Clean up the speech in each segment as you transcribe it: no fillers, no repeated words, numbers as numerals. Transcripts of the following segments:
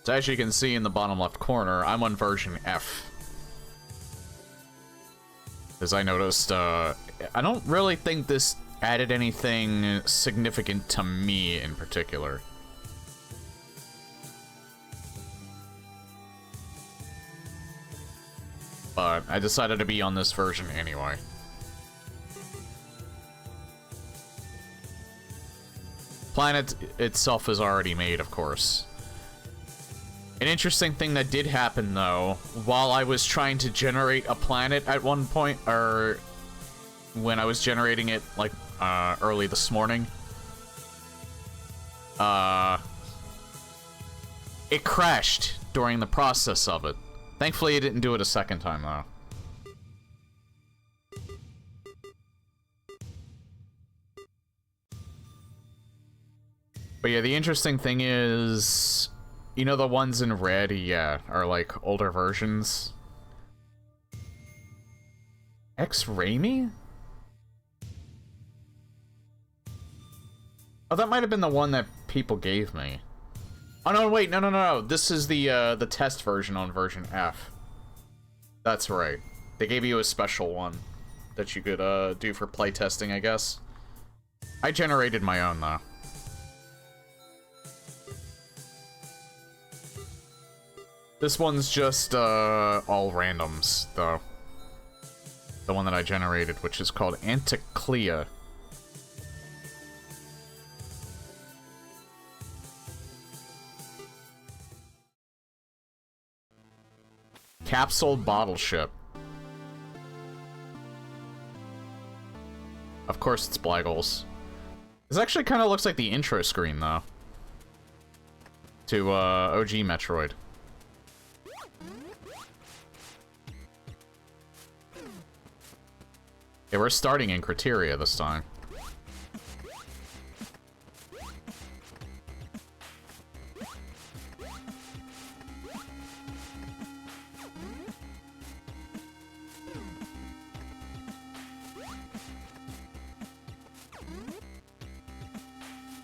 So as you can see in the bottom left corner, I'm on version F. As I noticed, I don't really think this added anything significant to me in particular. But I decided to be on this version anyway. Planet itself is already made, of course. An interesting thing that did happen, though, while I was trying to generate a planet at one point, or when I was generating it, like, early this morning, it crashed during the process of it. Thankfully, it didn't do it a second time, though. But yeah, the interesting thing is, you know the ones in red, yeah, are like older versions. X-Raymi? Oh, that might have been the one that people gave me. Oh no, wait, no. This is the test version on version F. That's right. They gave you a special one that you could do for playtesting, I guess. I generated my own though. This one's just all randoms, though. The one that I generated, which is called Antikleia. Capsule bottle ship. Of course it's Blaggles. This actually kind of looks like the intro screen, though. To OG Metroid. Yeah, we're starting in Criteria this time.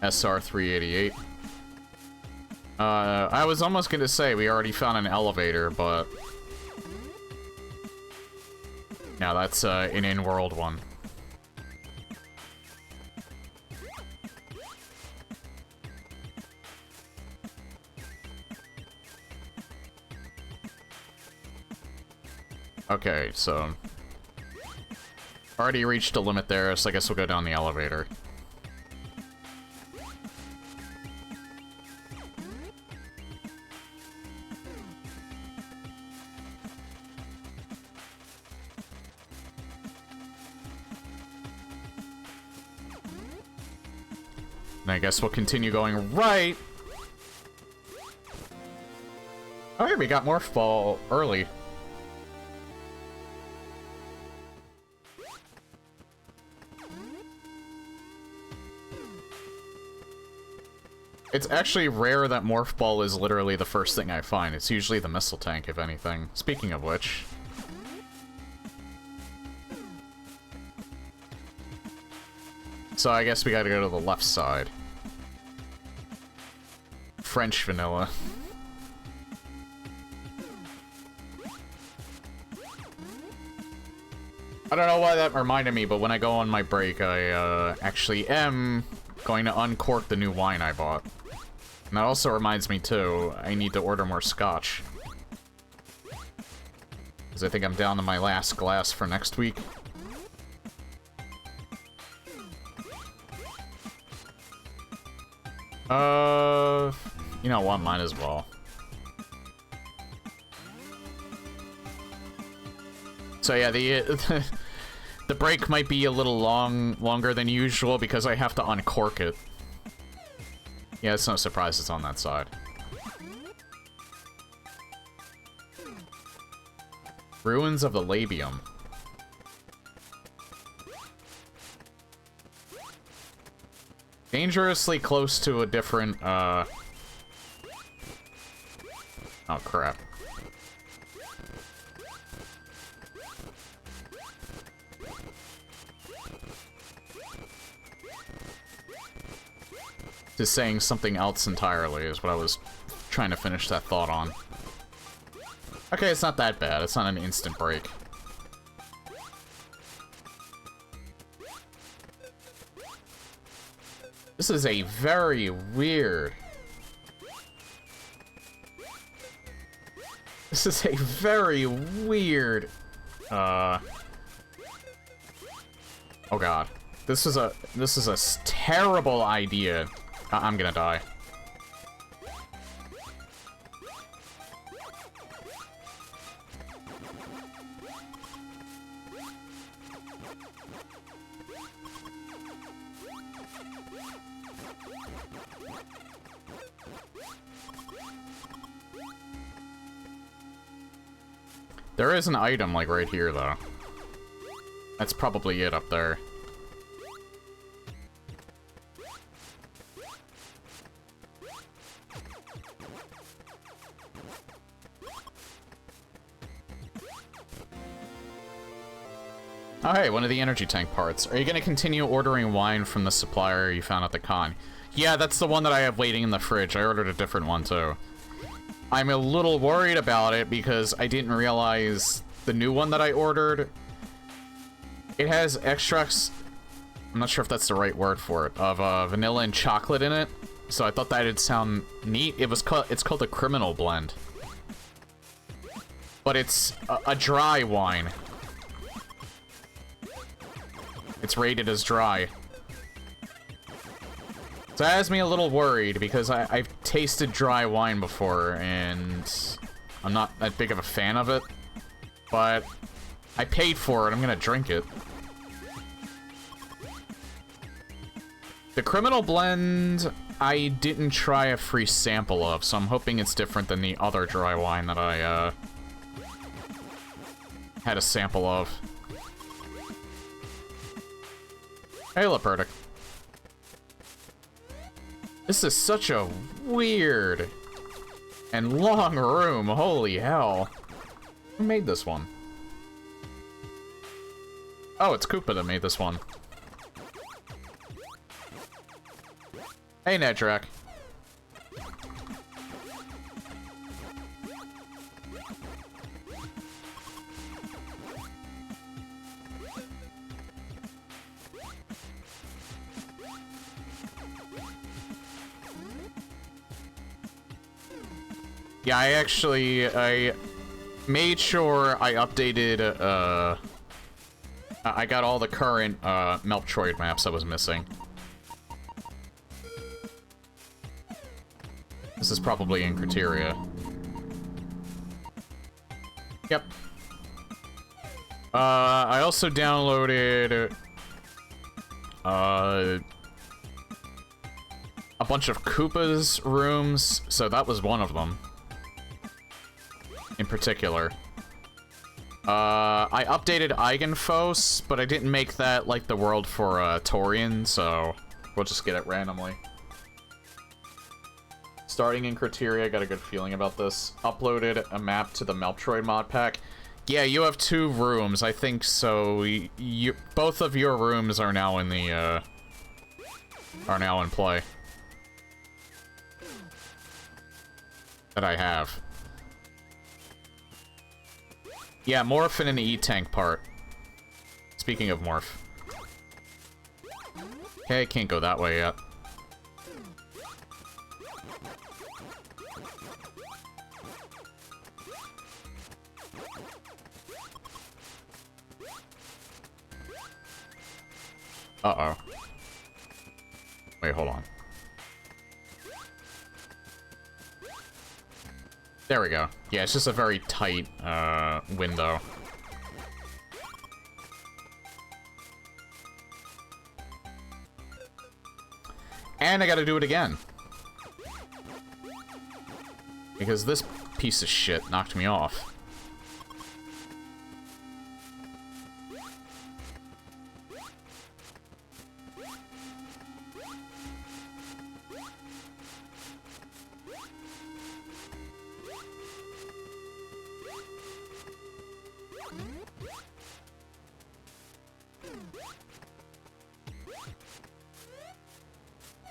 SR-388. I was almost gonna say we already found an elevator, but... now that's an in-world one. Okay, so... already reached a limit there, so I guess we'll go down the elevator. And I guess we'll continue going right. Oh, yeah, we got Morph Ball early. It's actually rare that Morph Ball is literally the first thing I find. It's usually the missile tank, if anything. Speaking of which... so I guess we gotta go to the left side. French vanilla. I don't know why that reminded me, but when I go on my break, I actually am going to uncork the new wine I bought. And that also reminds me, too, I need to order more scotch. Because I think I'm down to my last glass for next week. You know what, might as well. So yeah, the break might be a little longer than usual because I have to uncork it. Yeah, it's no surprise it's on that side. Ruins of the Labium. Dangerously close to a different, oh, crap. Just saying something else entirely is what I was trying to finish that thought on. Okay, it's not that bad. It's not an instant break. This is a very weird... This is a very weird... Oh god. This is a terrible idea. I'm gonna die. There is an item, like, right here, though. That's probably it up there. Oh, hey, one of the energy tank parts. Are you gonna continue ordering wine from the supplier you found at the con? Yeah, that's the one that I have waiting in the fridge. I ordered a different one, too. I'm a little worried about it because I didn't realize the new one that I ordered. It has extracts, I'm not sure if that's the right word for it, of vanilla and chocolate in it. So I thought that'd sound neat. It's called the Criminal Blend. But it's a dry wine. It's rated as dry. So that has me a little worried, because I've tasted dry wine before, and I'm not that big of a fan of it. But I paid for it, I'm gonna drink it. The Criminal Blend, I didn't try a free sample of, so I'm hoping it's different than the other dry wine that I, had a sample of. Hey, Leopardek. This is such a weird and long room. Holy hell. Who made this one? Oh, it's Koopa that made this one. Hey, Nedrak. Yeah, I made sure I updated, I got all the current, Metroid maps I was missing. This is probably in Criteria. Yep. I also downloaded, a bunch of Koopa's rooms, so that was one of them. In particular. I updated Eigenfos, but I didn't make that like the world for Torian, so we'll just get it randomly. Starting in Criteria, I got a good feeling about this. Uploaded a map to the Metroid mod pack. Yeah, you have 2 rooms, I think so. Both of your rooms are now in the are now in play. That I have. Yeah, Morph and an E-Tank part. Speaking of Morph. Okay, I can't go that way yet. Uh-oh. Wait, hold on. There we go. Yeah, it's just a very tight, window. And I gotta do it again. Because this piece of shit knocked me off.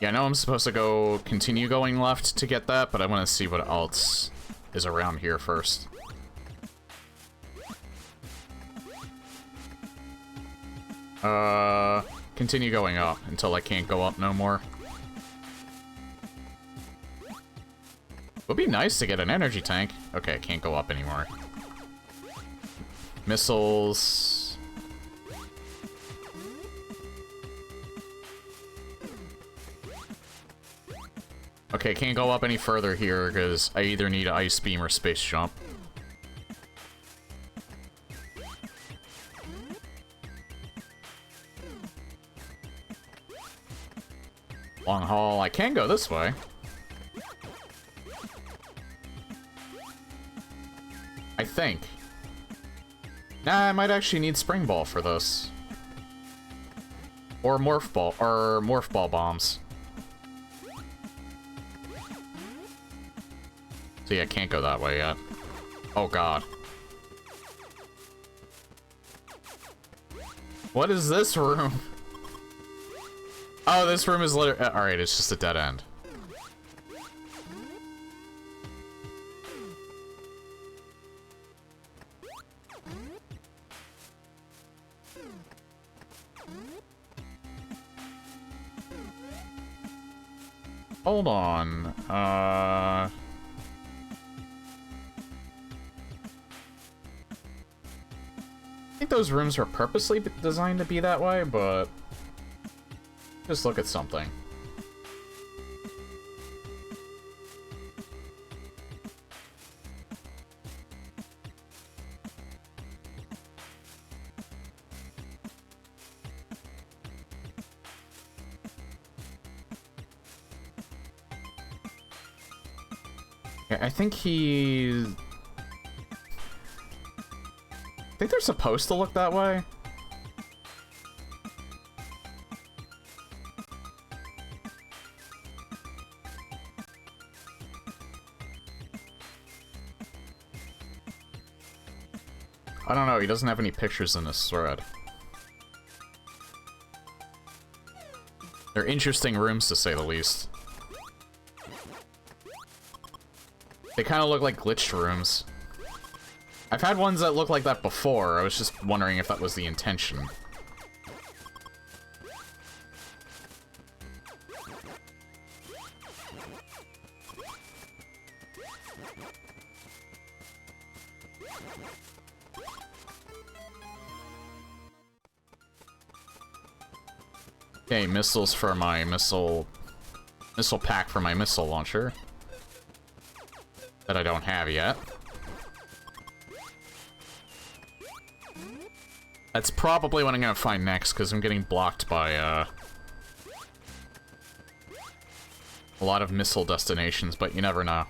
Yeah, I know I'm supposed to go continue going left to get that, but I want to see what else is around here first. Continue going up until I can't go up no more. Would be nice to get an energy tank. Okay, I can't go up anymore. Missiles. Okay, can't go up any further here because I either need Ice Beam or Space Jump. Long haul, I can go this way. I think. Nah, I might actually need Spring Ball for this. Or Morph Ball bombs. So yeah, I can't go that way yet. Oh god. What is this room? Oh, this room is literally... Alright, it's just a dead end. Hold on. I think those rooms are purposely designed to be that way, but... Just look at something. Yeah, I think he's... I think they're supposed to look that way. I don't know, he doesn't have any pictures in this thread. They're interesting rooms, to say the least. They kind of look like glitched rooms. I've had ones that look like that before, I was just wondering if that was the intention. Okay, missiles for my missile pack for my missile launcher. That I don't have yet. That's probably what I'm gonna find next, because I'm getting blocked by, a lot of missile destinations, but you never know.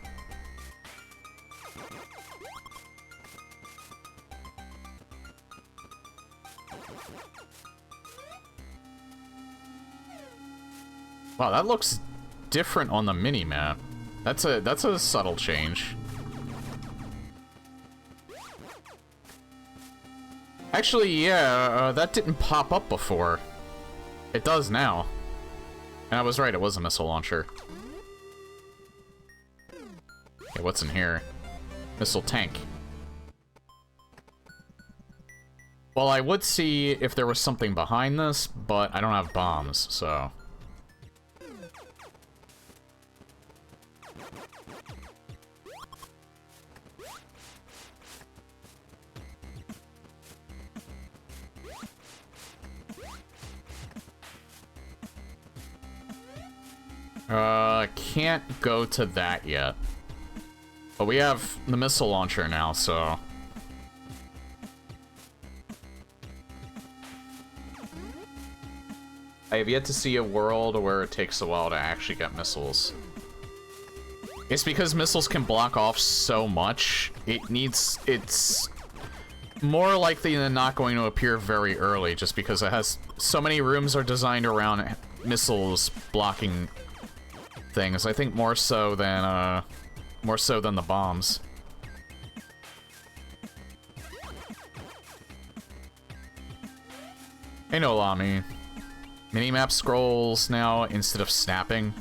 Wow, that looks different on the mini-map. That's a subtle change. Actually, yeah, that didn't pop up before. It does now. And I was right, it was a missile launcher. Okay, what's in here? Missile tank. Well, I would see if there was something behind this, but I don't have bombs, so... Can't go to that yet. But we have the missile launcher now, so... I have yet to see a world where it takes a while to actually get missiles. It's because missiles can block off so much, it's more likely than not going to appear very early, just because it has so many rooms are designed around missiles blocking things. I think more so than the bombs. Hey, no, Lami. Minimap scrolls now instead of snapping,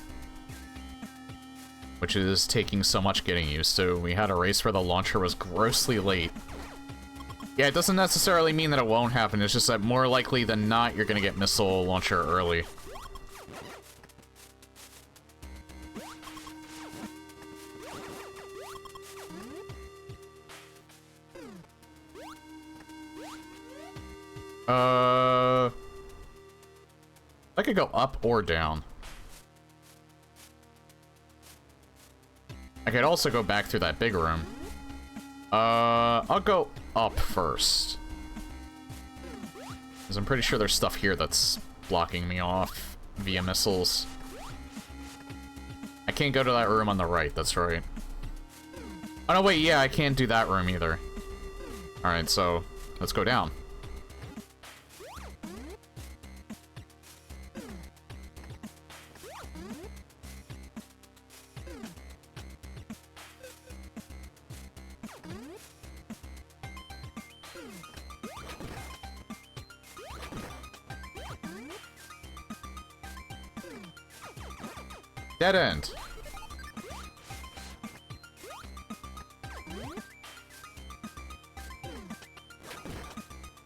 which is taking so much getting used to. We had a race where the launcher was grossly late. Yeah, it doesn't necessarily mean that it won't happen, it's just that more likely than not, you're gonna get missile launcher early. I could go up or down. I could also go back through that big room. I'll go up first. Because I'm pretty sure there's stuff here that's blocking me off via missiles. I can't go to that room on the right, that's right. Oh no, wait, yeah, I can't do that room either. Alright, so let's go down. Dead end.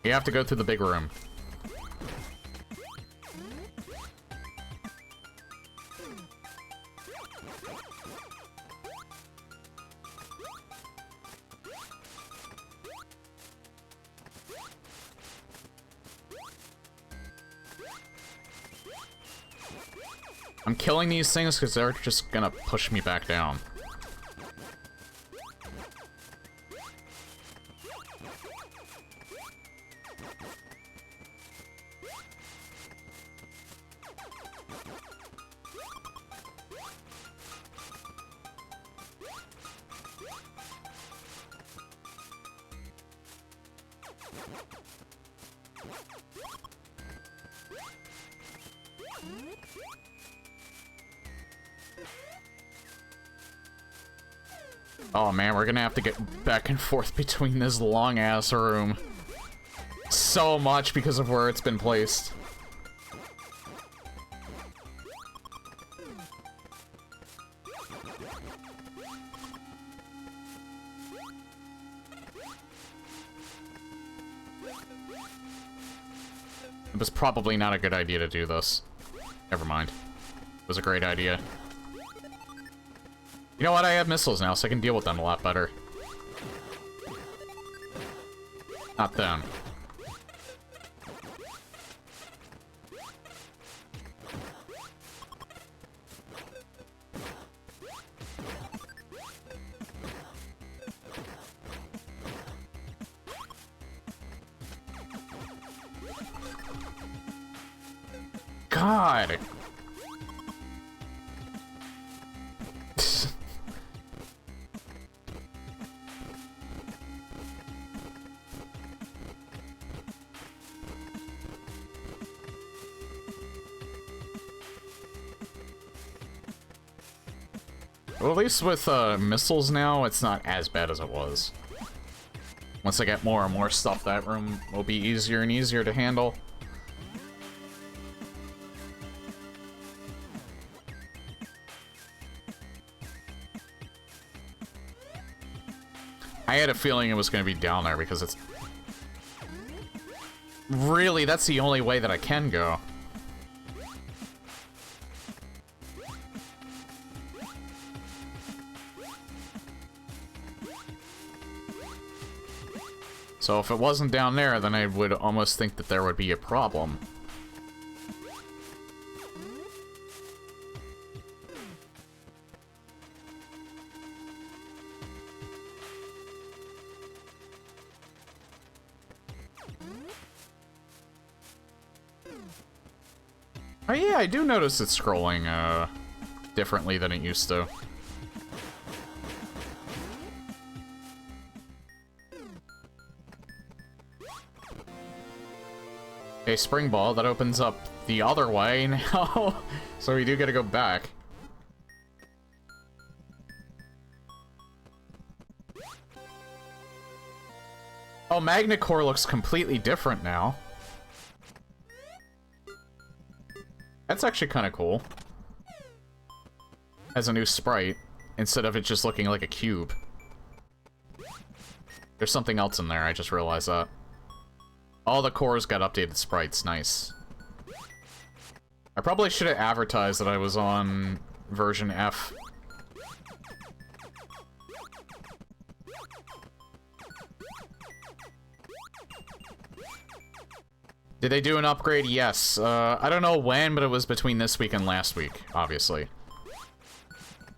You have to go through the big room. I'm killing these things because they're just gonna push me back down. Oh man, we're gonna have to get back and forth between this long-ass room. So much because of where it's been placed. It was probably not a good idea to do this. Never mind. It was a great idea. You know what? I have missiles now, so I can deal with them a lot better. Not them. God! Well, at least with missiles now, it's not as bad as it was. Once I get more and more stuff, that room will be easier and easier to handle. I had a feeling it was going to be down there because it's... Really, that's the only way that I can go. So if it wasn't down there, then I would almost think that there would be a problem. Oh yeah, I do notice it's scrolling, differently than it used to. A spring ball that opens up the other way now, so we do gotta go back. Oh, Magna Core looks completely different now. That's actually kind of cool. Has a new sprite, instead of it just looking like a cube. There's something else in there, I just realized that. All the cores got updated sprites, nice. I probably should have advertised that I was on version F. Did they do an upgrade? Yes. I don't know when, but it was between this week and last week, obviously.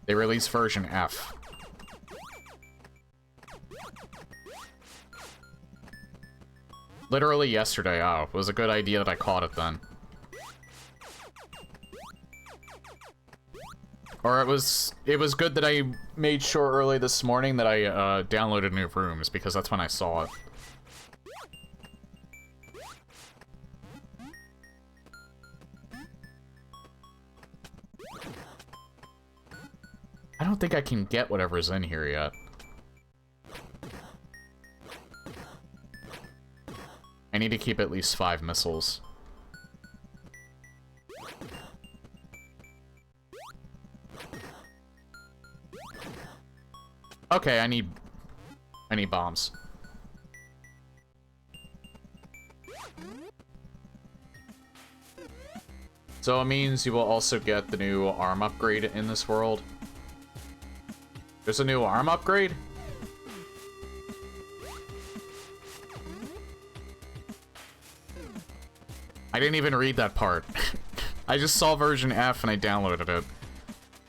They released version F. Literally yesterday. Oh, it was a good idea that I caught it then. Or it was good that I made sure early this morning that I downloaded new rooms, because that's when I saw it. I don't think I can get whatever's in here yet. I need to keep at least 5 missiles. Okay, I need bombs. So it means you will also get the new arm upgrade in this world. There's a new arm upgrade? I didn't even read that part. I just saw version F and I downloaded it.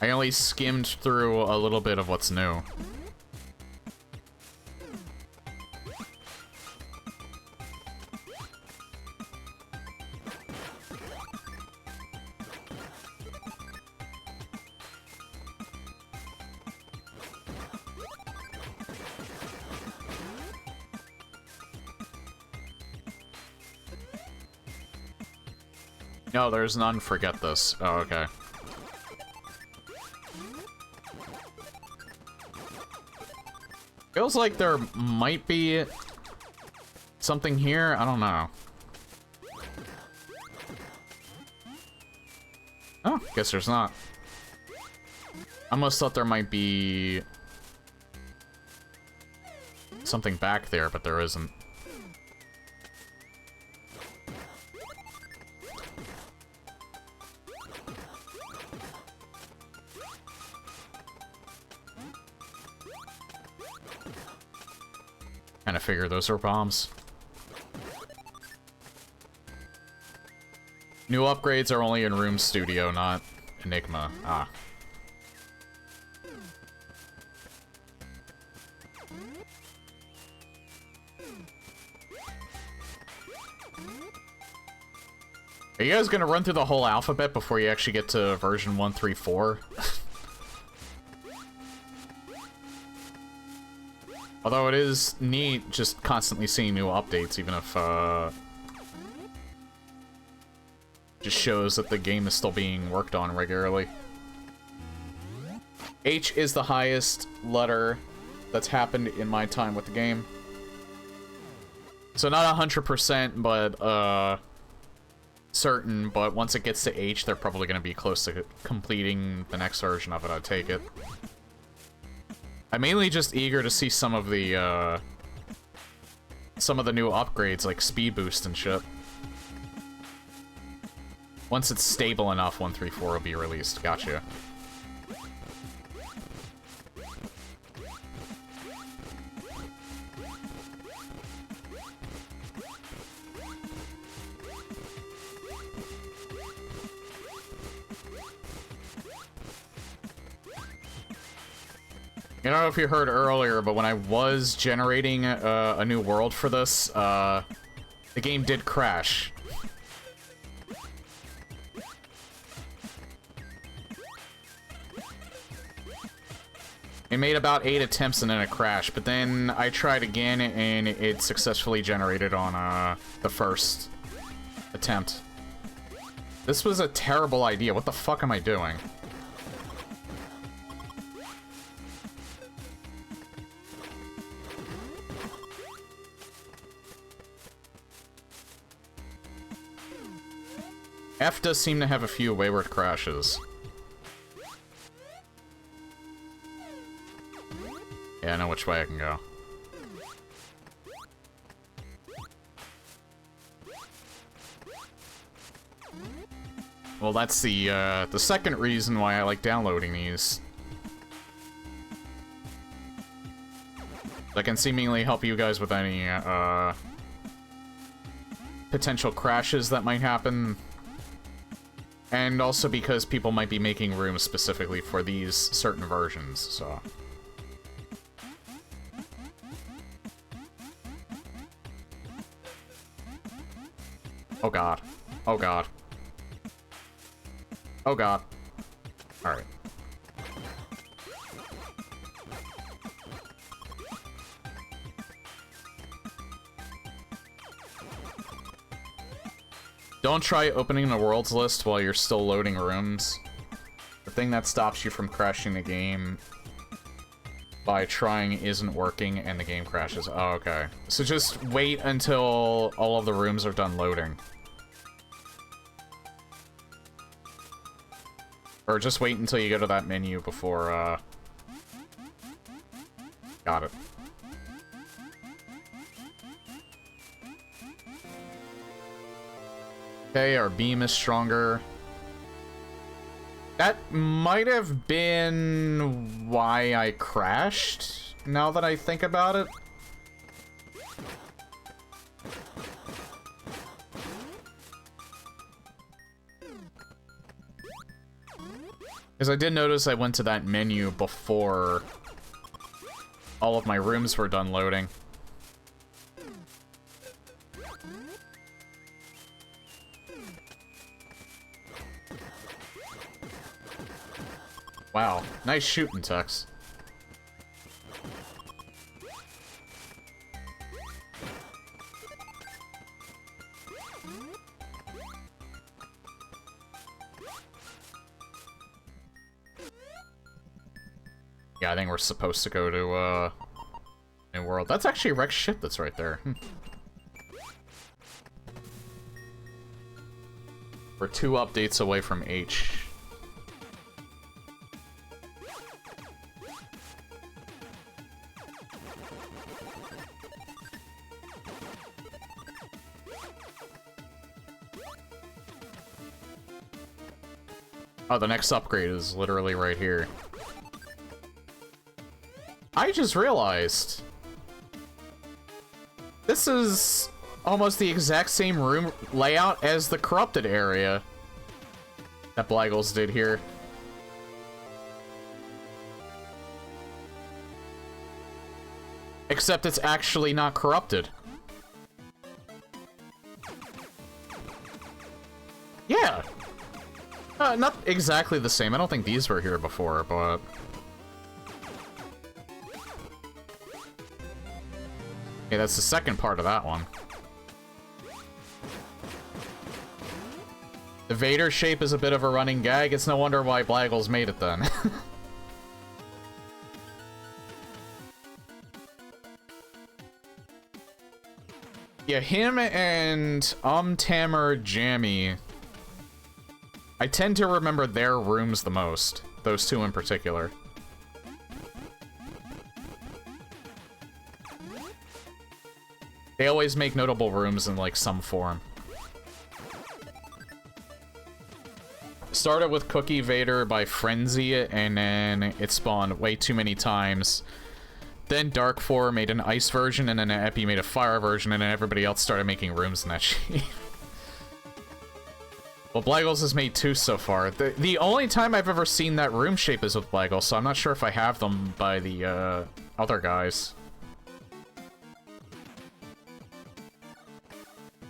I only skimmed through a little bit of what's new. No, there's none. Forget this. Oh, okay. Feels like there might be something here. I don't know. Oh, guess there's not. I almost thought there might be something back there, but there isn't. Kinda figure those are bombs. New upgrades are only in Room Studio, not Enigma. Ah. Are you guys gonna run through the whole alphabet before you actually get to version 134? Although it is neat just constantly seeing new updates, even if, just shows that the game is still being worked on regularly. H is the highest letter that's happened in my time with the game. So not 100%, but, certain, but once it gets to H, they're probably going to be close to completing the next version of it, I take it. I'm mainly just eager to see some of the new upgrades, like speed boost and shit. Once it's stable enough, 134 will be released. Gotcha. I don't know if you heard earlier, but when I was generating a new world for this, the game did crash. It made about 8 attempts and then it crashed, but then I tried again and it successfully generated on the first attempt. This was a terrible idea. What the fuck am I doing? F does seem to have a few wayward crashes. Yeah, I know which way I can go. Well, that's the second reason why I like downloading these. That can seemingly help you guys with any, potential crashes that might happen. And also because people might be making rooms specifically for these certain versions, so... Oh god. Oh god. Oh god. Alright. Don't try opening the worlds list while you're still loading rooms. The thing that stops you from crashing the game by trying isn't working and the game crashes. Oh, okay. So just wait until all of the rooms are done loading. Or just wait until you go to that menu before, Got it. Okay, our beam is stronger. That might have been why I crashed, now that I think about it. Because I did notice I went to that menu before all of my rooms were done loading. Wow, nice shooting, Tux. Yeah, I think we're supposed to go to, New World. That's actually a wrecked ship that's right there. We're 2 updates away from H. Oh, the next upgrade is literally right here. I just realized this is almost the exact same room layout as the corrupted area that Blaggles did here. Except it's actually not corrupted. Yeah. Not exactly the same. I don't think these were here before, but... Okay, that's the second part of that one. The Vader shape is a bit of a running gag. It's no wonder why Blaggles made it then. Yeah, him and Tamer Jammy. I tend to remember their rooms the most. Those two in particular. They always make notable rooms in, like, some form. Started with Cookie Vader by Frenzy, and then it spawned way too many times. Then Dark 4 made an ice version, and then Epi made a fire version, and then everybody else started making rooms in that shape. Well, Blaggles has made 2 so far. The only time I've ever seen that room shape is with Blaggles, so I'm not sure if I have them by the, other guys.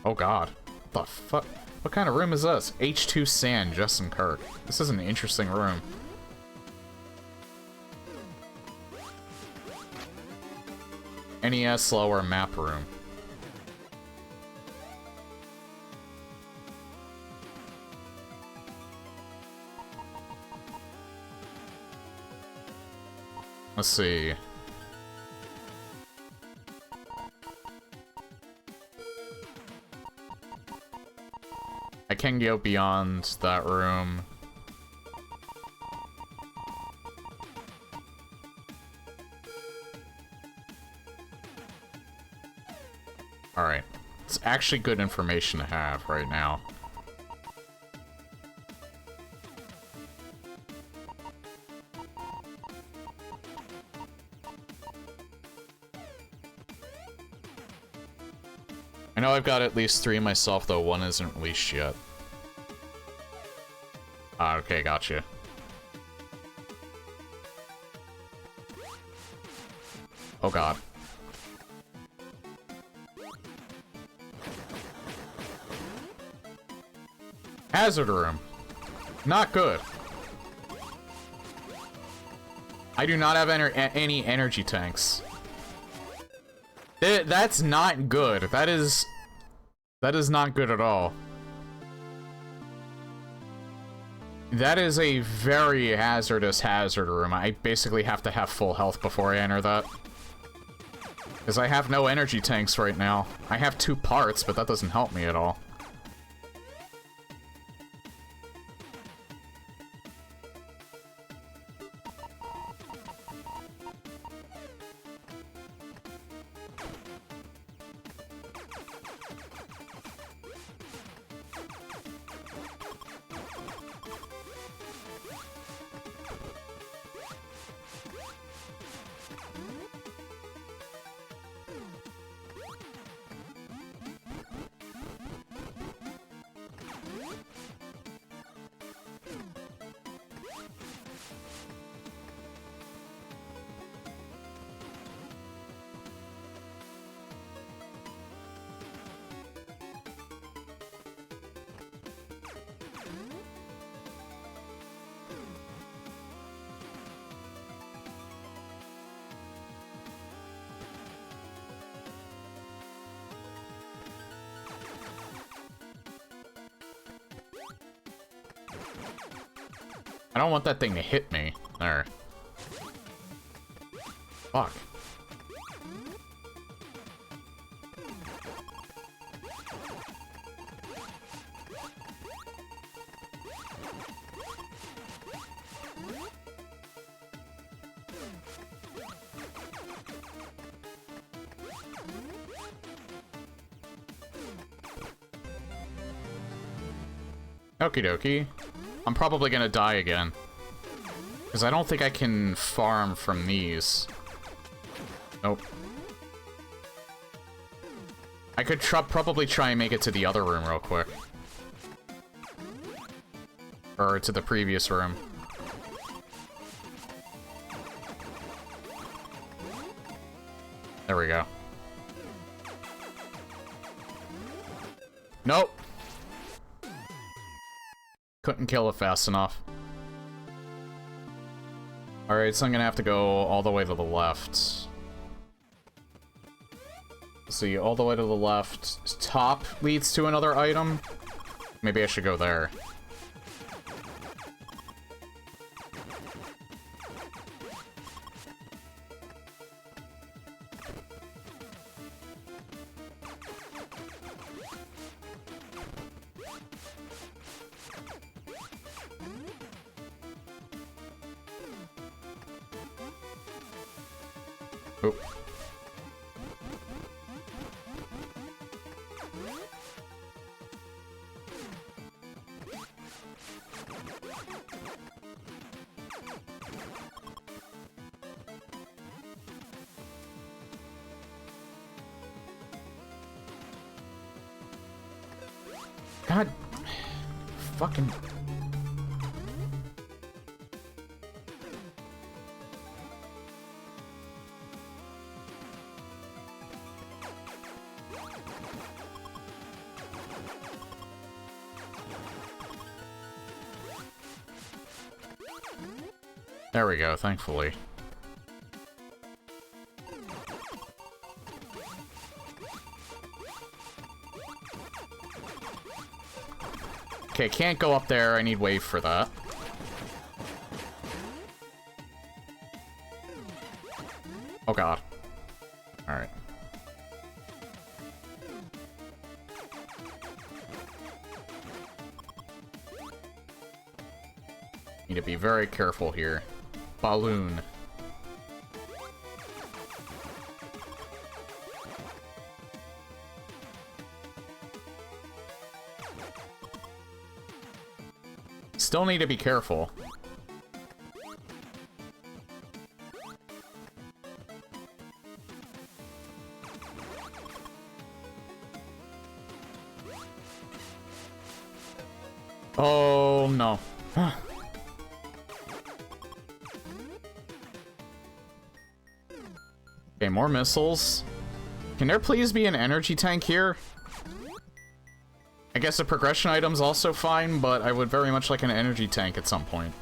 Oh god. What the fuck? What kind of room is this? H2 Sand, Justin Kirk. This is an interesting room. NES lower map room. Let's see. I I can go beyond that room. Alright. It's actually good information to have right now. I know I've got at least 3 myself, though one isn't released yet. Ah, okay, gotcha. Oh god. Hazard room. Not good. I do not have any energy tanks. That's not good. That is not good at all. That is a very hazardous hazard room. I basically have to have full health before I enter that. Because I have no energy tanks right now. I have 2 parts, but that doesn't help me at all. I don't want that thing to hit me. There. Fuck. Okie dokie. I'm probably gonna die again. Because I don't think I can farm from these. Nope. I could probably try and make it to the other room real quick. Or to the previous room. There we go. Nope. Couldn't kill it fast enough. Alright, so I'm gonna have to go all the way to the left. Let's see, all the way to the left. Top leads to another item. Maybe I should go there. Oop. God. Fucking... There we go, thankfully. Okay, can't go up there. I need wave for that. Oh god. Alright. Need to be very careful here. Balloon. Still need to be careful. Oh, no. Okay, more missiles. Can there please be an energy tank here? I guess a progression item's also fine, but I would very much like an energy tank at some point.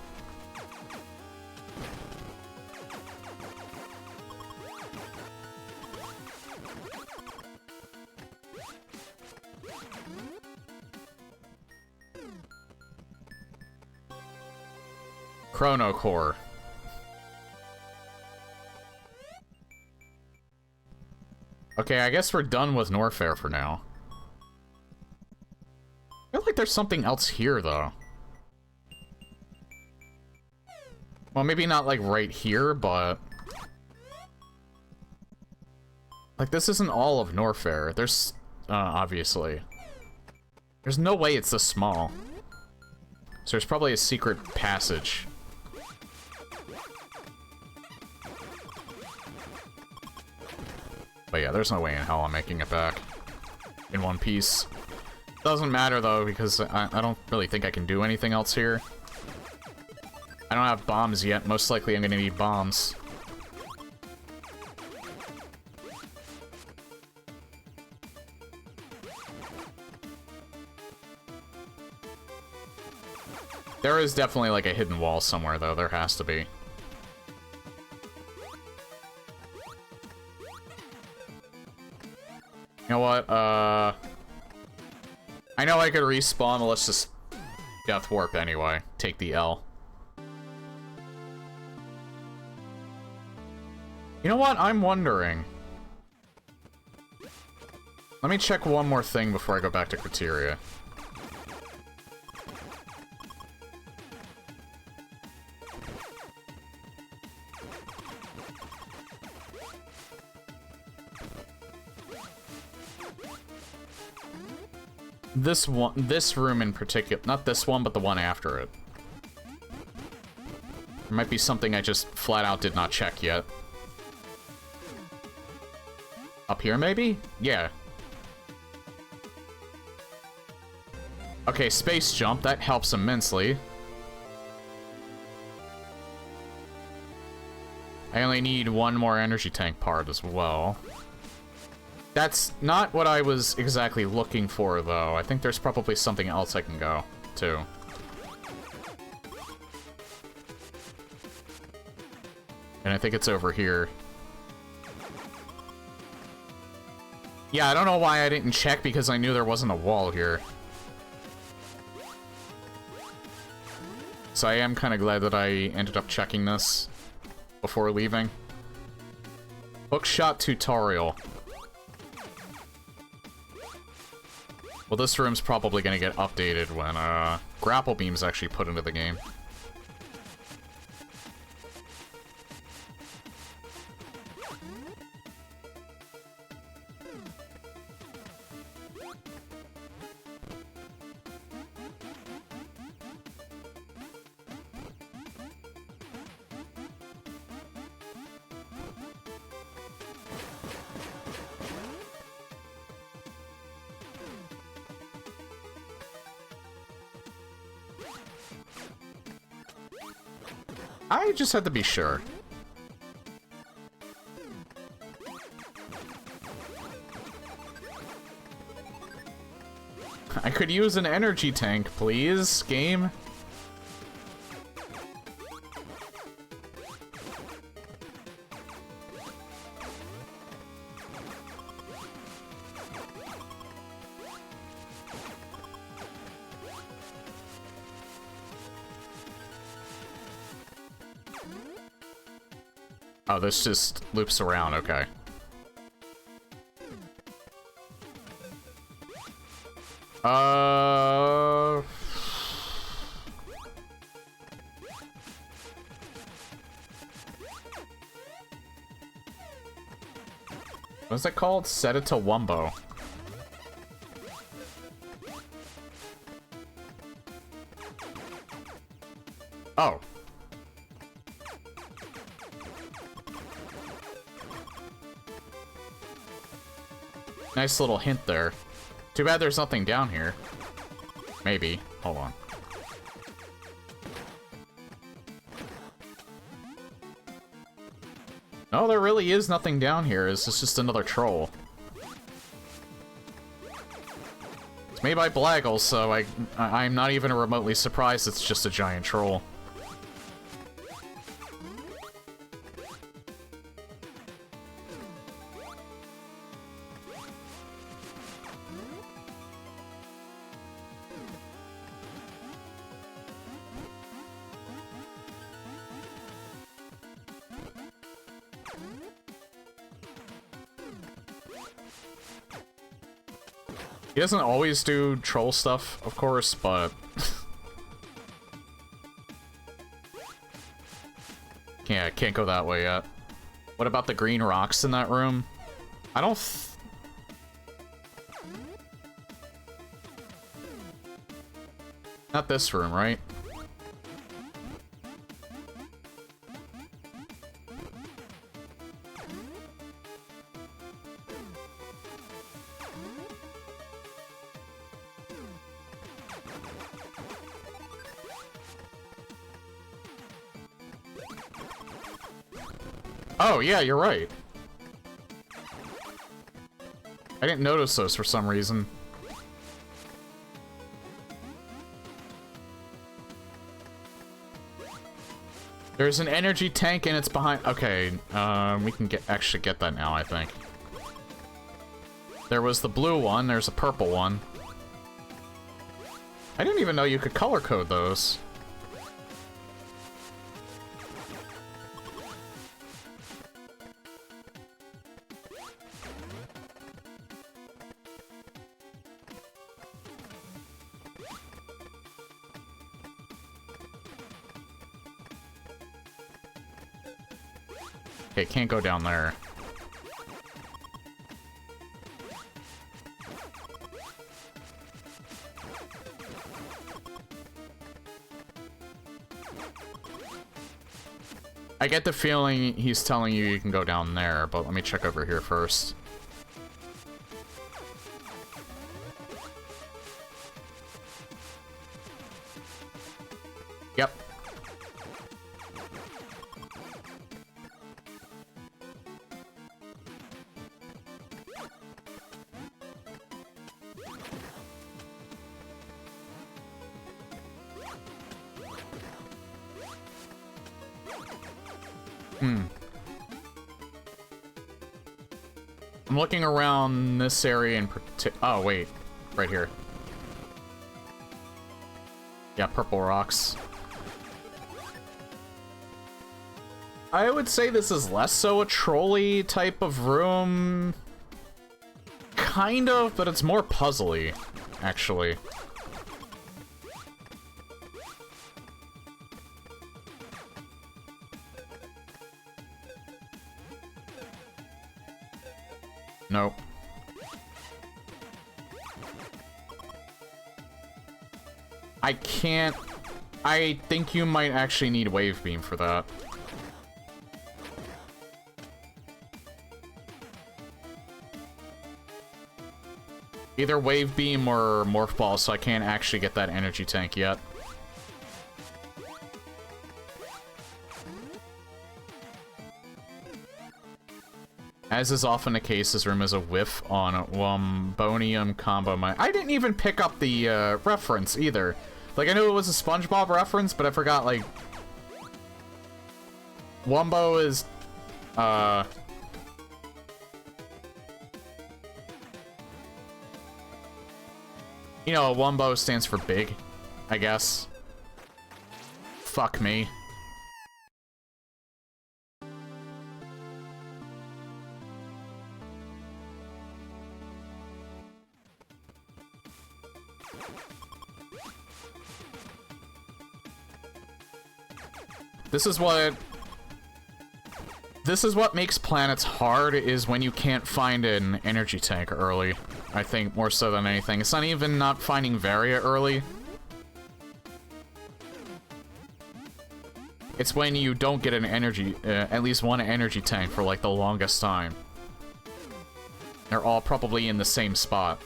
Chrono Core. Okay, I guess we're done with Norfair for now. I feel like there's something else here, though. Well, maybe not, like, right here, but... like, this isn't all of Norfair. There's... obviously. There's no way it's this small. So there's probably a secret passage. But yeah, there's no way in hell I'm making it back in one piece. Doesn't matter, though, because I don't really think I can do anything else here. I don't have bombs yet. Most likely I'm gonna need bombs. There is definitely, like, a hidden wall somewhere, though. There has to be. You know what, I know I could respawn, but let's just death warp anyway. Take the L. You know what? I'm wondering. Let me check one more thing before I go back to Criteria. This room in particular, not this one, but the one after it. There might be something I just flat out did not check yet. Up here, maybe? Yeah. Okay, space jump, that helps immensely. I only need one more energy tank part as well. That's not what I was exactly looking for, though. I think there's probably something else I can go to. And I think it's over here. Yeah, I don't know why I didn't check, because I knew there wasn't a wall here. So I am kind of glad that I ended up checking this before leaving. Hookshot tutorial. Well, this room's probably gonna get updated when, Grapple Beam's actually put into the game. I just had to be sure. I could use an energy tank, please, game. Oh, this just loops around, okay. What's it called? Set it to Wumbo. Oh. Nice little hint there. Too bad there's nothing down here. Maybe. Hold on. No, there really is nothing down here. It's just another troll. It's made by Blaggle, so I'm not even remotely surprised it's just a giant troll. He doesn't always do troll stuff, of course, but... yeah, can't go that way yet. What about the green rocks in that room? I don't... Not this room, right? Oh, yeah, you're right. I didn't notice those for some reason. There's an energy tank and it's behind... Okay, we can actually get that now, I think. There was the blue one, there's a purple one. I didn't even know you could color code those. Okay, can't go down there. I get the feeling he's telling you can go down there, but let me check over here first. Yep. I'm looking around this area in particular. Oh, wait. Right here. Yeah, purple rocks. I would say this is less so a trolley type of room. Kind of, but it's more puzzly, actually. Nope. I can't... I think you might actually need Wave Beam for that. Either Wave Beam or Morph Ball, so I can't actually get that energy tank yet. As is often the case, this room is a whiff on Wombonium combo mine. I didn't even pick up the reference either. Like, I knew it was a SpongeBob reference, but I forgot, like... Wumbo is... You know, Wumbo stands for big, I guess. Fuck me. this is what makes planets hard, is when you can't find an energy tank early. I think more so than anything. It's not even not finding Varia early. It's when you don't get an energy, at least one energy tank for like the longest time. They're all probably in the same spot.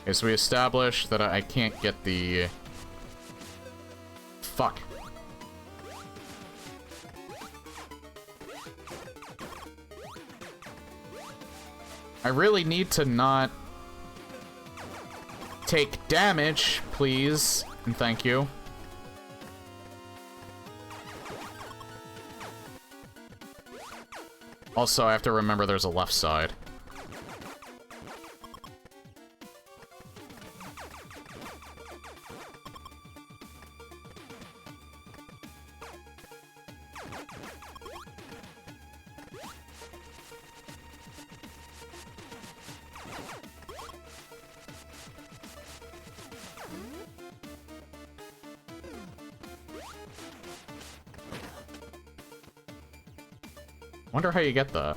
Okay, so we established that I can't get the... Fuck. I really need to not take damage, please, and thank you. Also, I have to remember there's a left side. Wonder how you get that.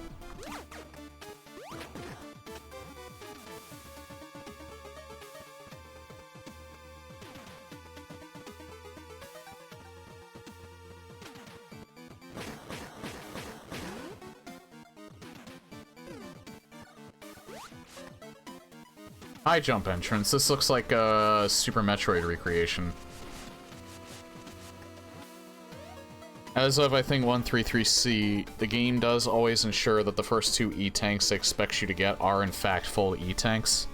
High jump entrance. This looks like a Super Metroid recreation. As of, I think, 133C, the game does always ensure that the first two E-tanks it expects you to get are, in fact, full E-tanks.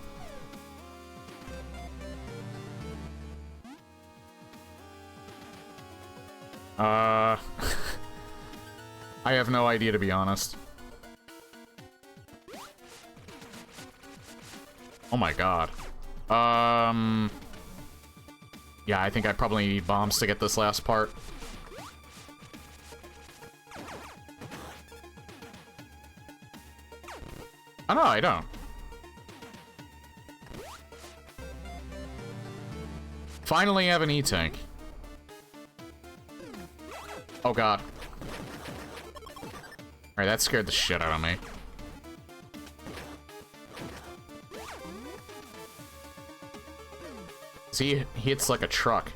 I have no idea, to be honest. Oh my god. Yeah, I think I probably need bombs to get this last part. Oh, no, I don't. Finally have an E-tank. Oh, God. Alright, that scared the shit out of me. See, he hits like a truck.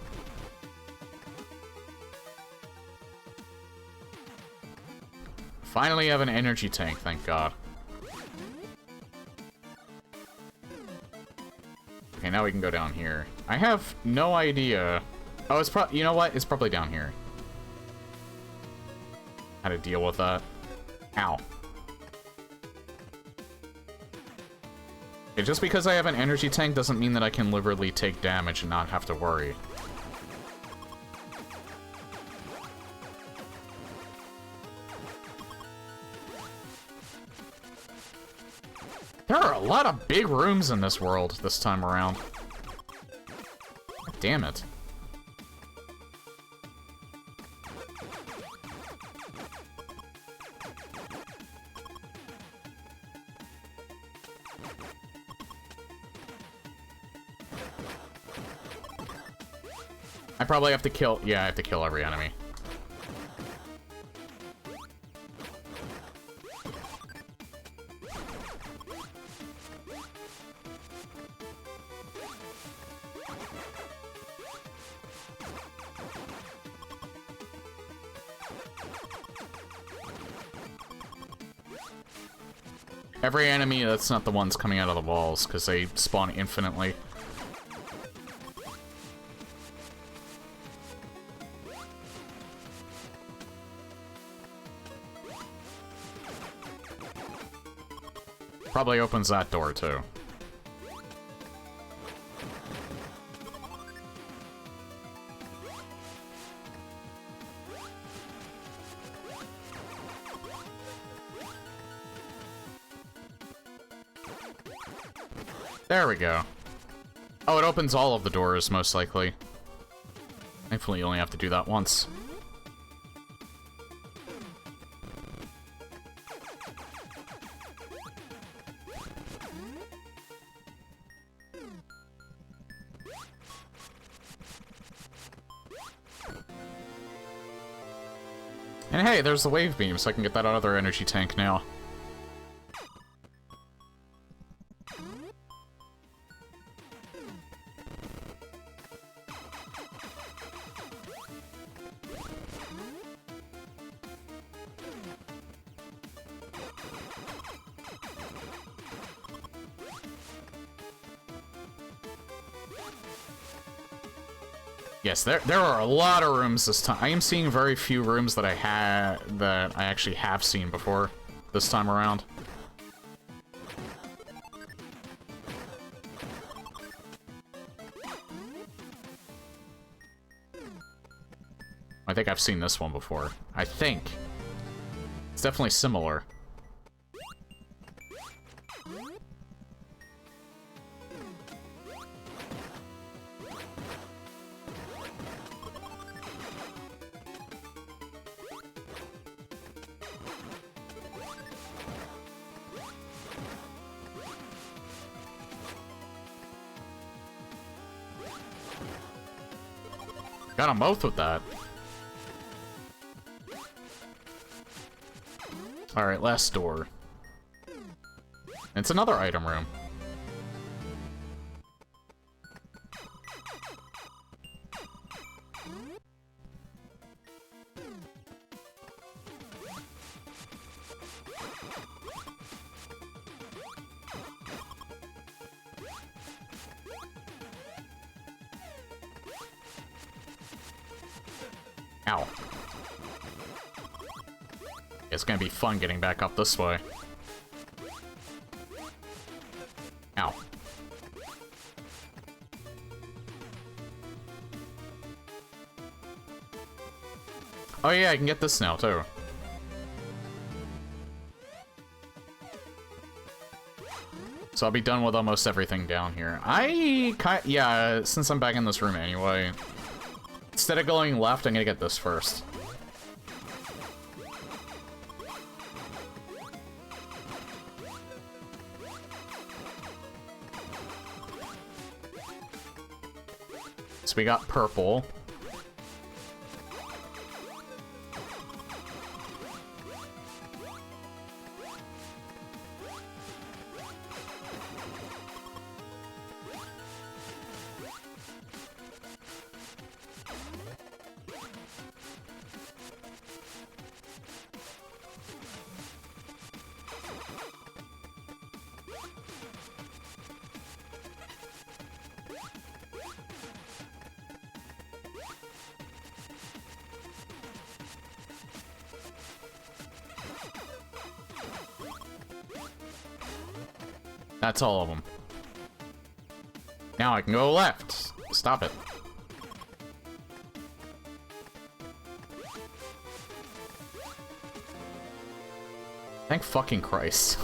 Finally have an energy tank, thank God. Okay, now we can go down here. I have no idea. Oh, it's probably, you know what? It's probably down here. How to deal with that. Ow. Okay, just because I have an energy tank doesn't mean that I can liberally take damage and not have to worry. There are a lot of big rooms in this world this time around. God damn it. I probably have to kill... Yeah, I have to kill every enemy. Every enemy that's not the ones coming out of the walls, because they spawn infinitely. Probably opens that door, too. There we go. Oh, it opens all of the doors, most likely. Thankfully, you only have to do that once. And hey, there's the wave beam, so I can get that other energy tank now. Yes, there are a lot of rooms this time. I am seeing very few rooms that I actually have seen before this time around. I think I've seen this one before. I think. It's definitely similar. Got them both with that. Alright, last door. It's another item room. Ow. It's gonna be fun getting back up this way. Ow. Oh yeah, I can get this now, too. So I'll be done with almost everything down here. Yeah, since I'm back in this room anyway, instead of going left, I'm gonna get this first. So we got purple. That's all of them. Now I can go left. Stop it. Thank fucking Christ.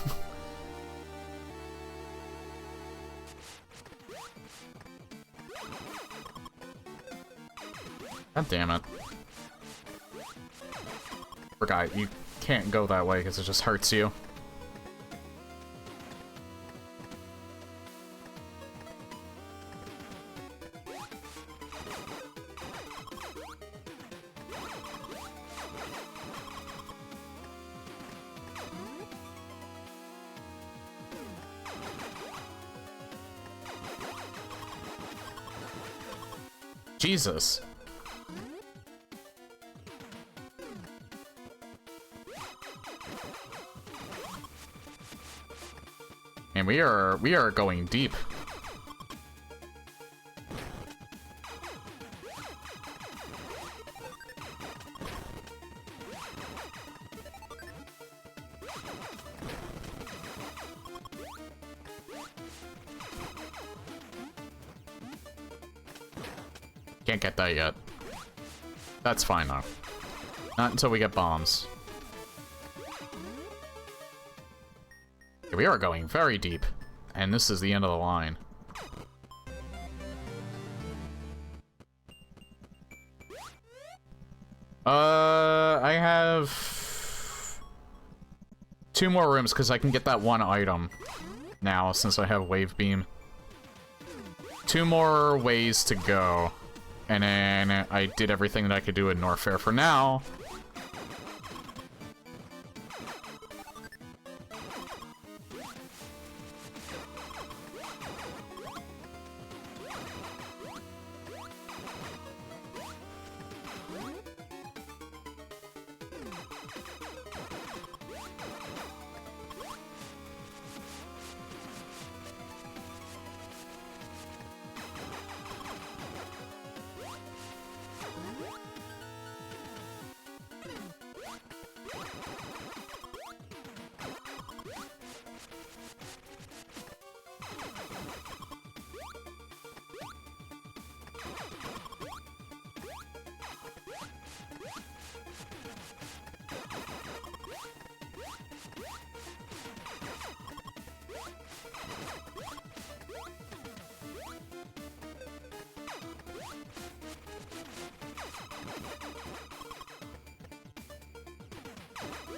God damn it. Forgot, you can't go that way because it just hurts you. Jesus. And we are going deep. Can't get that yet. That's fine, though. Not until we get bombs. Okay, we are going very deep. And this is the end of the line. I have 2 more rooms, because I can get that one item now, since I have Wave Beam. 2 more ways to go. And then I did everything that I could do in Norfair for now.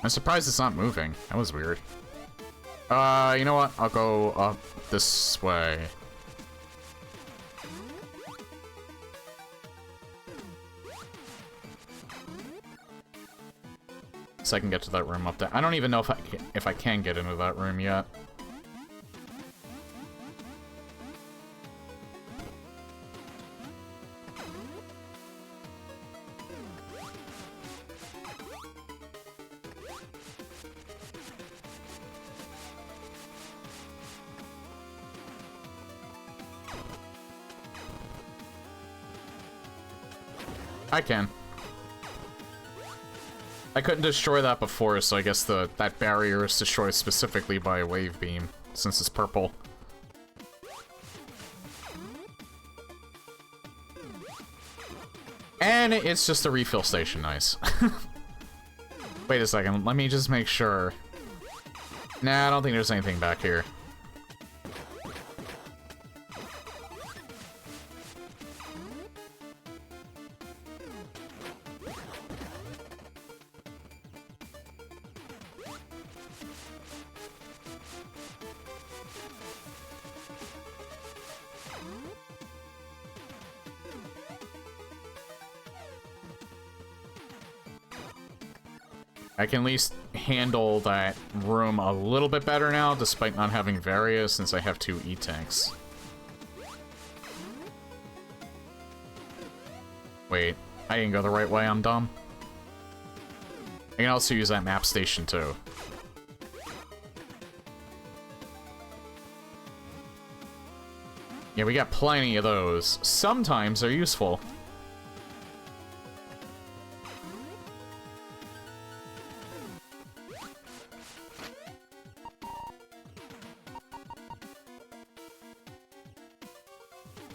I'm surprised it's not moving. That was weird. You know what? I'll go up this way. So I can get to that room up there. I don't even know if I can get into that room yet. I can. I couldn't destroy that before, so I guess that barrier is destroyed specifically by a wave beam, since it's purple. And it's just a refill station, nice. Wait a second, let me just make sure. Nah, I don't think there's anything back here. I can at least handle that room a little bit better now, despite not having various, since I have 2 E-tanks. Wait, I didn't go the right way, I'm dumb. I can also use that map station, too. Yeah, we got plenty of those. Sometimes they're useful.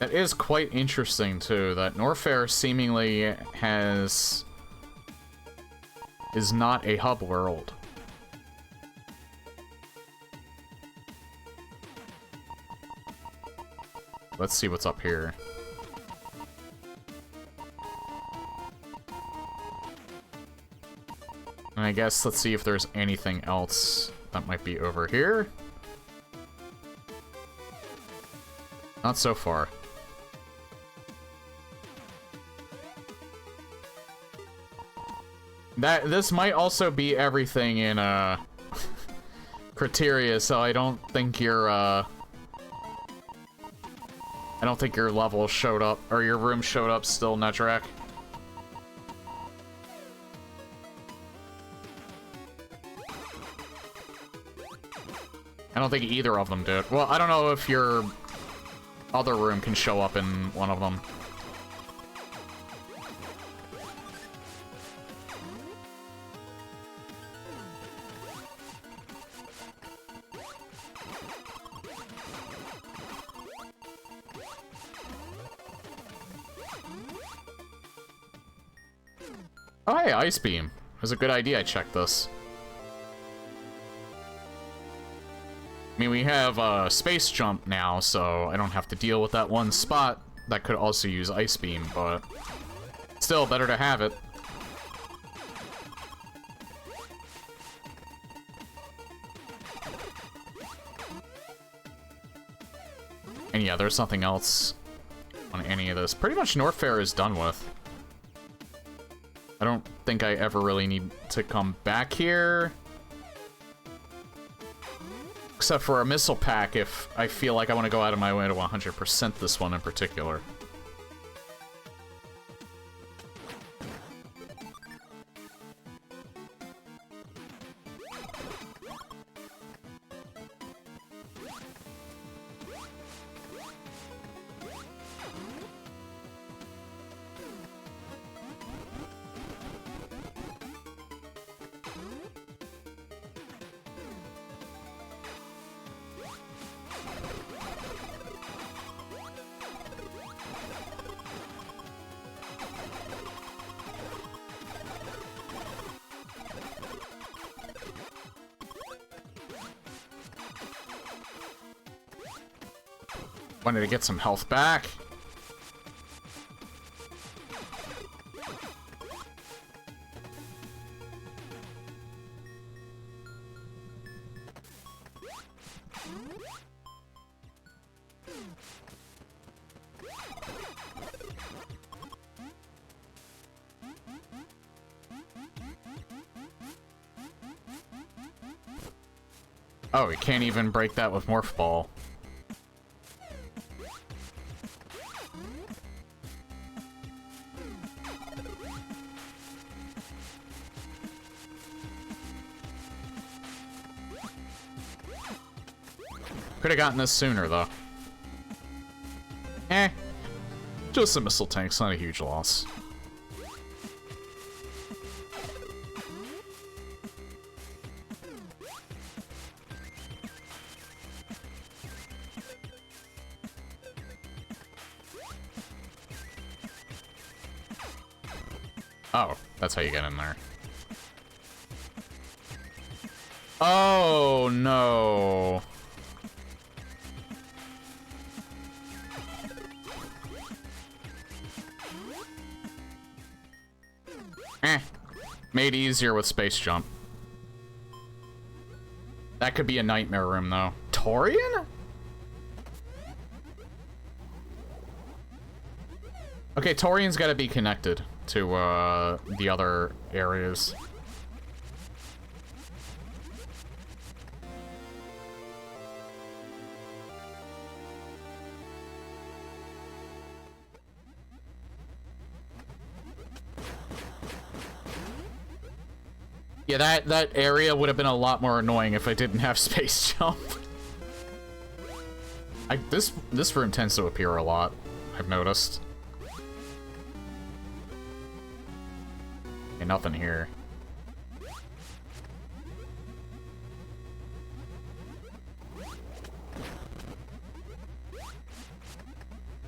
That is quite interesting, too, that Norfair seemingly is not a hub world. Let's see what's up here. And I guess let's see if there's anything else that might be over here. Not so far. This might also be everything in, Criteria, so I don't think your level showed up, or your room showed up still, Netrak. I don't think either of them did. Well, I don't know if your other room can show up in one of them. Oh, hey, Ice Beam. It was a good idea I checked this. I mean, we have Space Jump now, so I don't have to deal with that one spot that could also use Ice Beam, but still better to have it. And yeah, there's nothing else on any of this. Pretty much Norfair is done with. I don't think I ever really need to come back here. Except for a missile pack if I feel like I want to go out of my way to 100% this one in particular. Wanted to get some health back. Oh, we can't even break that with Morph Ball. Could have gotten this sooner, though. Eh. Just a missile tank's not a huge loss. Oh, that's how you get in there. Oh, no. Made easier with Space Jump. That could be a nightmare room, though. Torian? Okay, Torian's gotta be connected to, the other areas. Yeah, that area would have been a lot more annoying if I didn't have Space Jump. This room tends to appear a lot, I've noticed. Okay, nothing here.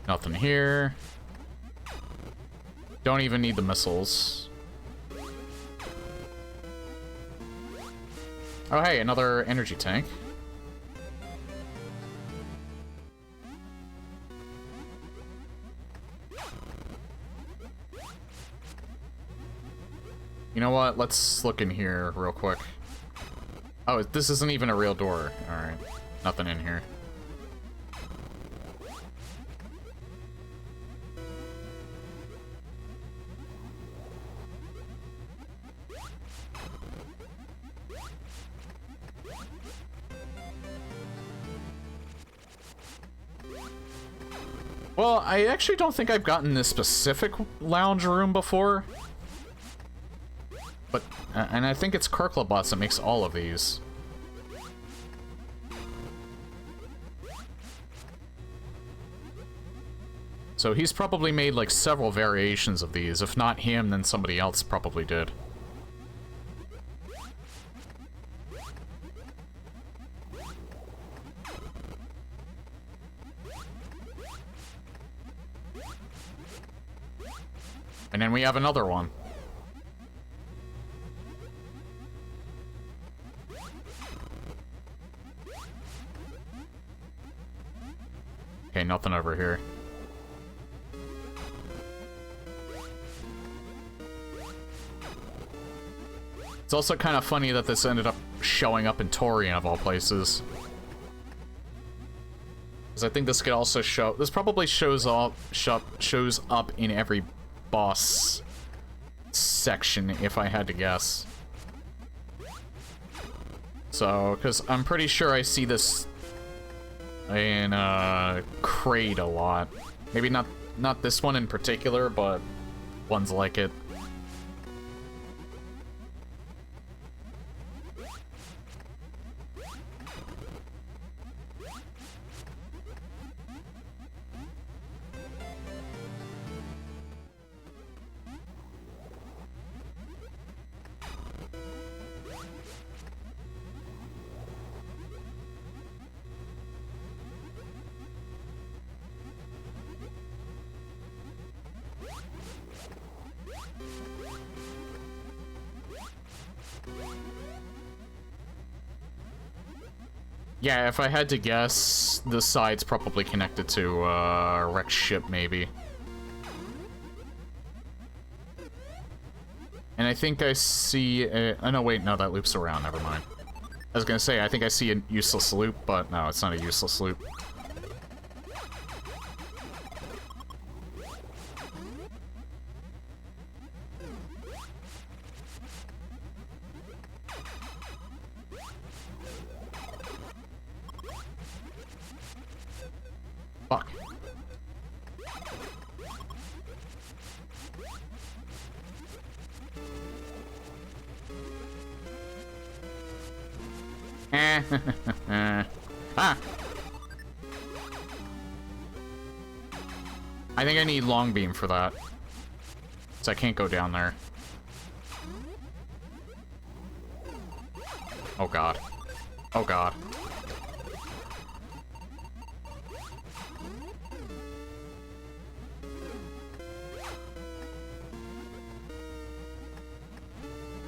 Nothing here. Don't even need the missiles. Oh, hey, another energy tank. You know what? Let's look in here real quick. Oh, this isn't even a real door. Alright. Nothing in here. Well, I actually don't think I've gotten this specific lounge room before. But, and I think it's Kirklebots that makes all of these. So he's probably made like several variations of these. If not him, then somebody else probably did. And then we have another one. Okay, nothing over here. It's also kind of funny that this ended up showing up in Torian of all places. Because I think this could also show... This probably shows up in every boss section, if I had to guess. So, because I'm pretty sure I see this in Kraid a lot. Maybe not this one in particular, but ones like it. Yeah, if I had to guess, the side's probably connected to a wrecked ship, maybe. And I think I see oh no, wait, no, that loops around, never mind. I was gonna say, I think I see a useless loop, but no, it's not a useless loop. Ah! I think I need long beam for that. So I can't go down there. Oh god. Oh god.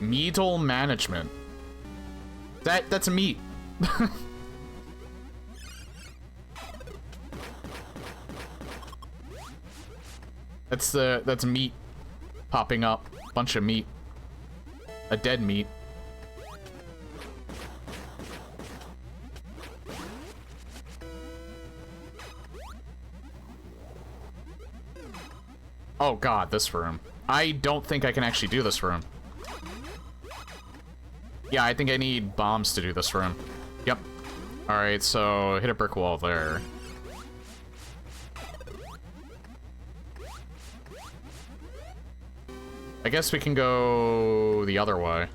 Meadle management. That's a meat. That's meat popping up. Bunch of meat. A dead meat. Oh god, this room. I don't think I can actually do this room. Yeah, I think I need bombs to do this room. Yep. Alright, so hit a brick wall there. I guess we can go the other way.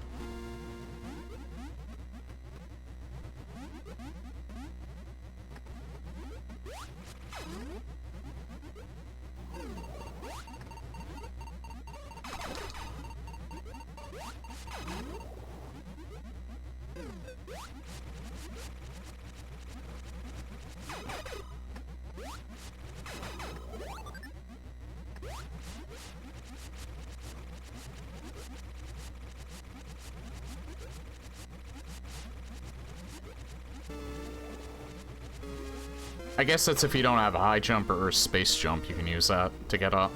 I guess that's if you don't have a high jump or a space jump, you can use that to get up.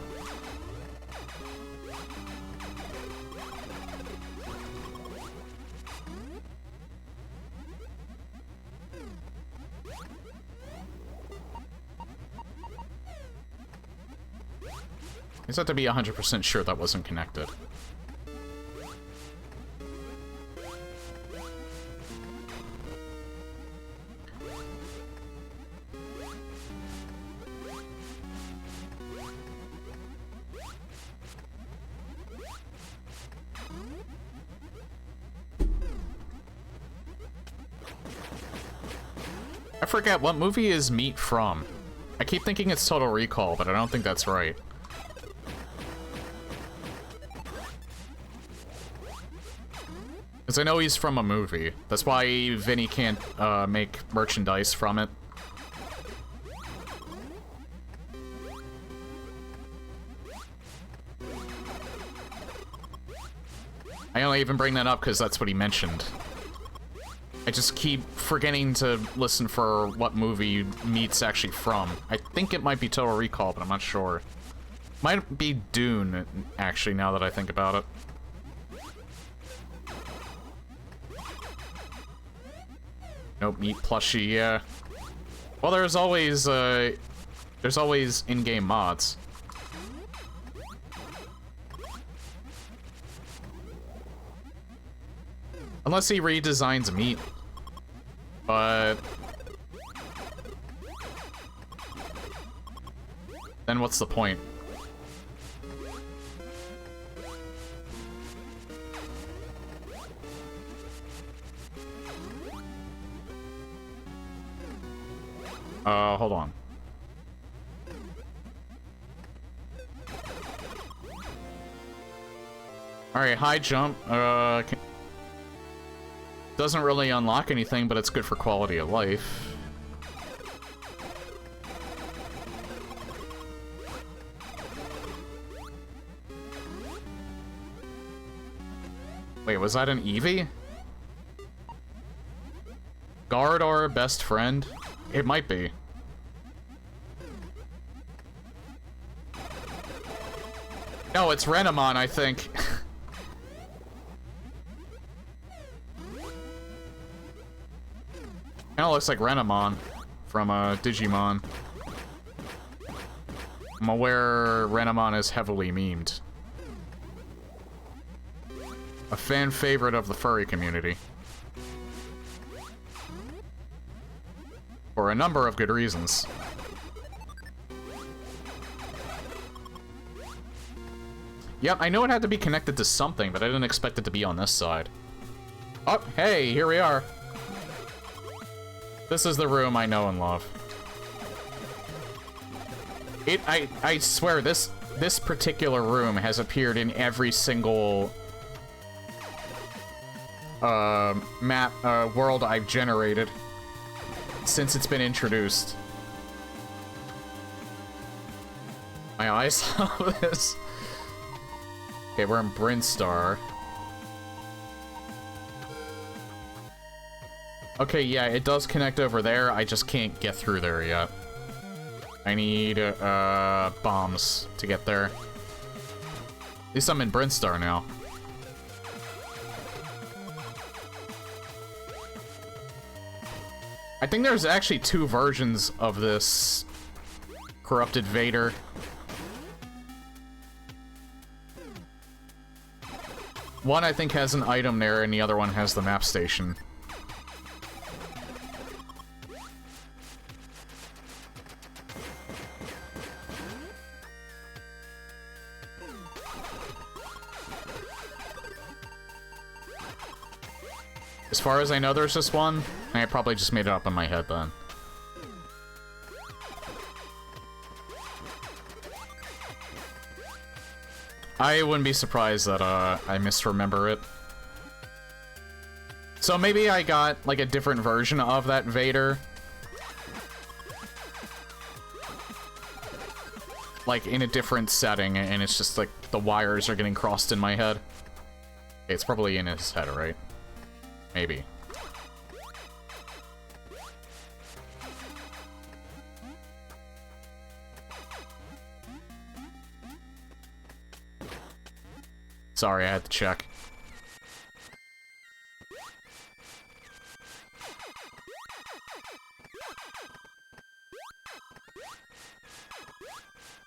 I just have to be 100% sure that wasn't connected. I forget, what movie is Meat from? I keep thinking it's Total Recall, but I don't think that's right. Because I know he's from a movie. That's why Vinny can't make merchandise from it. I only even bring that up because that's what he mentioned. I just keep forgetting to listen for what movie Meat's actually from. I think it might be Total Recall, but I'm not sure. Might be Dune, actually, now that I think about it. Nope, Meat plushie, yeah. Well, there's always in-game mods. Unless he redesigns Meat. But then what's the point? Hold on. Alright, high jump. Doesn't really unlock anything, but it's good for quality of life. Wait, was that an Eevee? Guard our best friend? It might be. No, it's Renamon, I think. Kinda looks like Renamon from Digimon. I'm aware Renamon is heavily memed. A fan favorite of the furry community. For a number of good reasons. Yep, I know it had to be connected to something, but I didn't expect it to be on this side. Oh, hey, here we are. This is the room I know and love. I swear, this particular room has appeared in every single world I've generated since it's been introduced. My eyes love this. Okay, we're in Brinstar. Okay, yeah, it does connect over there. I just can't get through there yet. I need, bombs to get there. At least I'm in Brinstar now. I think there's actually 2 versions of this corrupted Vader. One, I think, has an item there, and the other one has the map station. As far as I know, there's just one, and I probably just made it up in my head then. I wouldn't be surprised that, I misremember it. So maybe I got, like, a different version of that Vader. Like, in a different setting, and it's just, like, the wires are getting crossed in my head. Okay, it's probably in his head, right? Maybe. Sorry, I had to check.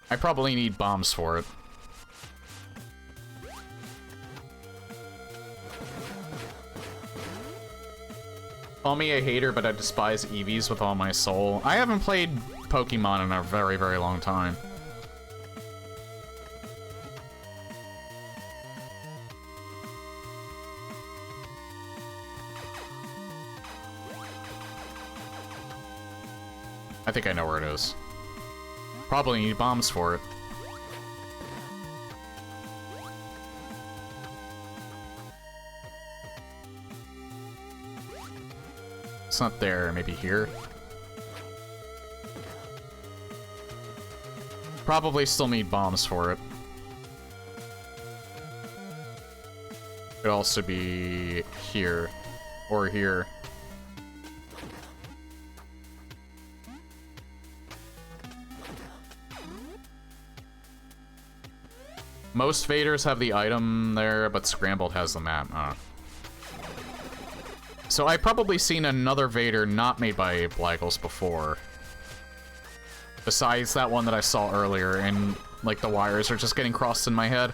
I probably need bombs for it. Call me a hater, but I despise EVs with all my soul. I haven't played Pokemon in a very, very long time. I think I know where it is. Probably need bombs for it. It's not there, maybe here. Probably still need bombs for it. Could also be here, or here. Most Vaders have the item there, but Scrambled has the map. So I've probably seen another Vader not made by Blaggles before. Besides that one that I saw earlier, and, like, the wires are just getting crossed in my head.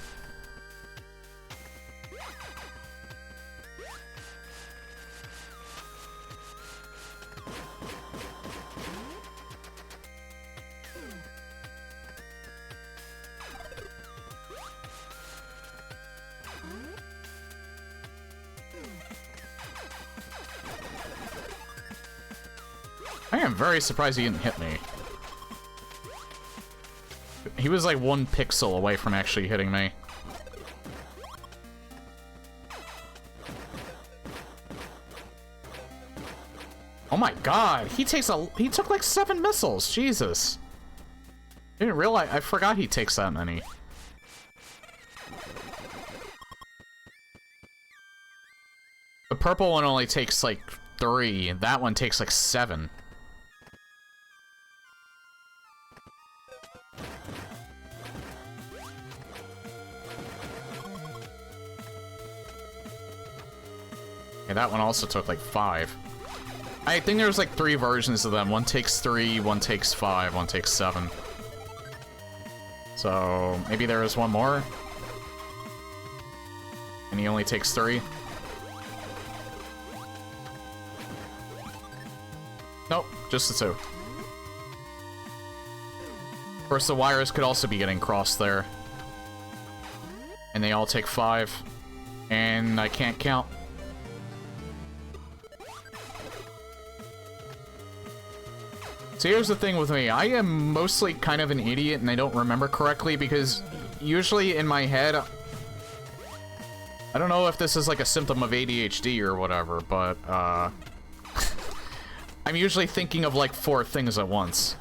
I am very surprised he didn't hit me. He was like 1 pixel away from actually hitting me. Oh my god, he took like 7 missiles, Jesus. Didn't realize, I forgot he takes that many. The purple one only takes like 3, and that one takes like 7. Yeah, that one also took like 5. I think there's like 3 versions of them. One takes 3, one takes 5, one takes 7. So maybe there is one more. And he only takes 3. Nope, just the 2. Of course, the wires could also be getting crossed there. And they all take 5. And I can't count. So here's the thing with me. I am mostly kind of an idiot and I don't remember correctly because usually in my head... I don't know if this is like a symptom of ADHD or whatever, but, I'm usually thinking of like 4 things at once.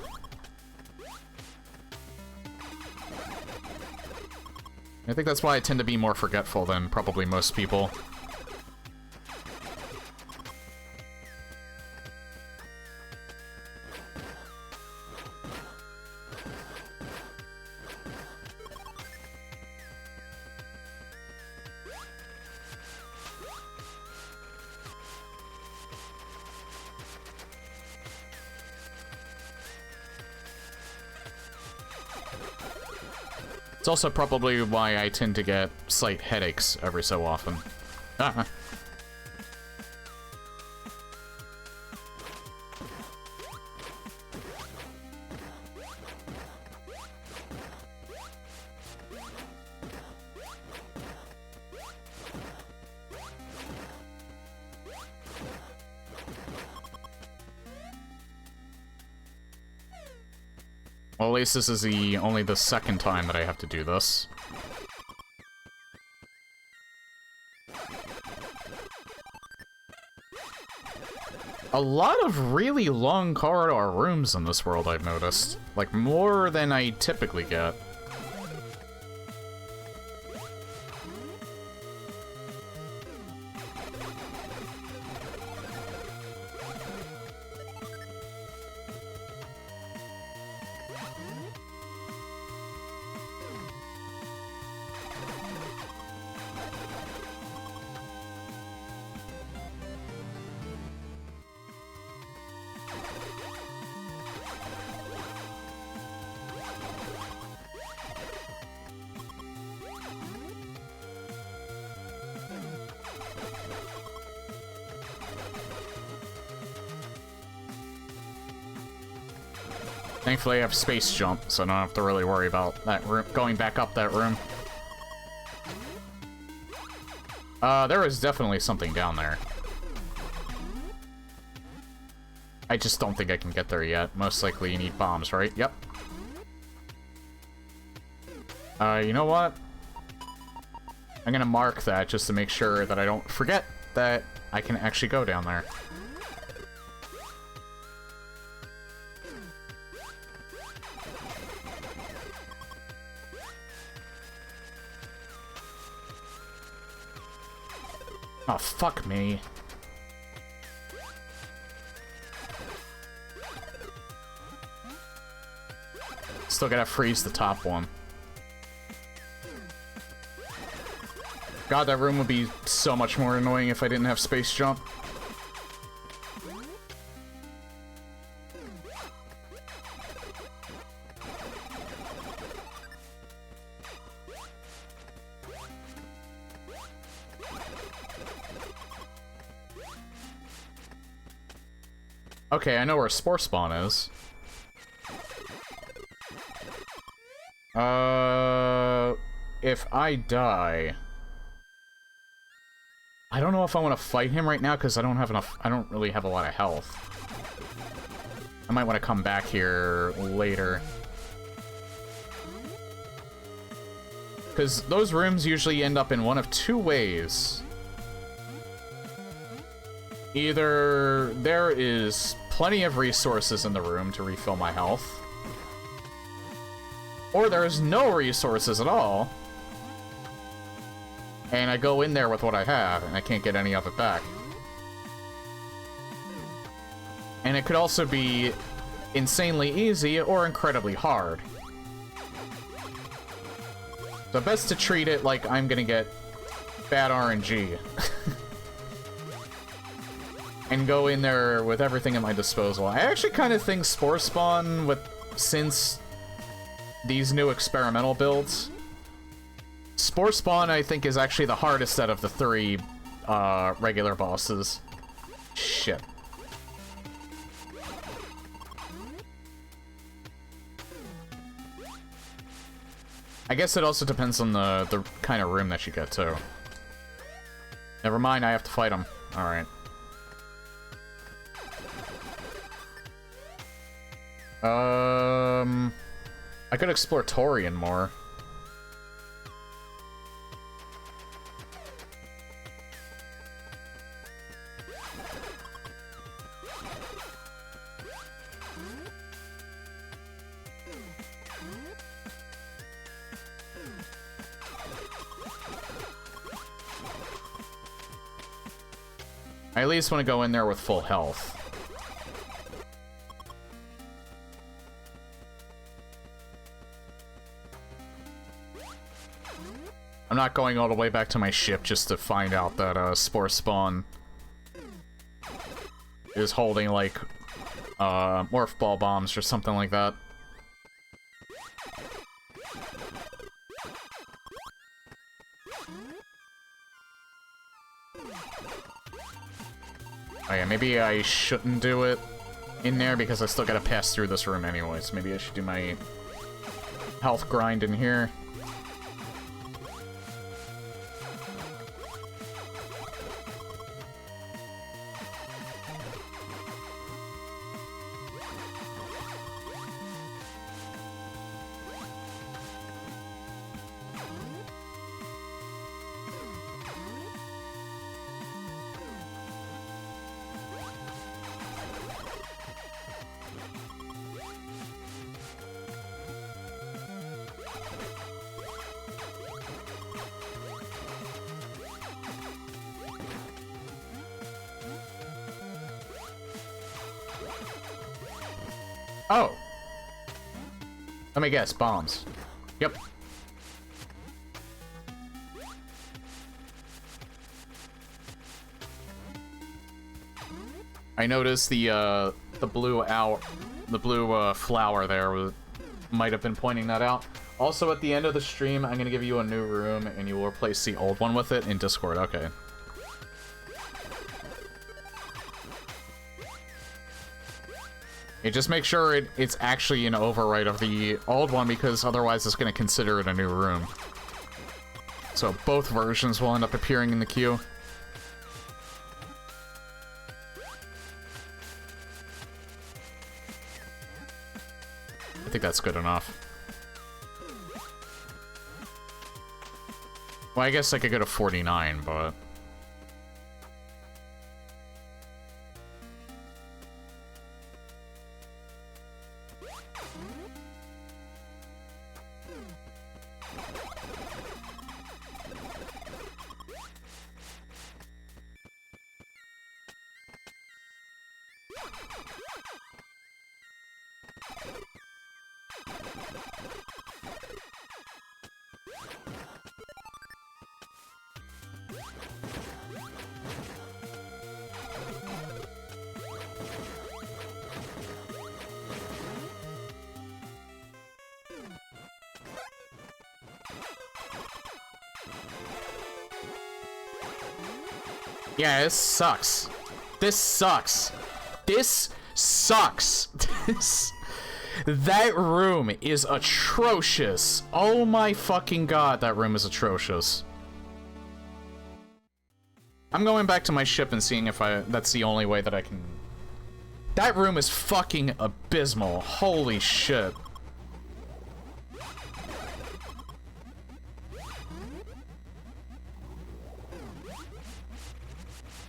I think that's why I tend to be more forgetful than probably most people. It's also probably why I tend to get slight headaches every so often. Ah. Well, at least this is only the second time that I have to do this. A lot of really long corridor rooms in this world, I've noticed. Like, more than I typically get. Thankfully I have space jump, so I don't have to really worry about that room, going back up that room. There is definitely something down there. I just don't think I can get there yet. Most likely you need bombs, right? Yep. You know what? I'm gonna mark that just to make sure that I don't forget that I can actually go down there. Oh, fuck me. Still gotta freeze the top one. God, that room would be so much more annoying if I didn't have space jump. Okay, I know where Spore Spawn is. If I die... I don't know if I want to fight him right now, because I don't have enough... I don't really have a lot of health. I might want to come back here later. Because those rooms usually end up in one of 2 ways. Either there is plenty of resources in the room to refill my health, or there's no resources at all, and I go in there with what I have, and I can't get any of it back. And it could also be insanely easy or incredibly hard. So best to treat it like I'm gonna get bad RNG. And go in there with everything at my disposal. I actually kind of think Spore Spawn, since these new experimental builds, Spore Spawn I think is actually the hardest out of the 3 regular bosses. Shit. I guess it also depends on the kind of room that you get too. Never mind, I have to fight him. Alright. I could explore Torian more. I at least want to go in there with full health. I'm not going all the way back to my ship just to find out that Spore Spawn is holding, like, Morph Ball bombs or something like that. Oh yeah, maybe I shouldn't do it in there because I still gotta pass through this room anyways. Maybe I should do my health grind in here. Oh. Let me guess, bombs. Yep. I noticed the blue flower there might have been pointing that out. Also, at the end of the stream, I'm gonna give you a new room, and you will replace the old one with it in Discord. Okay. Yeah, just make sure it's actually an overwrite of the old one, because otherwise it's going to consider it a new room. So both versions will end up appearing in the queue. I think that's good enough. Well, I guess I could go to 49, but... Yeah, this sucks. This sucks. This sucks. That room is atrocious. Oh my fucking god, that room is atrocious. I'm going back to my ship and seeing if that's the only way that I can... That room is fucking abysmal. Holy shit.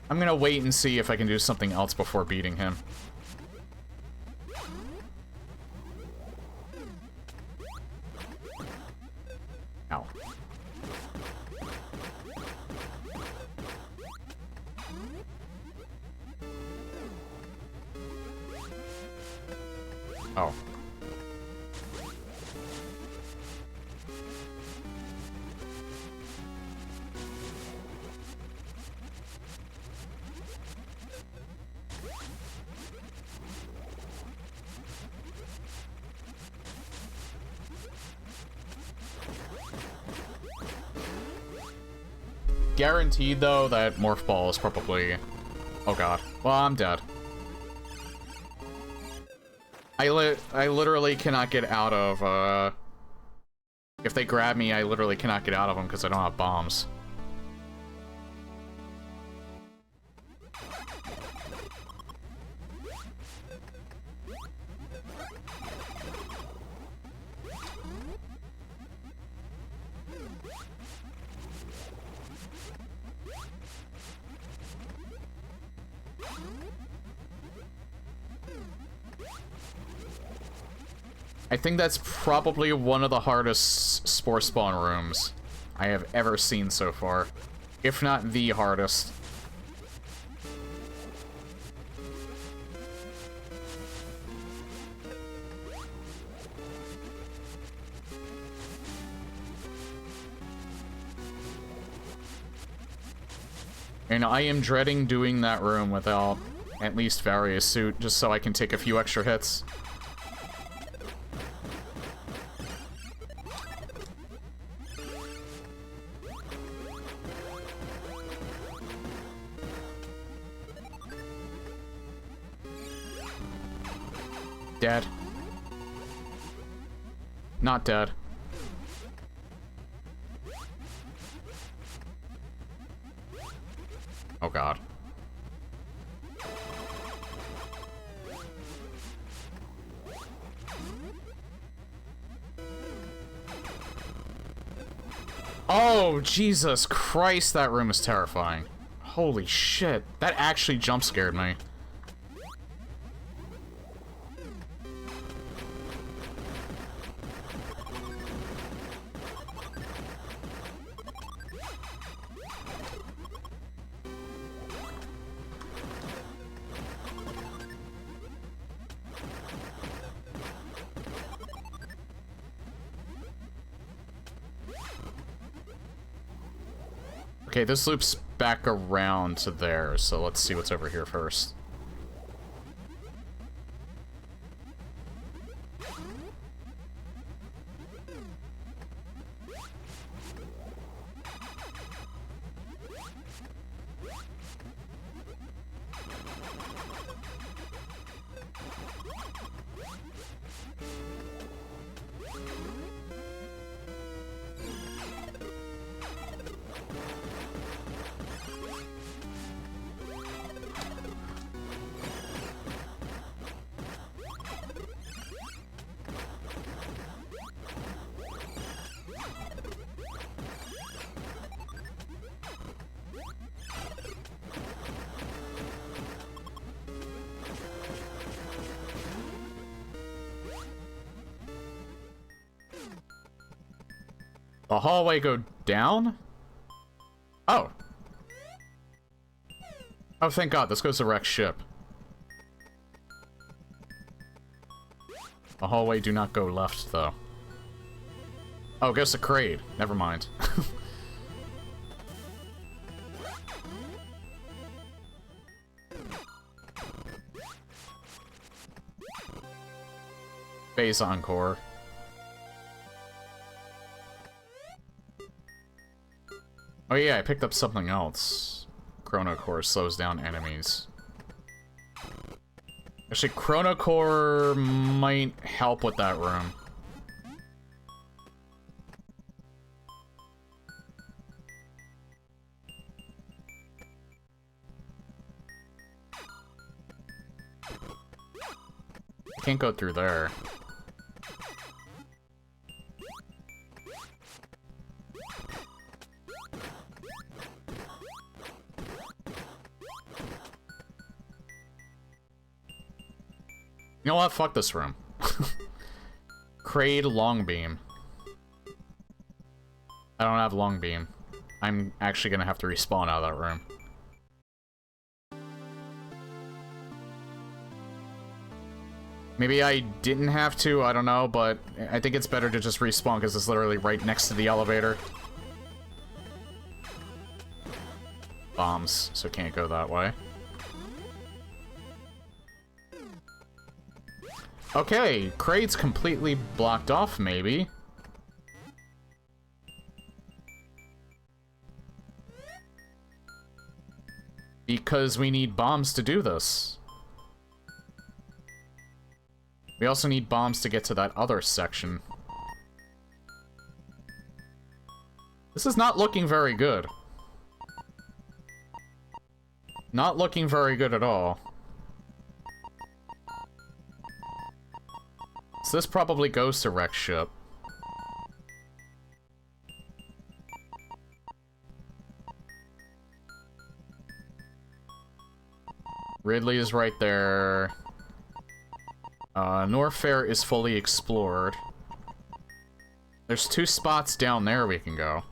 I'm gonna wait and see if I can do something else before beating him. Ow. Oh. Guaranteed, though, that Morph Ball is probably... Oh god. Well, I'm dead. I literally cannot get out of, If they grab me, I literally cannot get out of them because I don't have bombs. I think that's probably one of the hardest Spore Spawn rooms I have ever seen so far. If not the hardest. And I am dreading doing that room without at least Various Suit, just so I can take a few extra hits. Dead. Not dead. Oh god. Oh, Jesus Christ, that room is terrifying. Holy shit, that actually jump scared me. Okay, this loops back around to there, so let's see what's over here first. The hallway go down? Oh. Oh, thank God, this goes to Rex ship. The hallway do not go left, though. Oh, it goes to Kraid. Never mind. Base Encore. Oh yeah, I picked up something else. Chrono Core slows down enemies. Actually, Chrono Core might help with that room. Can't go through there. You know what? Fuck this room. Kraid Long Beam. I don't have Long Beam. I'm actually gonna have to respawn out of that room. Maybe I didn't have to, I don't know, but I think it's better to just respawn because it's literally right next to the elevator. Bombs, so can't go that way. Okay, Kraid's completely blocked off, maybe. Because we need bombs to do this. We also need bombs to get to that other section. This is not looking very good. Not looking very good at all. So this probably goes to Rex ship. Ridley is right there. Norfair is fully explored. There's 2 spots down there we can go.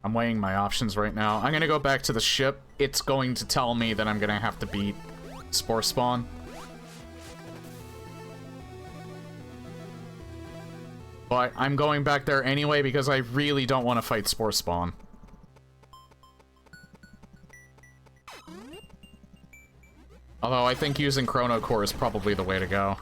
I'm weighing my options right now. I'm gonna go back to the ship. It's going to tell me that I'm gonna have to beat Spore Spawn. But I'm going back there anyway because I really don't want to fight Spore Spawn. Although I think using Chrono Core is probably the way to go.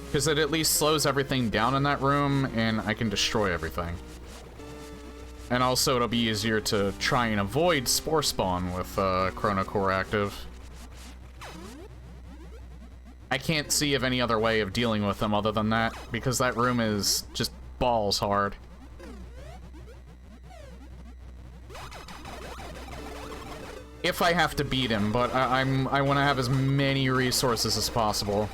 Because it at least slows everything down in that room, and I can destroy everything. And also, it'll be easier to try and avoid Spore Spawn with Chrono Core active. I can't see of any other way of dealing with them other than that, because that room is just balls hard. If I have to beat him, but I want to have as many resources as possible.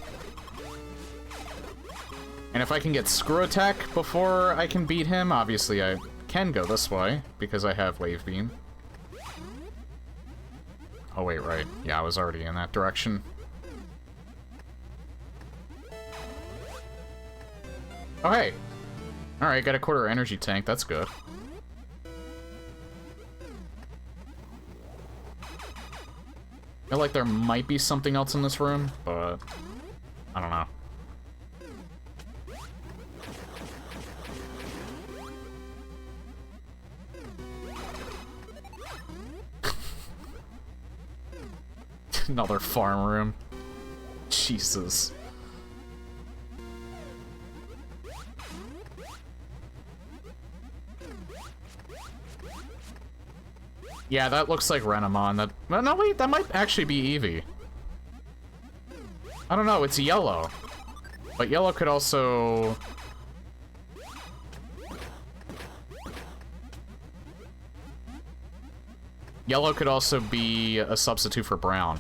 And if I can get Screw Attack before I can beat him, obviously I can go this way, because I have Wave Beam. Oh wait, right. Yeah, I was already in that direction. Oh hey! Alright, got a quarter energy tank, that's good. I feel like there might be something else in this room, but I don't know. Another farm room. Jesus. Yeah, that looks like Renamon. That no wait, that might actually be Eevee. I don't know, it's yellow. But yellow could also... Yellow could also be a substitute for brown.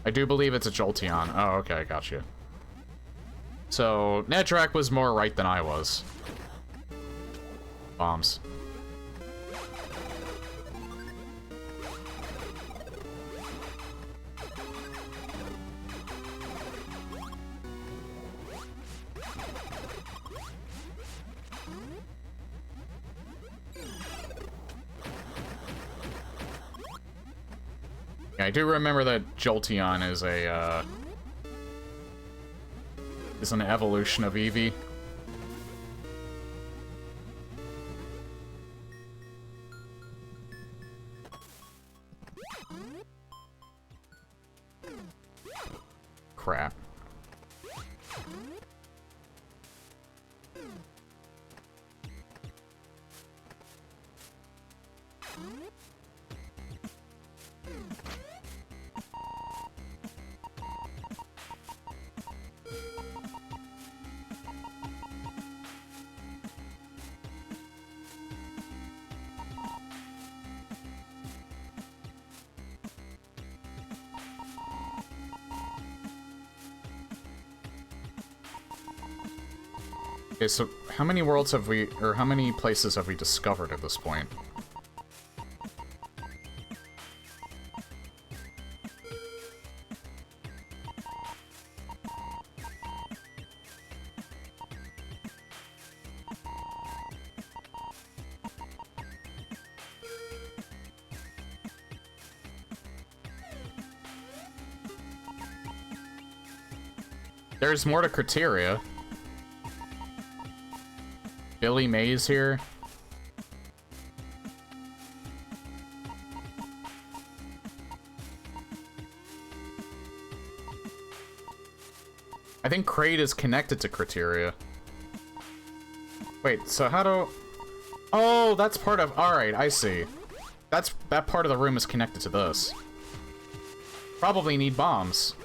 I do believe it's a Jolteon. Oh, okay, I got you. So, Nedrak was more right than I was. Bombs. I do remember that Jolteon is a, is an evolution of Eevee. Crap. Okay, so how many worlds have we, or how many places have we discovered at this point? There's more to Criteria. Billy Mays here. I think Kraid is connected to Criteria. Wait, so how do... Oh, that's part of... Alright, I see. That part of the room is connected to this. Probably need bombs.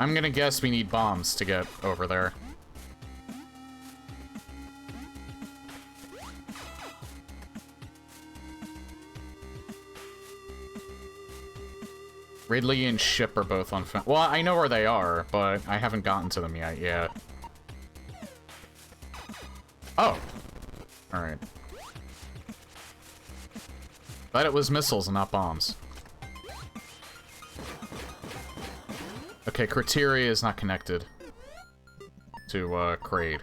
I'm gonna guess we need bombs to get over there. Ridley and Ship are both on... Well, I know where they are, but I haven't gotten to them yet. Oh. Alright. But it was missiles and not bombs. Okay, Criteria is not connected to, Kraid.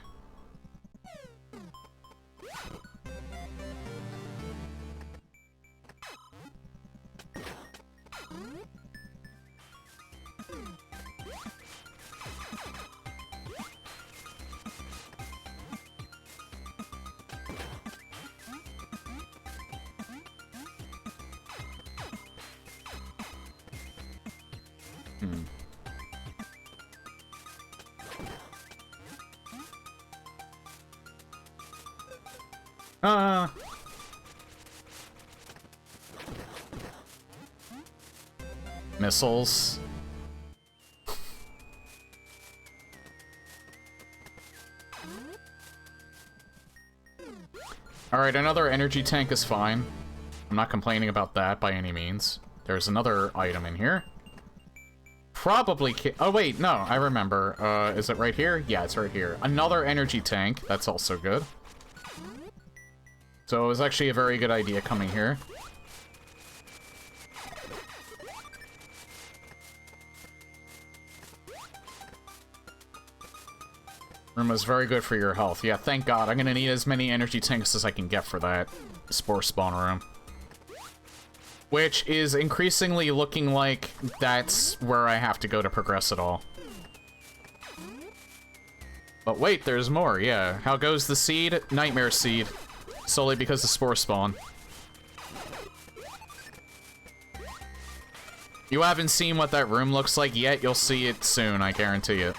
Missiles. Alright, another energy tank is fine. I'm not complaining about that by any means. There's another item in here. Probably oh wait, no, I remember. Is it right here? Yeah, it's right here. Another energy tank. That's also good. So it was actually a very good idea coming here. Room was very good for your health. Yeah, thank God. I'm gonna need as many energy tanks as I can get for that spore spawn room. Which is increasingly looking like that's where I have to go to progress it all. But wait, there's more, yeah. How goes the seed? Nightmare seed. Solely because of spore spawn. You haven't seen what that room looks like yet, you'll see it soon, I guarantee it.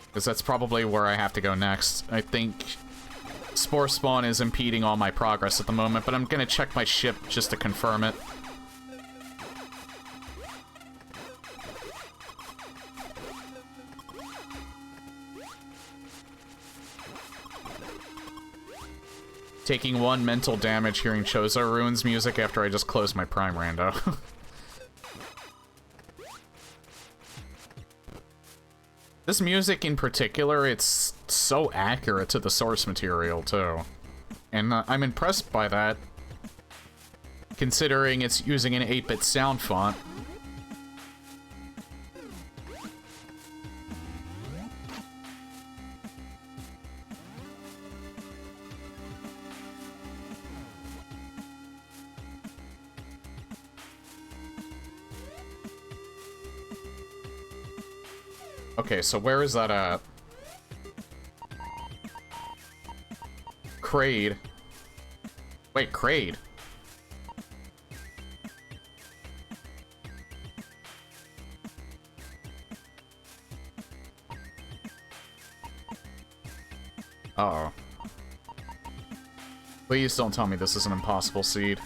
Because that's probably where I have to go next. I think spore spawn is impeding all my progress at the moment, but I'm gonna check my ship just to confirm it. Taking 1 mental damage hearing Chozo Ruins music after I just closed my Prime Rando. This music in particular, it's so accurate to the source material, too. And I'm impressed by that, considering it's using an 8-bit sound font. Okay, so where is that at? Kraid. Wait, Kraid. Uh-oh. Please don't tell me this is an impossible seed.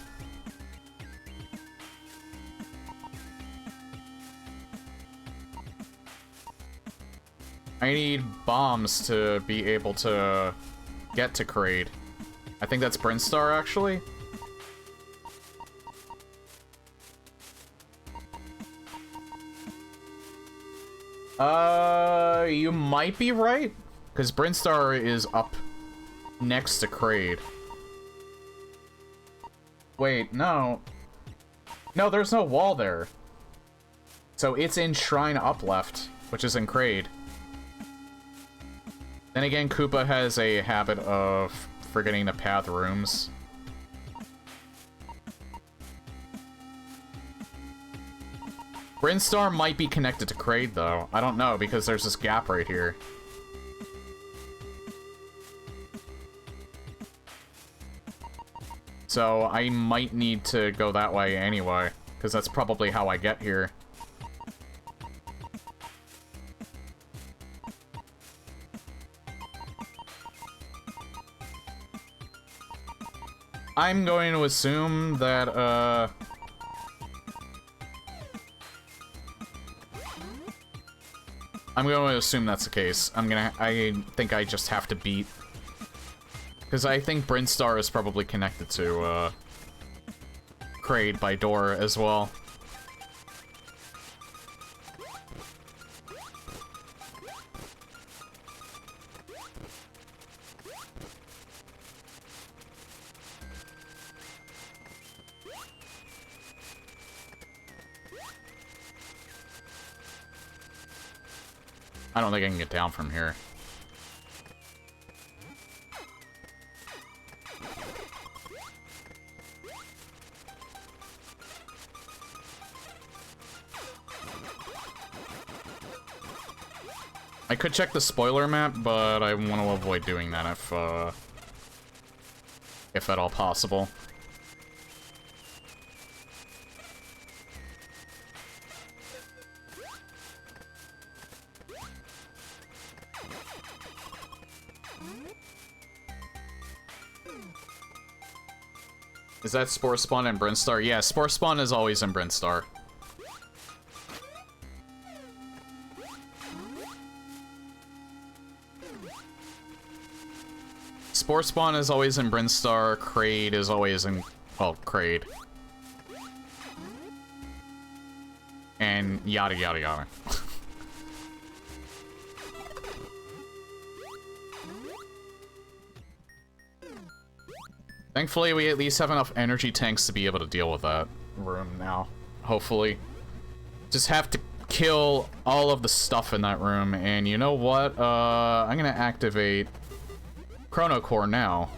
I need bombs to be able to get to Kraid. I think that's Brinstar, actually. You might be right, because Brinstar is up next to Kraid. Wait, no. No, there's no wall there. So it's in Shrine up left, which is in Kraid. Then again, Koopa has a habit of forgetting to path rooms. Brinstar might be connected to Kraid, though. I don't know, because there's this gap right here. So I might need to go that way anyway, because that's probably how I get here. I'm going to assume that, I'm going to assume that's the case. I think I just have to beat... Because I think Brinstar is probably connected to, Kraid by door as well. I don't think I can get down from here. I could check the spoiler map, but I want to avoid doing that if at all possible. Is that Spore Spawn and Brinstar? Yeah, Spore Spawn is always in Brinstar. Spore Spawn is always in Brinstar, Kraid is always in... well, Kraid. And yada yada yada. Thankfully, we at least have enough energy tanks to be able to deal with that room now. Hopefully. Just have to kill all of the stuff in that room, and you know what? I'm gonna activate Chrono Core now.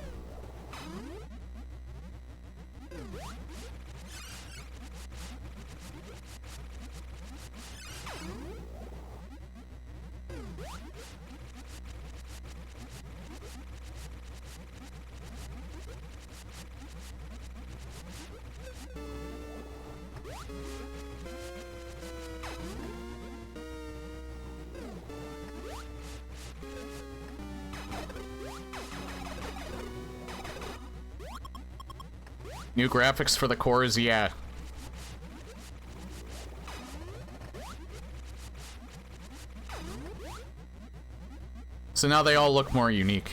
New graphics for the cores, yeah. So now they all look more unique.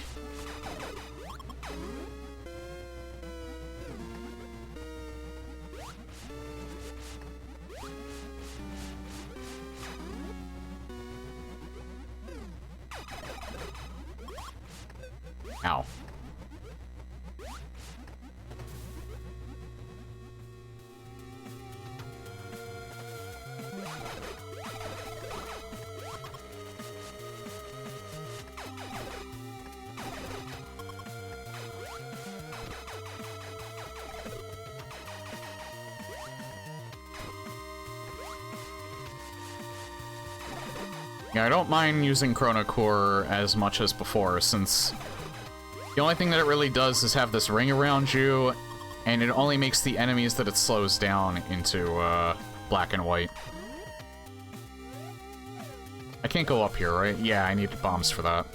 Ow. Yeah, I don't mind using Chrono Core as much as before, since the only thing that it really does is have this ring around you, and it only makes the enemies that it slows down into, black and white. I can't go up here, right? Yeah, I need bombs for that.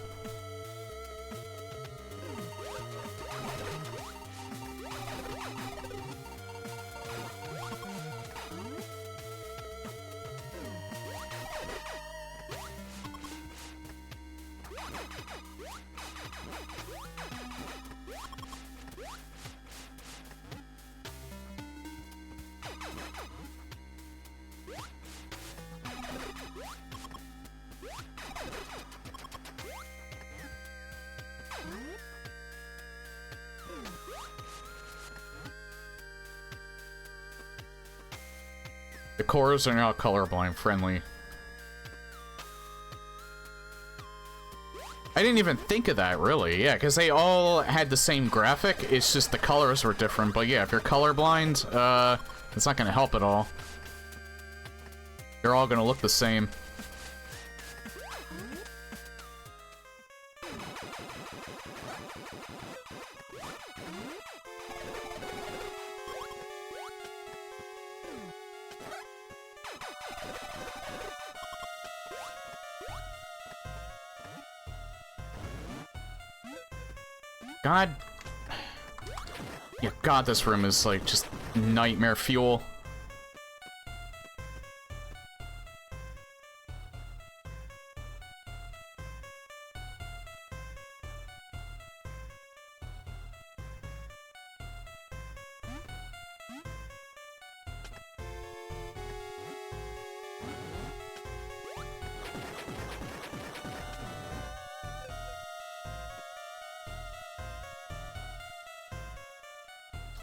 The cores are now colorblind friendly. I didn't even think of that, really. Yeah, because they all had the same graphic, it's just the colors were different. But yeah, if you're colorblind, it's not going to help at all. They're all going to look the same. God. Yeah, God, this room is, like, just nightmare fuel.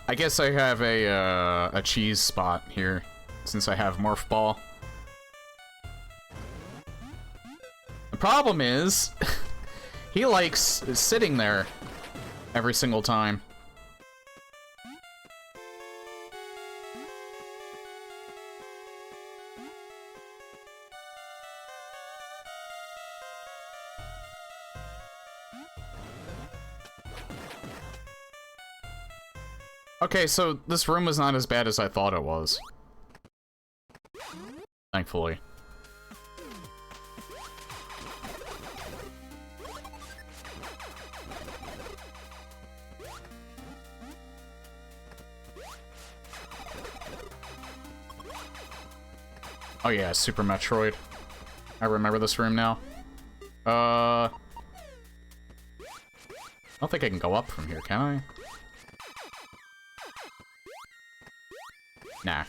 I guess I have a cheese spot here, since I have Morph Ball. The problem is, he likes sitting there every single time. Okay, so this room was not as bad as I thought it was. Thankfully. Oh yeah, Super Metroid. I remember this room now. I don't think I can go up from here, can I? Nah.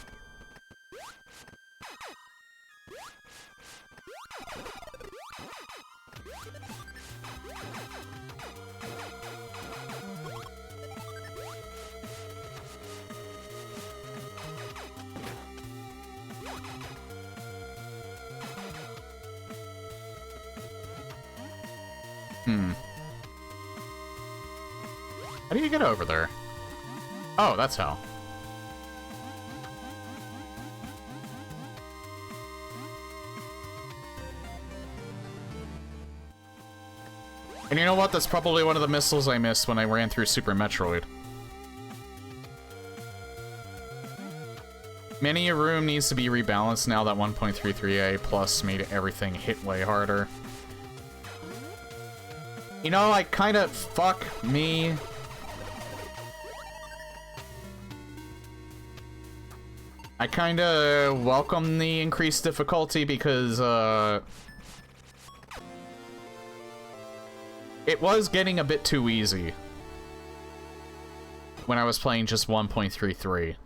How do you get over there? Oh, that's how. And you know what? That's probably one of the missiles I missed when I ran through Super Metroid. Many a room needs to be rebalanced now that 1.33a plus made everything hit way harder. You know, I kinda... fuck me. I kinda welcome the increased difficulty because, it was getting a bit too easy when I was playing just 1.33.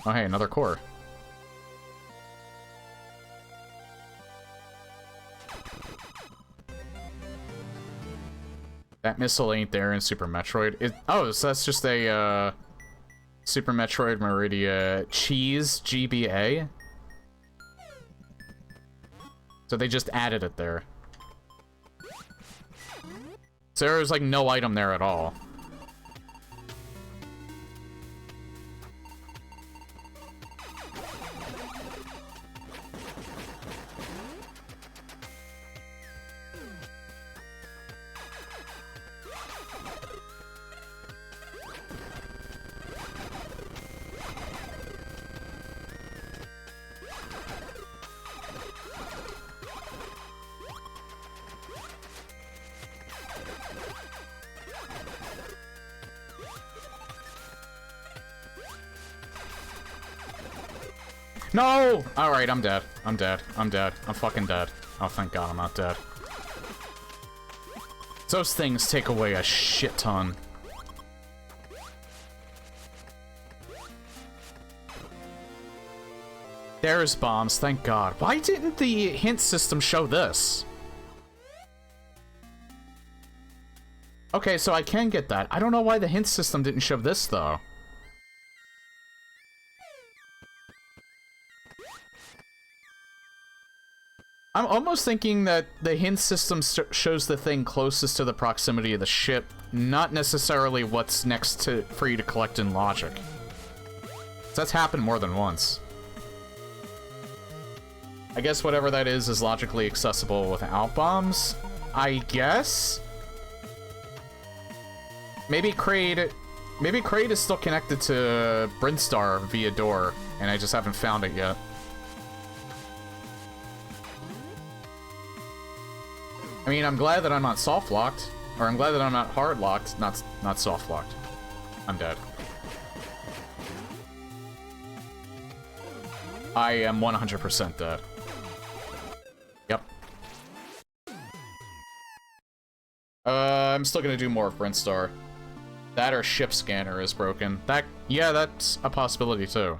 Oh hey, another core. That missile ain't there in Super Metroid. Oh, so that's just a, Super Metroid Meridia Cheese GBA? So they just added it there. So there was, like, no item there at all. No! Alright, I'm dead. I'm dead. I'm dead. I'm fucking dead. Oh, thank God I'm not dead. Those things take away a shit ton. There's bombs, thank God. Why didn't the hint system show this? Okay, so I can get that. I don't know why the hint system didn't show this, though. I'm almost thinking that the hint system shows the thing closest to the proximity of the ship, not necessarily what's next to for you to collect in logic. That's happened more than once. I guess whatever that is logically accessible without bombs? I guess? Maybe Kraid is still connected to Brinstar via door, and I just haven't found it yet. I mean, I'm glad that I'm not soft-locked. Or I'm glad that I'm not hard locked, not soft locked. I'm dead. I am 100% dead. Yep. I'm still gonna do more Brintstar. That or ship scanner is broken. Yeah, that's a possibility too.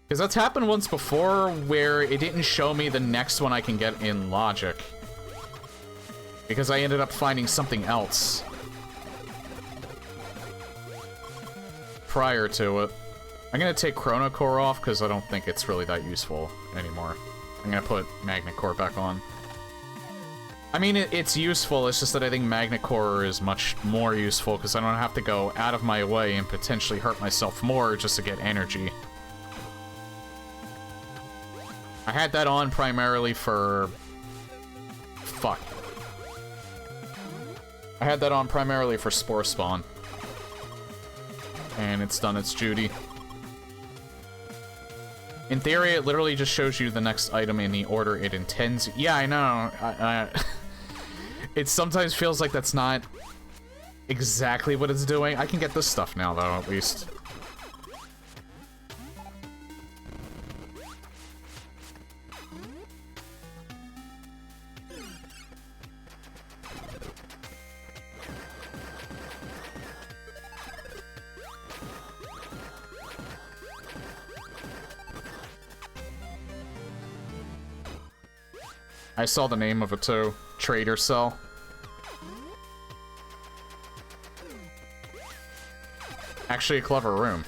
Because that's happened once before where it didn't show me the next one I can get in logic. Because I ended up finding something else prior to it. I'm gonna take Chrono Core off because I don't think it's really that useful anymore. I'm gonna put Magnet Core back on. I mean, it's useful, it's just that I think Magnet Core is much more useful because I don't have to go out of my way and potentially hurt myself more just to get energy. I had that on primarily for... Fuck. I had that on primarily for Spore Spawn. And it's done its duty. In theory, it literally just shows you the next item in the order it intends. Yeah, I know. It sometimes feels like that's not exactly what it's doing. I can get this stuff now, though, at least. I saw the name of it too. Trader Cell. Actually a clever room.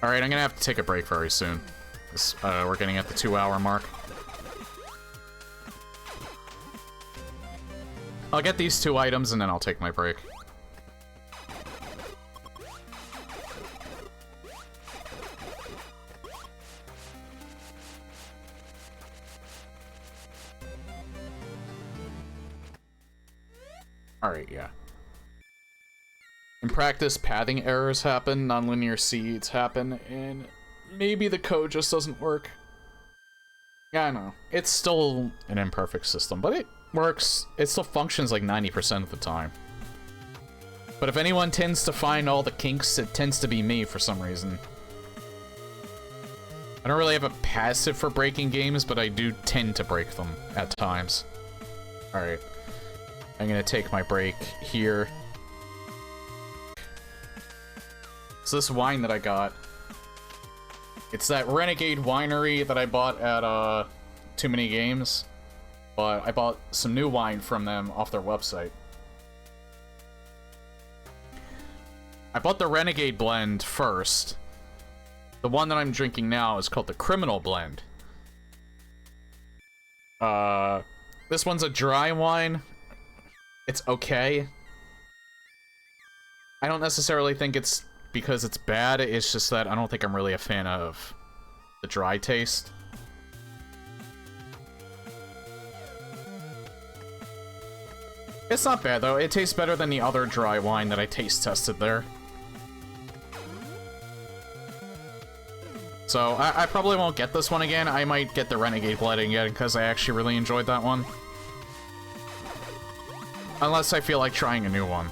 Alright, I'm gonna have to take a break very soon. We're getting at the 2-hour mark. I'll get these 2 items and then I'll take my break. Alright, yeah. In practice, pathing errors happen, nonlinear seeds happen, and maybe the code just doesn't work. Yeah, I know. It's still an imperfect system, but it works. It still functions like 90% of the time. But if anyone tends to find all the kinks, it tends to be me for some reason. I don't really have a passive for breaking games, but I do tend to break them at times. Alright. I'm gonna take my break here. So this wine that I got, it's that Renegade Winery that I bought at Too Many Games, but I bought some new wine from them off their website. I bought the Renegade blend first. The one that I'm drinking now is called the Criminal Blend. This one's a dry wine. It's okay. I don't necessarily think it's because it's bad, it's just that I don't think I'm really a fan of the dry taste. It's not bad, though. It tastes better than the other dry wine that I taste tested there. So, I probably won't get this one again. I might get the Renegade Blend again, because I actually really enjoyed that one. Unless I feel like trying a new one.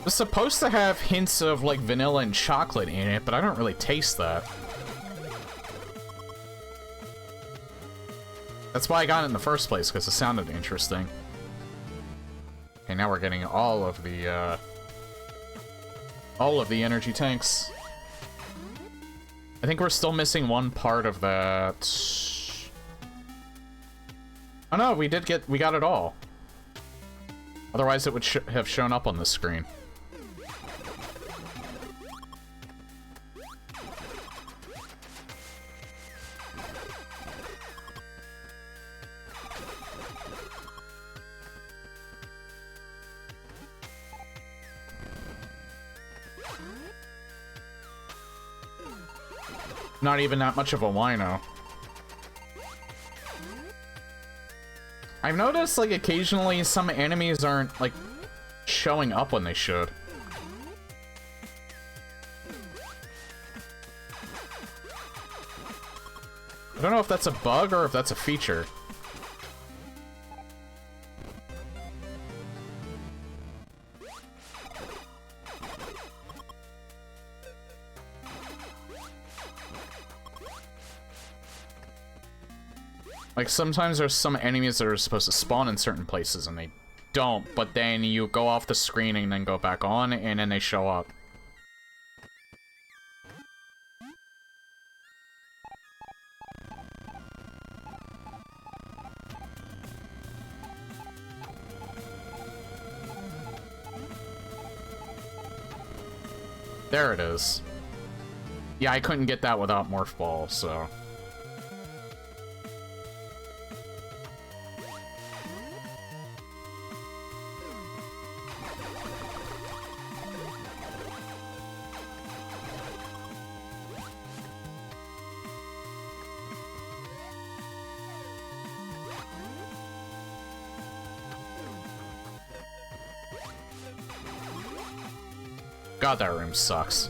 It's supposed to have hints of, like, vanilla and chocolate in it, but I don't really taste that. That's why I got it in the first place, because it sounded interesting. Okay, now we're getting all of the energy tanks. I think we're still missing one part of that. Oh no, we got it all. Otherwise it would have shown up on the screen. Not even that much of a wino. I've noticed, like, occasionally some enemies aren't, like, showing up when they should. I don't know if that's a bug or if that's a feature. Like, sometimes there's some enemies that are supposed to spawn in certain places and they don't, but then you go off the screen and then go back on, and then they show up. There it is. Yeah, I couldn't get that without Morph Ball, so... God, that room sucks.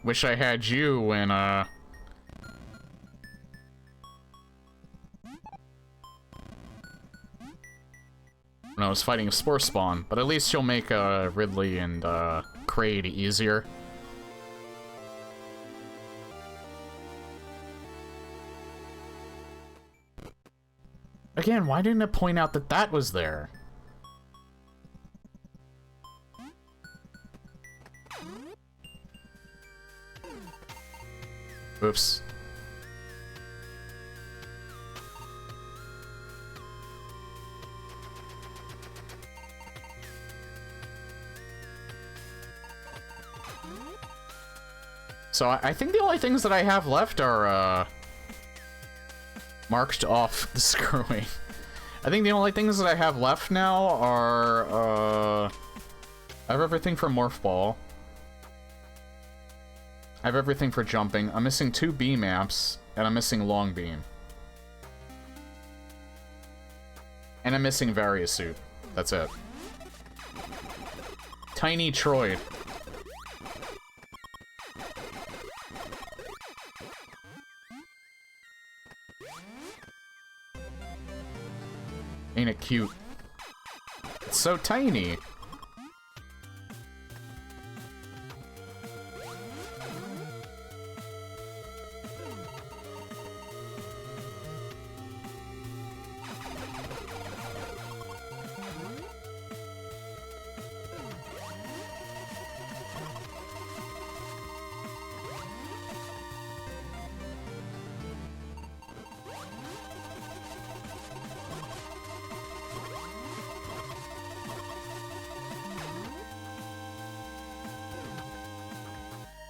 Wish I had you when, when I was fighting a Spore Spawn, but at least you'll make, Ridley and, Kraid easier. Again, why didn't it point out that that was there? Oops. So I think the only things that I have left are, marked off the screwing. I think the only things that I have left now are, I have everything for Morph Ball. I have everything for jumping. I'm missing 2 B maps, and I'm missing Long Beam. And I'm missing Variasuit. That's it. Tiny Troid. Ain't it cute? It's so tiny.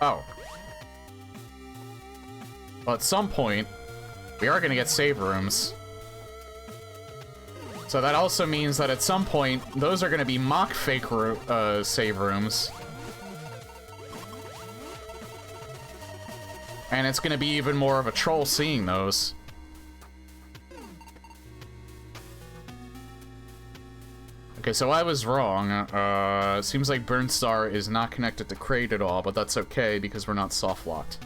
Oh. Well, at some point, we are gonna get save rooms. So that also means that at some point, those are gonna be mock fake save rooms. And it's gonna be even more of a troll seeing those. Okay, so I was wrong. It seems like Burnstar is not connected to Kraid at all, but that's okay because we're not soft-locked.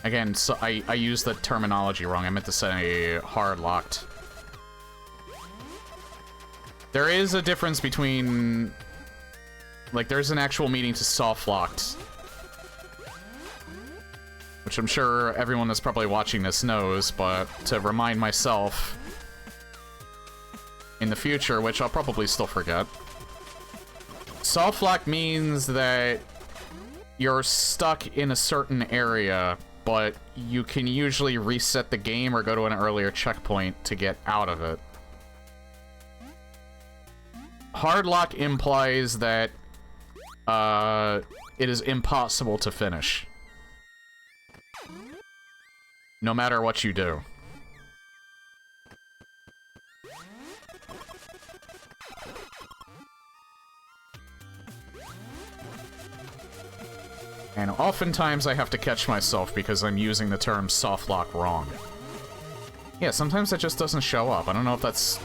Again, so I used the terminology wrong. I meant to say hard-locked. There is a difference between Like, there's an actual meaning to soft-locked. Which I'm sure everyone that's probably watching this knows, but to remind myself in the future, which I'll probably still forget. Soft-lock means that you're stuck in a certain area, but you can usually reset the game or go to an earlier checkpoint to get out of it. Hard lock implies that it is impossible to finish. No matter what you do. And oftentimes I have to catch myself because I'm using the term soft lock wrong. Yeah, sometimes it just doesn't show up. I don't know if that's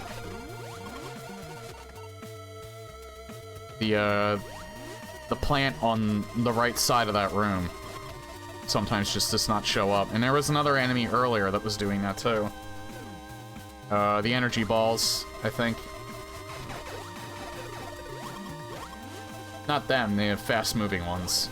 the plant on the right side of that room sometimes just does not show up. And there was another enemy earlier that was doing that too. The energy balls, I think. Not them, the fast-moving ones.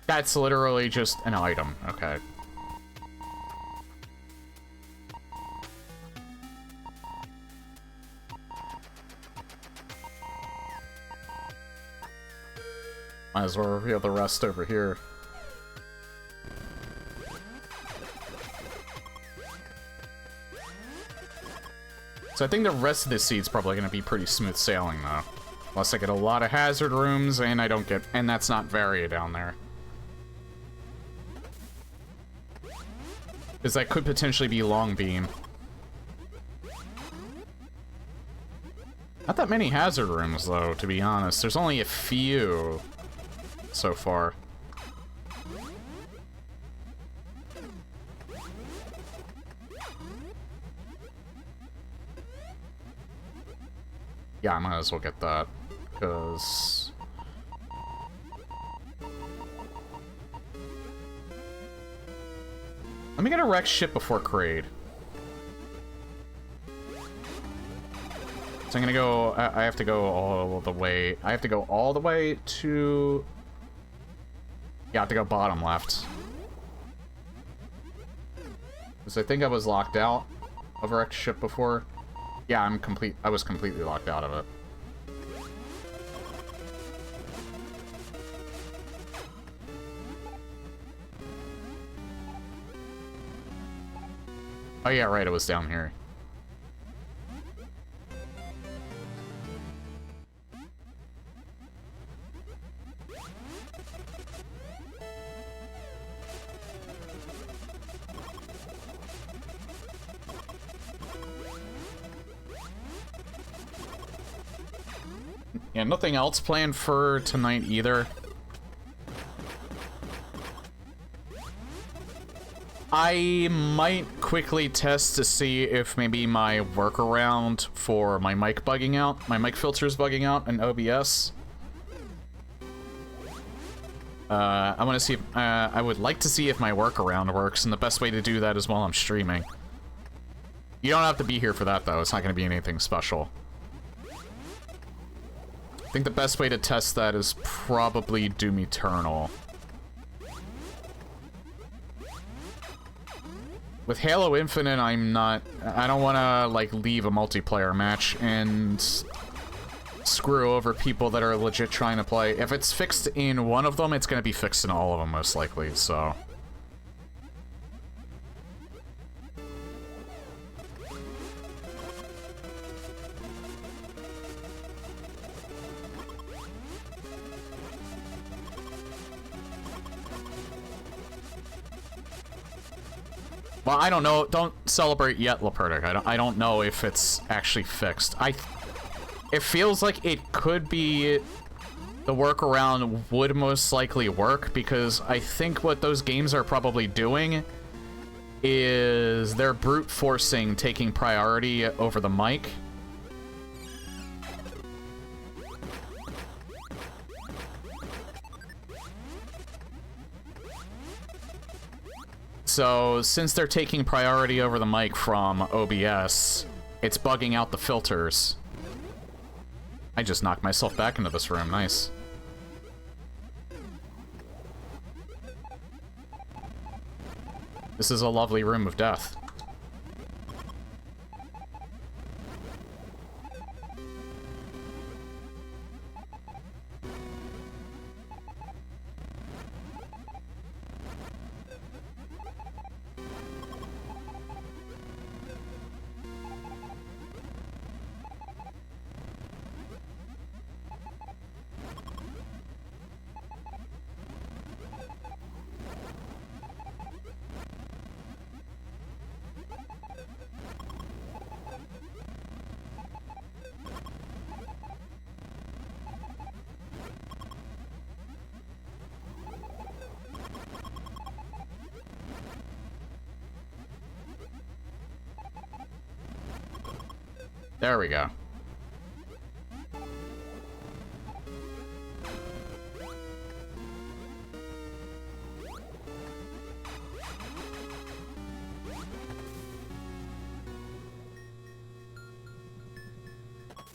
That's literally just an item. Okay. Might as well reveal the rest over here. So I think the rest of this seed's probably going to be pretty smooth sailing, though. Unless I get a lot of hazard rooms, and I don't get... And that's not Varia down there. Because that could potentially be Long Beam. Not that many hazard rooms, though, to be honest. There's only a few so far. Yeah, I might as well get that, because... Let me get a wrecked ship before Kraid. So I'm gonna go... I have to go all the way... I have to go all the way to... Yeah, I have to go bottom left. Because I think I was locked out of a wrecked ship before. Yeah, I was completely locked out of it. Oh yeah, right, it was down here. Yeah, nothing else planned for tonight either. I might quickly test to see if maybe my workaround for my mic bugging out, my mic filters bugging out in OBS. I want to see if, I would like to see if my workaround works, and the best way to do that is while I'm streaming. You don't have to be here for that, though. It's not going to be anything special. I think the best way to test that is probably Doom Eternal. With Halo Infinite, I don't want to, like, leave a multiplayer match and screw over people that are legit trying to play. If it's fixed in one of them, it's going to be fixed in all of them, most likely, so... Well, I don't know. Don't celebrate yet, Lepertic. I don't know if it's actually fixed. It feels like it could be the workaround would most likely work, because I think what those games are probably doing is they're brute forcing taking priority over the mic. So, since they're taking priority over the mic from OBS, it's bugging out the filters. I just knocked myself back into this room. Nice. This is a lovely room of death. There we go.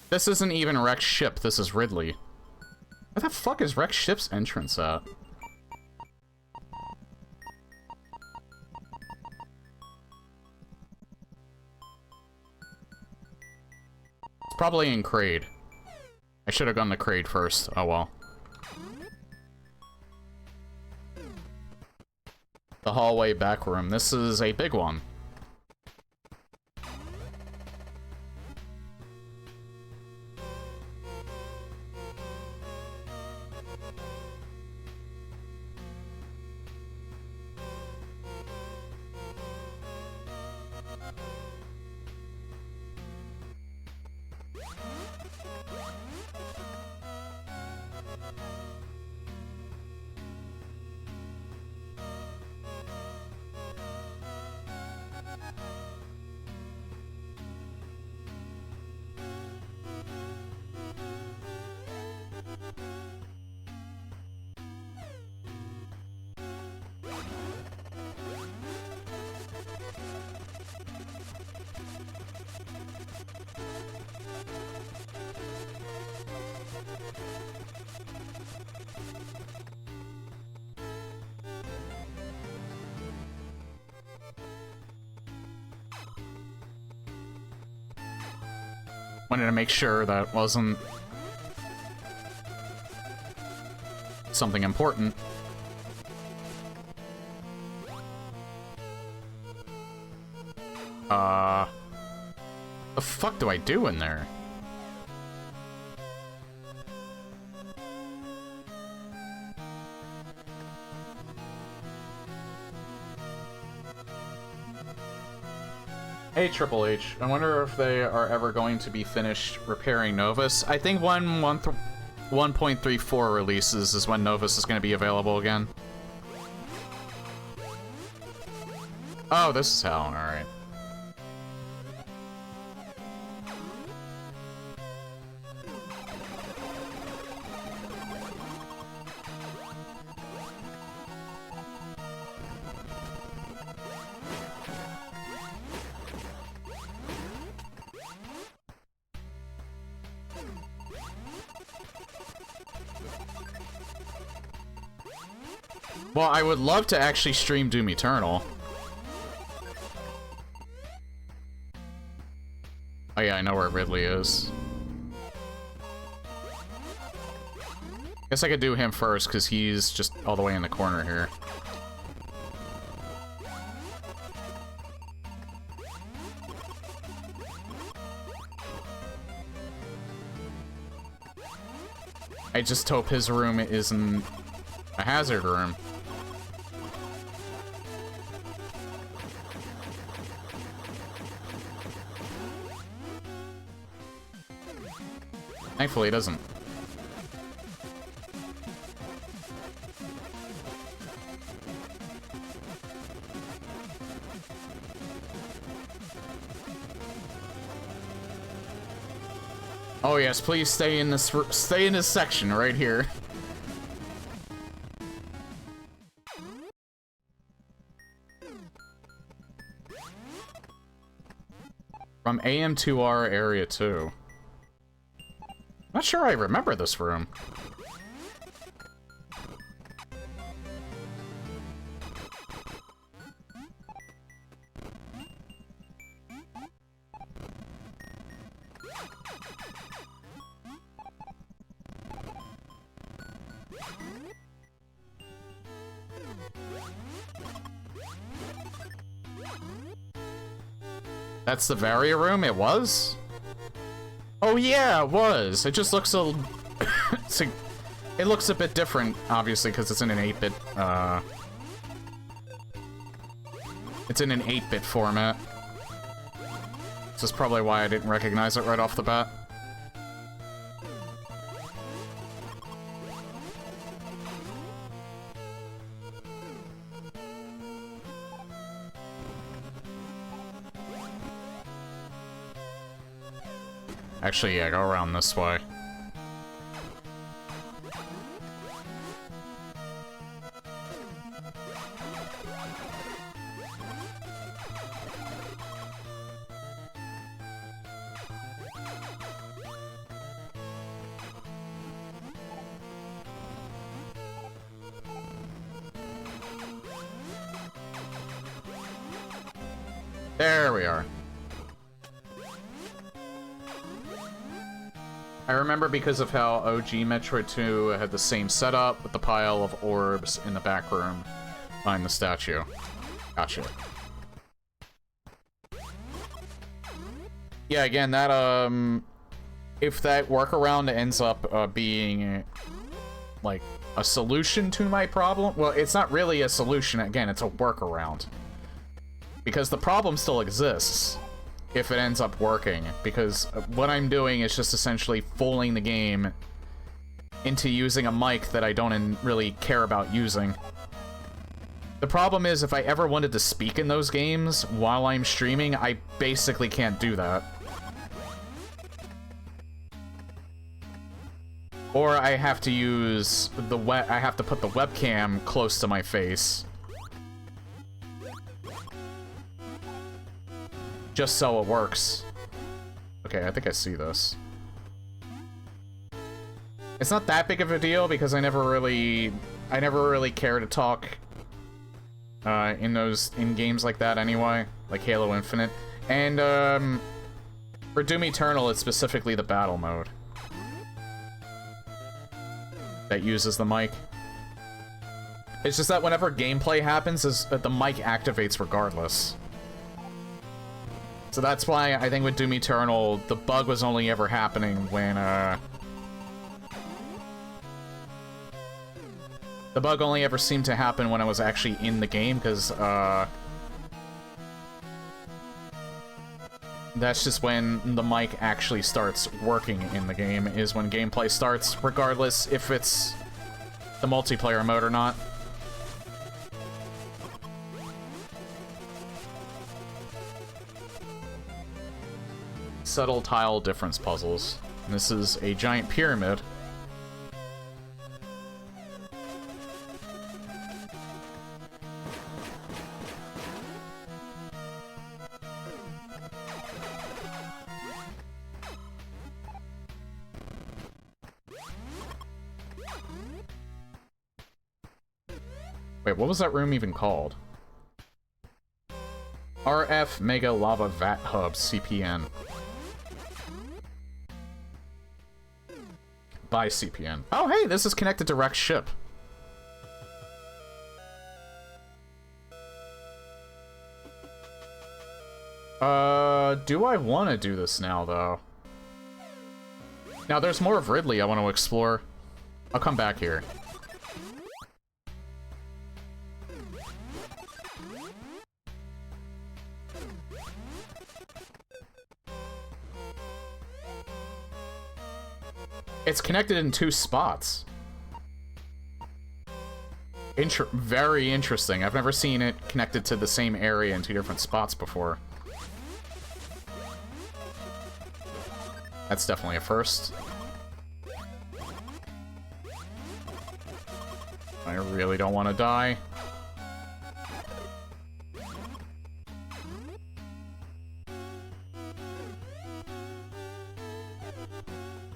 This isn't even Rex ship, this is Ridley. Where the fuck is Rex ship's entrance at? Probably in Kraid. I should have gone to Kraid first. Oh well. The hallway back room. This is a big one. Wanted to make sure that wasn't something important. The fuck do I do in there? Hey, Triple H. I wonder if they are ever going to be finished repairing Novus. I think 1.34 releases is when Novus is going to be available again. Oh, this is how. Alright. Well, I would love to actually stream Doom Eternal. Oh yeah, I know where Ridley is. Guess I could do him first, because he's just all the way in the corner here. I just hope his room isn't a hazard room. Thankfully, it doesn't. Oh yes, please stay in this section right here. From AM2R area 2. Not sure I remember this room. That's the Varia room? It was? Oh yeah, it was. It just looks a... it looks a bit different, obviously, because it's in an 8-bit, It's in an 8-bit format. This is probably why I didn't recognize it right off the bat. Actually, yeah, go around this way. There we are. I remember because of how OG Metroid 2 had the same setup with the pile of orbs in the back room behind the statue. Gotcha. Yeah, again, that, if that workaround ends up, being, like, a solution to my problem, well, it's not really a solution, again, it's a workaround. Because the problem still exists. If it ends up working, because what I'm doing is just essentially fooling the game into using a mic that I don't really care about using. The problem is, if I ever wanted to speak in those games while I'm streaming, I basically can't do that. Or I have to use I have to put the webcam close to my face. Just so it works. Okay, I think I see this. It's not that big of a deal because I never really care to talk in games like that anyway, like Halo Infinite. And for Doom Eternal, it's specifically the battle mode that uses the mic. It's just that whenever gameplay happens, the mic activates regardless. So that's why I think with Doom Eternal, the bug was only ever happening when, the bug only ever seemed to happen when I was actually in the game, because, that's just when the mic actually starts working in the game, is when gameplay starts, regardless if it's the multiplayer mode or not. Subtle tile difference puzzles. And this is a giant pyramid. Wait, what was that room even called? RF Mega Lava Vat Hub CPN. By CPN. Oh, hey, this is connected to Rex ship. Do I want to do this now, though? Now, there's more of Ridley I want to explore. I'll come back here. It's connected in 2 spots. Very interesting. I've never seen it connected to the same area in 2 different spots before. That's definitely a first. I really don't want to die.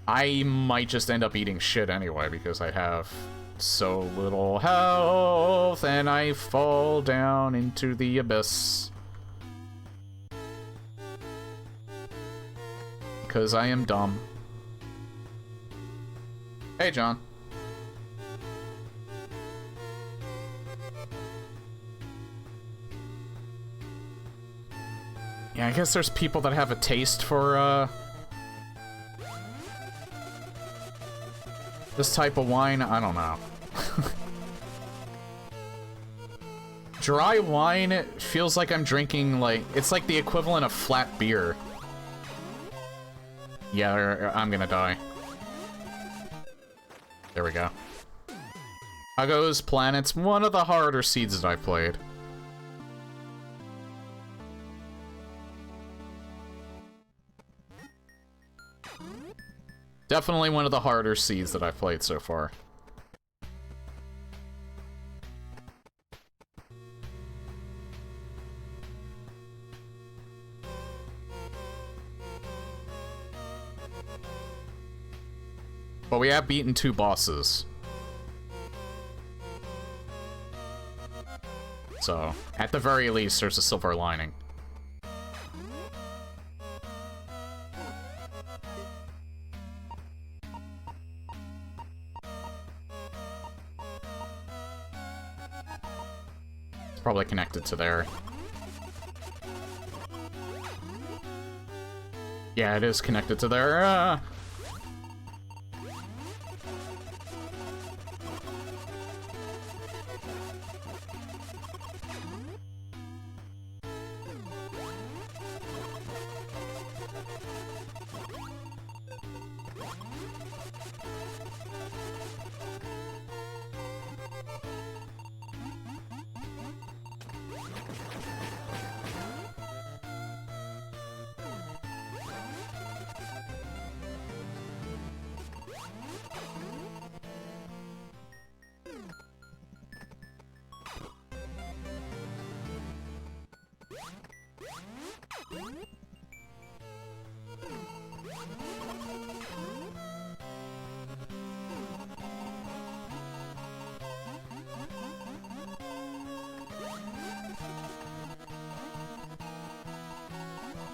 I might just end up eating shit anyway because I have so little health and I fall down into the abyss. Because I am dumb. Hey, John. Yeah, I guess there's people that have a taste for, this type of wine. I don't know. Dry wine, it feels like I'm drinking, like, it's like the equivalent of flat beer. Yeah, I'm gonna die. There we go. How goes Planets? One of the harder seeds that I played. Definitely one of the harder seeds that I've played so far. But we have beaten 2 bosses. So, at the very least, there's a silver lining. It's probably connected to there. Yeah, it is connected to there.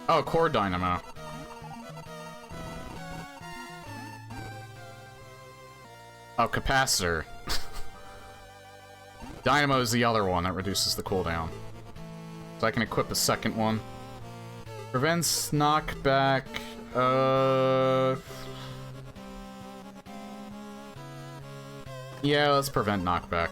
Oh, core dynamo. Oh, capacitor. Dynamo is the other one that reduces the cooldown. So I can equip a second one. Prevents knockback. Yeah, let's prevent knockback.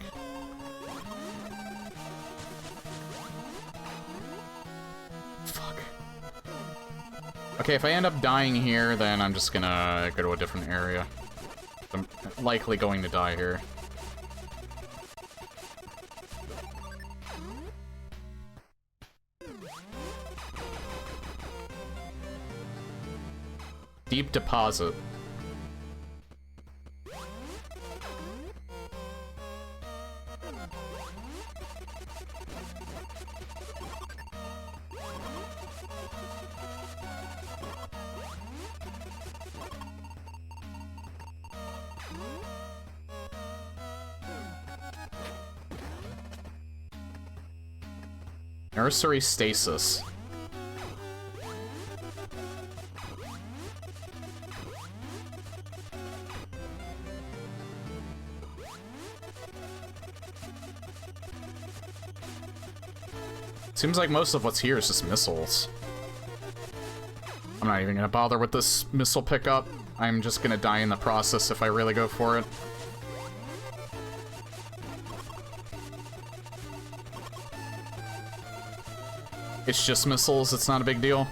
Okay, if I end up dying here, then I'm just gonna go to a different area. I'm likely going to die here. Deep deposit. Nursery stasis. Seems like most of what's here is just missiles. I'm not even gonna bother with this missile pickup. I'm just gonna die in the process if I really go for it. It's just missiles, it's not a big deal.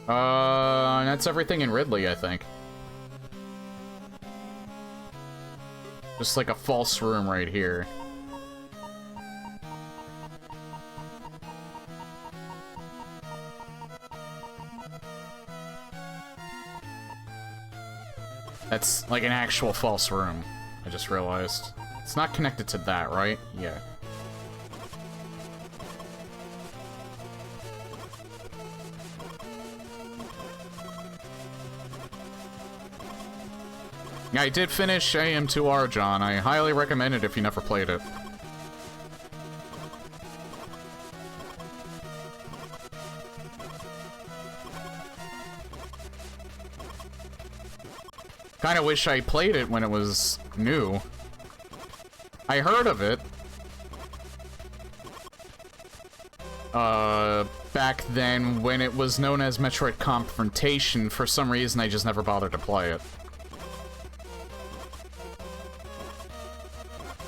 And that's everything in Ridley, I think. Just like a false room right here. That's like an actual false room. I just realized. It's not connected to that, right? Yeah. Yeah, I did finish AM2R, John. I highly recommend it if you never played it. Kinda wish I played it when it was new. I heard of it. Back then when it was known as Metroid Confrontation. For some reason, I just never bothered to play it.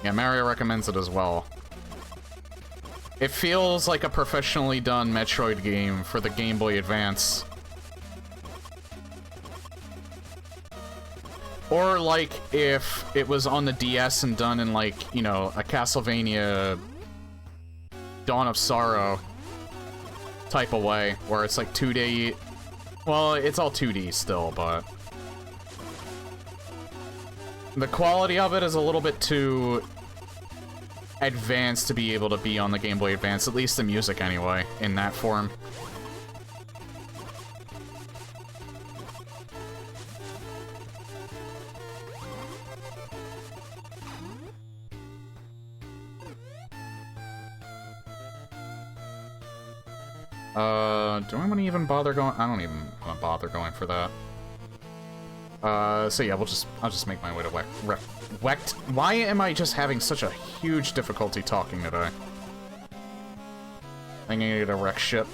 Yeah, Mario recommends it as well. It feels like a professionally done Metroid game for the Game Boy Advance. Or, like, if it was on the DS and done in, like, you know, a Castlevania Dawn of Sorrow type of way, where it's, like, 2D... Well, it's all 2D still, but... the quality of it is a little bit too advanced to be able to be on the Game Boy Advance, at least the music anyway, in that form. Do I want to even bother going? I don't even want to bother going for that. So yeah, I'll just make my way to Wecht. Why am I just having such a huge difficulty talking today? I need a wreck ship.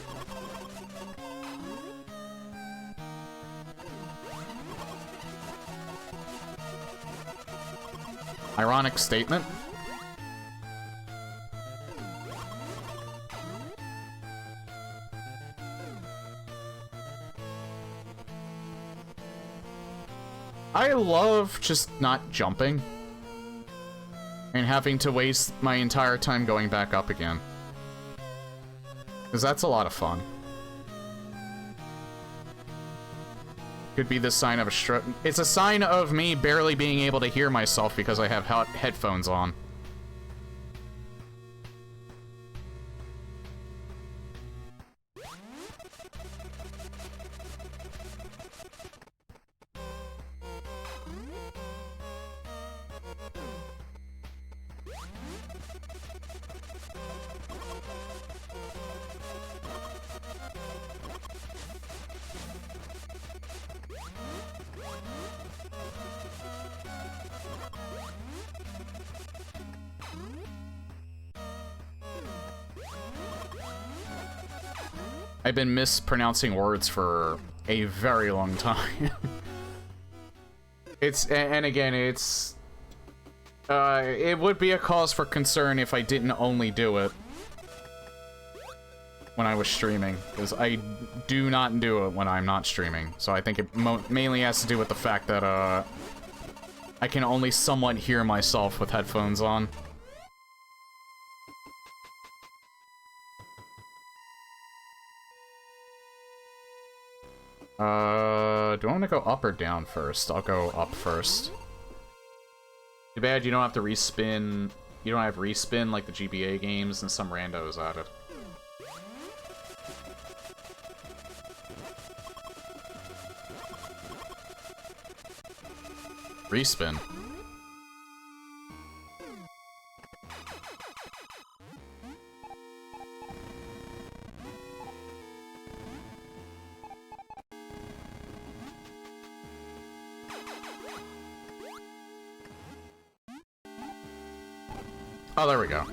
Ironic statement. I love just not jumping and having to waste my entire time going back up again. Because that's a lot of fun. Could be the sign of a stroke. It's a sign of me barely being able to hear myself because I have headphones on. I've been mispronouncing words for a very long time. And again, it's... it would be a cause for concern if I didn't only do it when I was streaming, because I do not do it when I'm not streaming. So I think it mainly has to do with the fact that, I can only somewhat hear myself with headphones on. Do I want to go up or down first? I'll go up first. Too bad you don't have to respin. You don't have respin like the GBA games and some randos added. Respin. Oh, there we go.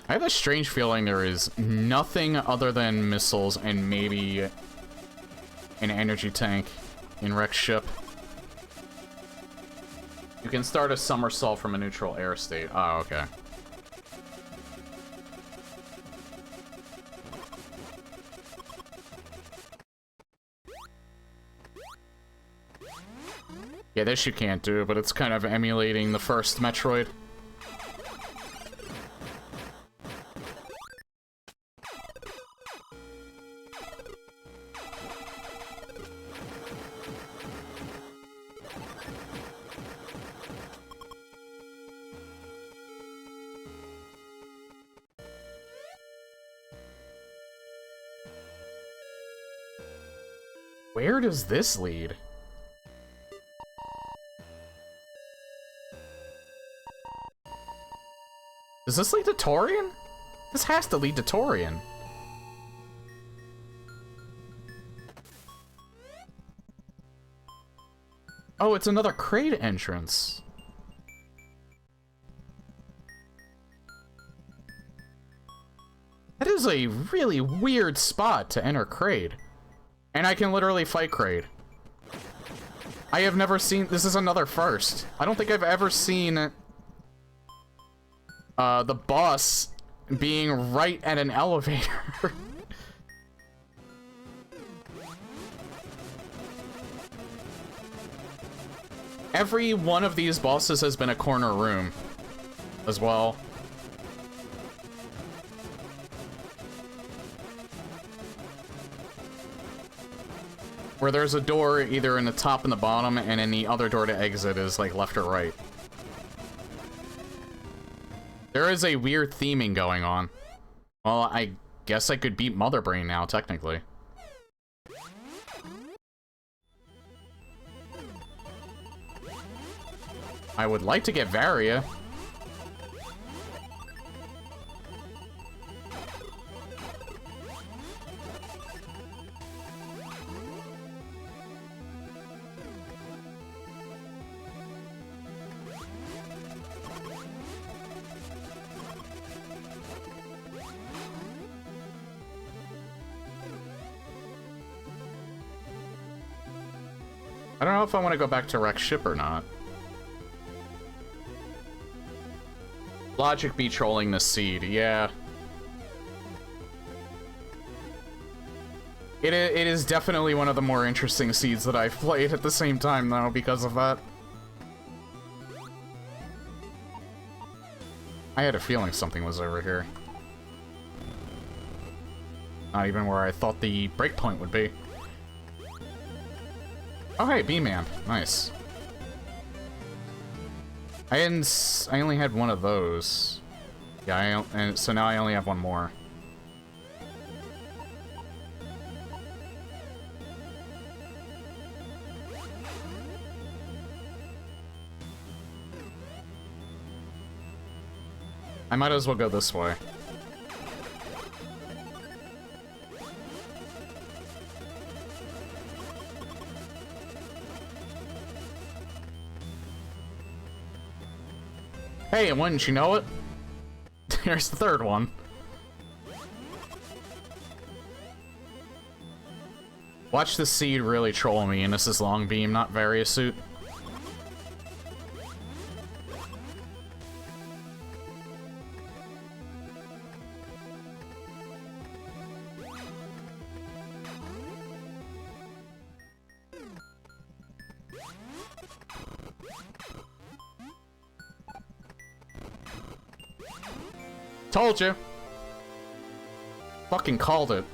I have a strange feeling there is nothing other than missiles and maybe an energy tank in Rex ship. You can start a somersault from a neutral air state. Oh, okay. Yeah, this you can't do, but it's kind of emulating the first Metroid. Where does this lead? Does this lead to Torian? This has to lead to Torian. Oh, it's another crate entrance. That is a really weird spot to enter Kraid. And I can literally fight Kraid. I have never seen... This is another first. I don't think I've ever seen... the boss being right at an elevator. Every one of these bosses has been a corner room as well. Where there's a door either in the top and the bottom, and then the other door to exit is like left or right. There is a weird theming going on. Well, I guess I could beat Mother Brain now, technically. I would like to get Varia. I don't know if I want to go back to Rex Ship or not. Logic be trolling the seed, yeah. It is definitely one of the more interesting seeds that I've played at the same time, though, because of that. I had a feeling something was over here. Not even where I thought the breakpoint would be. Oh, hey, B-Man. Nice. I only had one of those. Yeah, and so now I only have one more. I might as well go this way. Hey, and wouldn't you know it? Here's the third one. Watch the seed really troll me, and this is Long Beam, not Varia Suit. Told you. Fucking called it.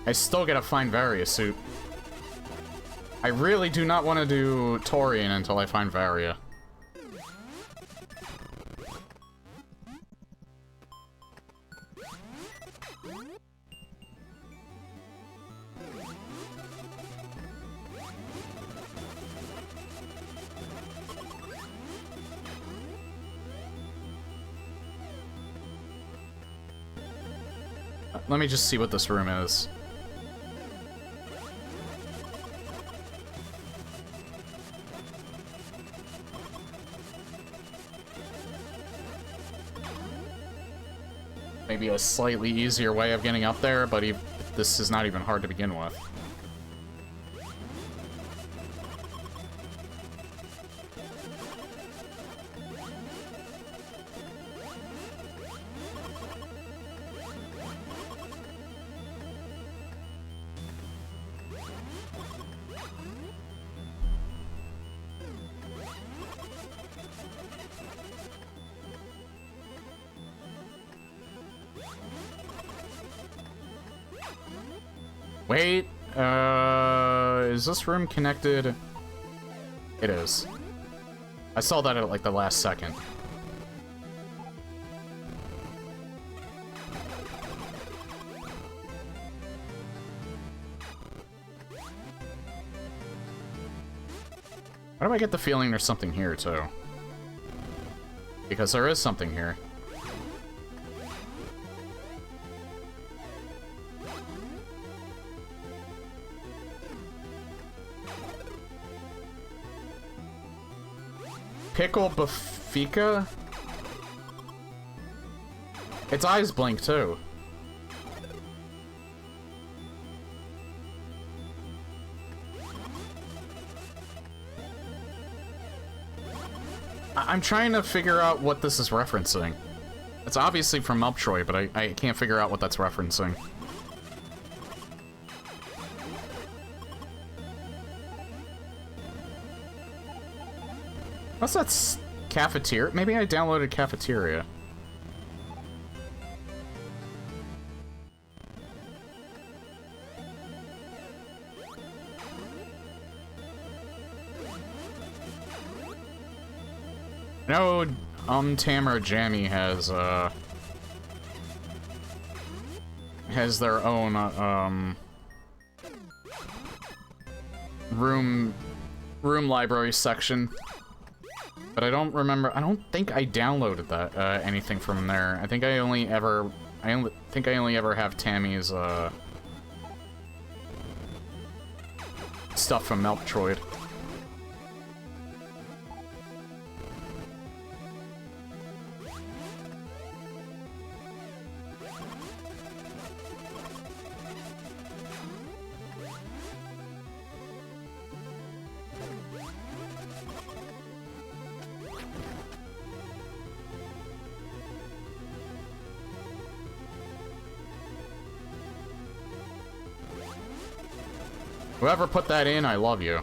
I still gotta find Varia Suit. I really do not want to do Torian until I find Varia. Let me just see what this room is. maybe a slightly easier way of getting up there, but this is not even hard to begin with. Wait, is this room connected? It is. I saw that at, like, the last second. Why do I get the feeling there's something here, too? Because there is something here. Pickle Bafika? Its eyes blink too. I'm trying to figure out what this is referencing. It's obviously from Metroid, but I can't figure out what that's referencing. What's that? Cafeteria? Maybe I downloaded Cafeteria. I know Tamara Jammy has their own room library section. But I don't remember. I don't think I downloaded that anything from there. I think I only ever have Tammy's stuff from Metroid. Whoever put that in, I love you.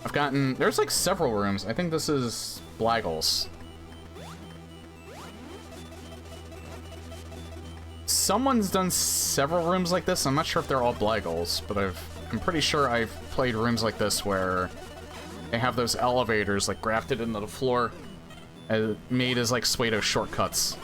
I've gotten... There's like several rooms. I think this is Blaggles. Someone's done several rooms like this. I'm not sure if they're all Blaggles, but I'm pretty sure I've played rooms like this where they have those elevators like grafted into the floor, made as like pseudo shortcuts.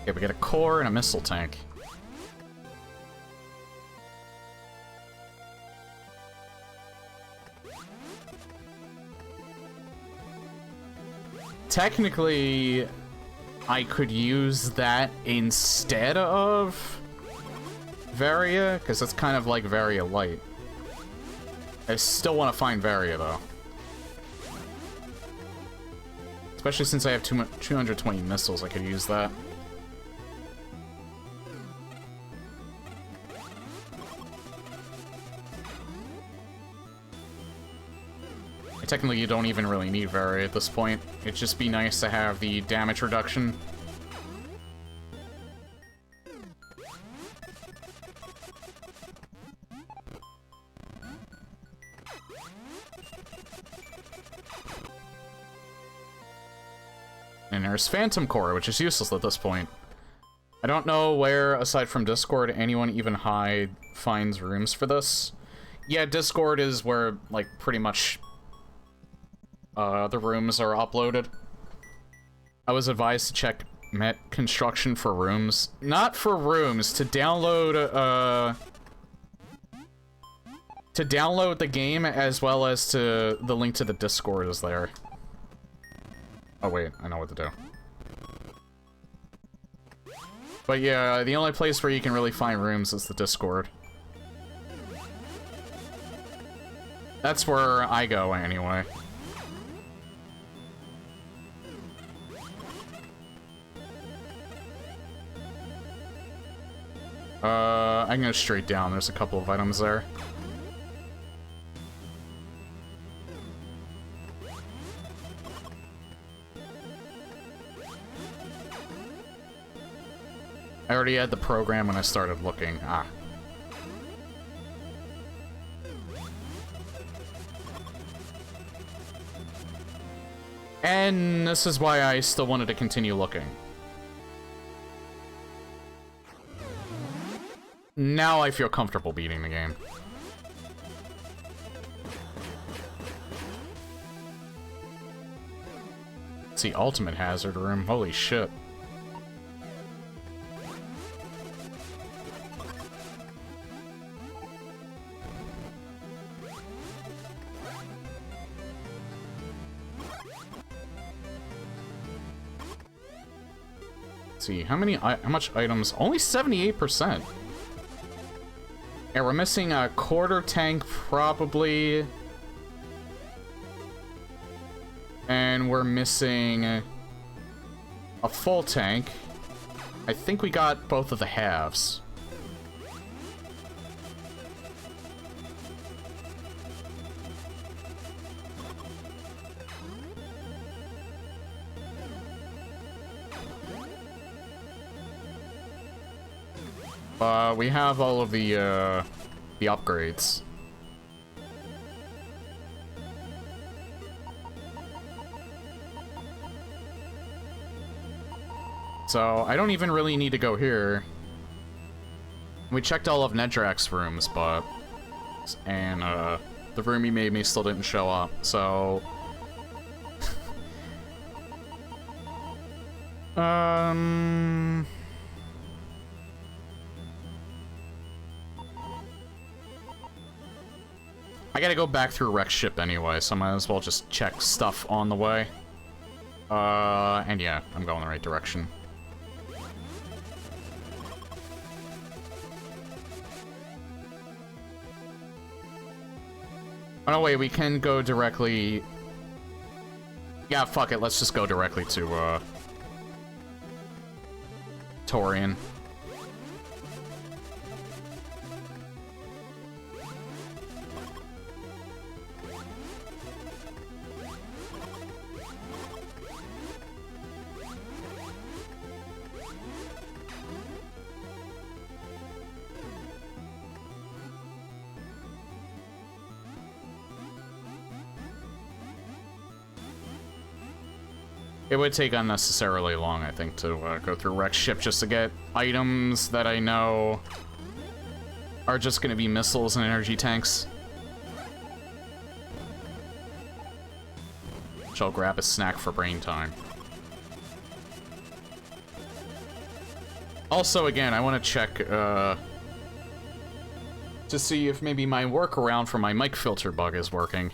Okay, we get a core and a missile tank. Technically, I could use that instead of Varia, because it's kind of like Varia Light. I still want to find Varia, though. Especially since I have 220 missiles, I could use that. Technically, you don't even really need Varia at this point. It'd just be nice to have the damage reduction. And there's Phantom Core, which is useless at this point. I don't know where, aside from Discord, anyone even finds rooms for this. Yeah, Discord is where, like, pretty much the rooms are uploaded. I was advised to check Met Construction for rooms. Not for rooms, to download, to download the game, as well as to the link to the Discord is there. Oh wait, I know what to do. But yeah, the only place where you can really find rooms is the Discord. That's where I go, anyway. I can go straight down. There's a couple of items there. I already had the program when I started looking. Ah. And this is why I still wanted to continue looking. Now I feel comfortable beating the game. It's the ultimate hazard room. Holy shit. See, how much items? Only 78%. Yeah, we're missing a quarter tank, probably. And we're missing a full tank. I think we got both of the halves. We have all of the upgrades. So, I don't even really need to go here. We checked all of Nedrak's rooms, but... And, the room he made me still didn't show up, so... I gotta go back through Rex ship anyway, so I might as well just check stuff on the way. And yeah, I'm going the right direction. Oh no, wait, we can go directly... Yeah, fuck it, let's just go directly to, Torian. It would take unnecessarily long, I think, to go through Rex ship just to get items that I know are just going to be missiles and energy tanks. Which I'll grab a snack for brain time. Also, again, I want to check to see if maybe my workaround for my mic filter bug is working.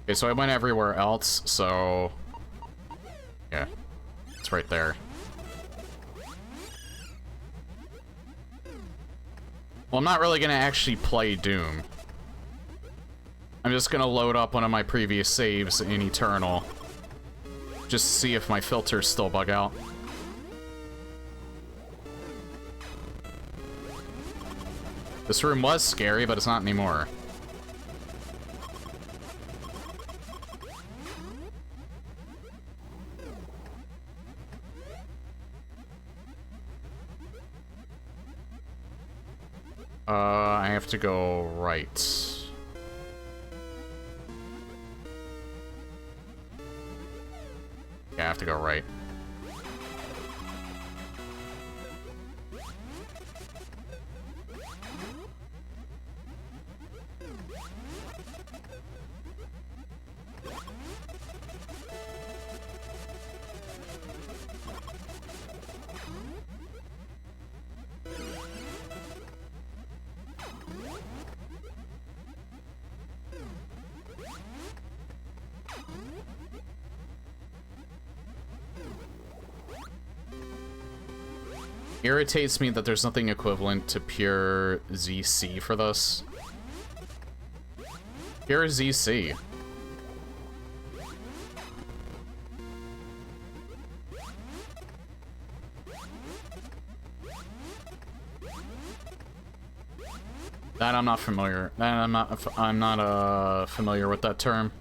Okay, so I went everywhere else, so... Yeah, it's right there. Well, I'm not really gonna actually play Doom. I'm just gonna load up one of my previous saves in Eternal. Just to see if my filters still bug out. This room was scary, but it's not anymore. I have to go right. Yeah, I have to go right. Irritates me that there's nothing equivalent to pure ZC for this. Pure ZC. That I'm not familiar. That I'm not familiar with that term.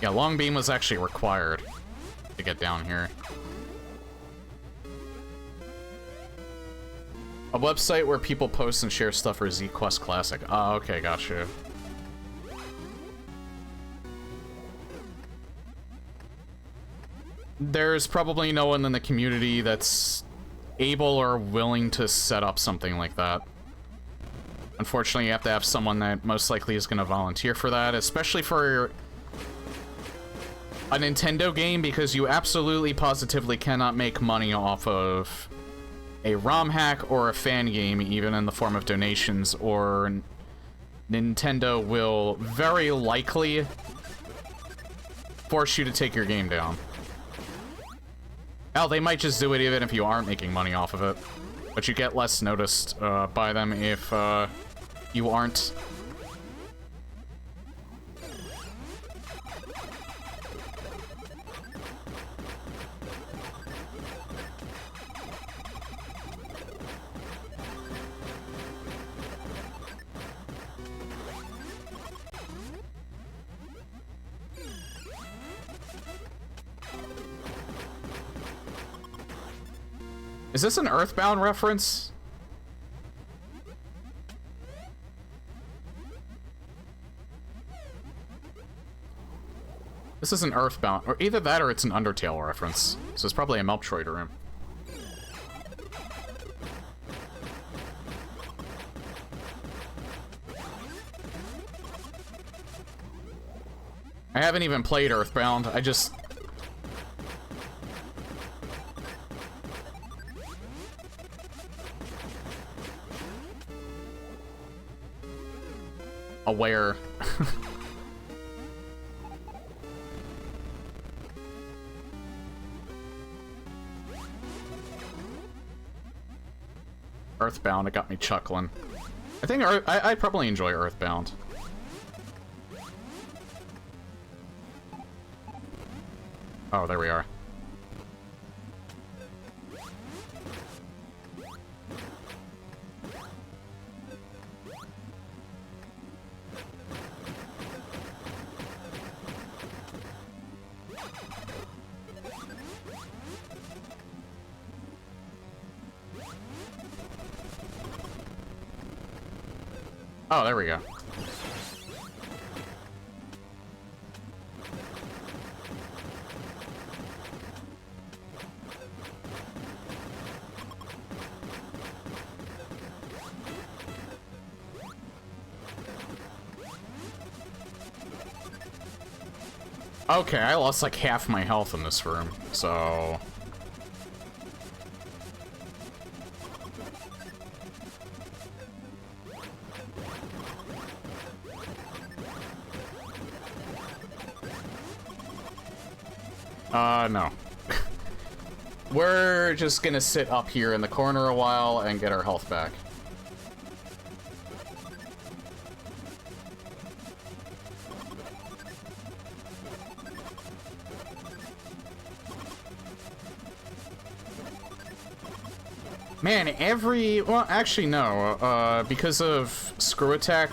Yeah, long beam was actually required to get down here. A website where people post and share stuff for ZQuest Classic. Oh, okay, gotcha. There's probably no one in the community that's able or willing to set up something like that. Unfortunately, you have to have someone that most likely is going to volunteer for that, especially for a Nintendo game, because you absolutely positively cannot make money off of a ROM hack or a fan game, even in the form of donations, or Nintendo will very likely force you to take your game down. Hell, they might just do it even if you aren't making money off of it, but you get less noticed by them if you aren't. Is this an Earthbound reference? This is an Earthbound, or either that or it's an Undertale reference. So it's probably a Metroid room. I haven't even played Earthbound, I just... aware. Earthbound, it got me chuckling. I think I'd probably enjoy Earthbound. Oh, there we are. Oh, there we go. Okay, I lost like half my health in this room, so... no. We're just gonna sit up here in the corner a while and get our health back. Man, well, actually, no. Because of Screw Attack,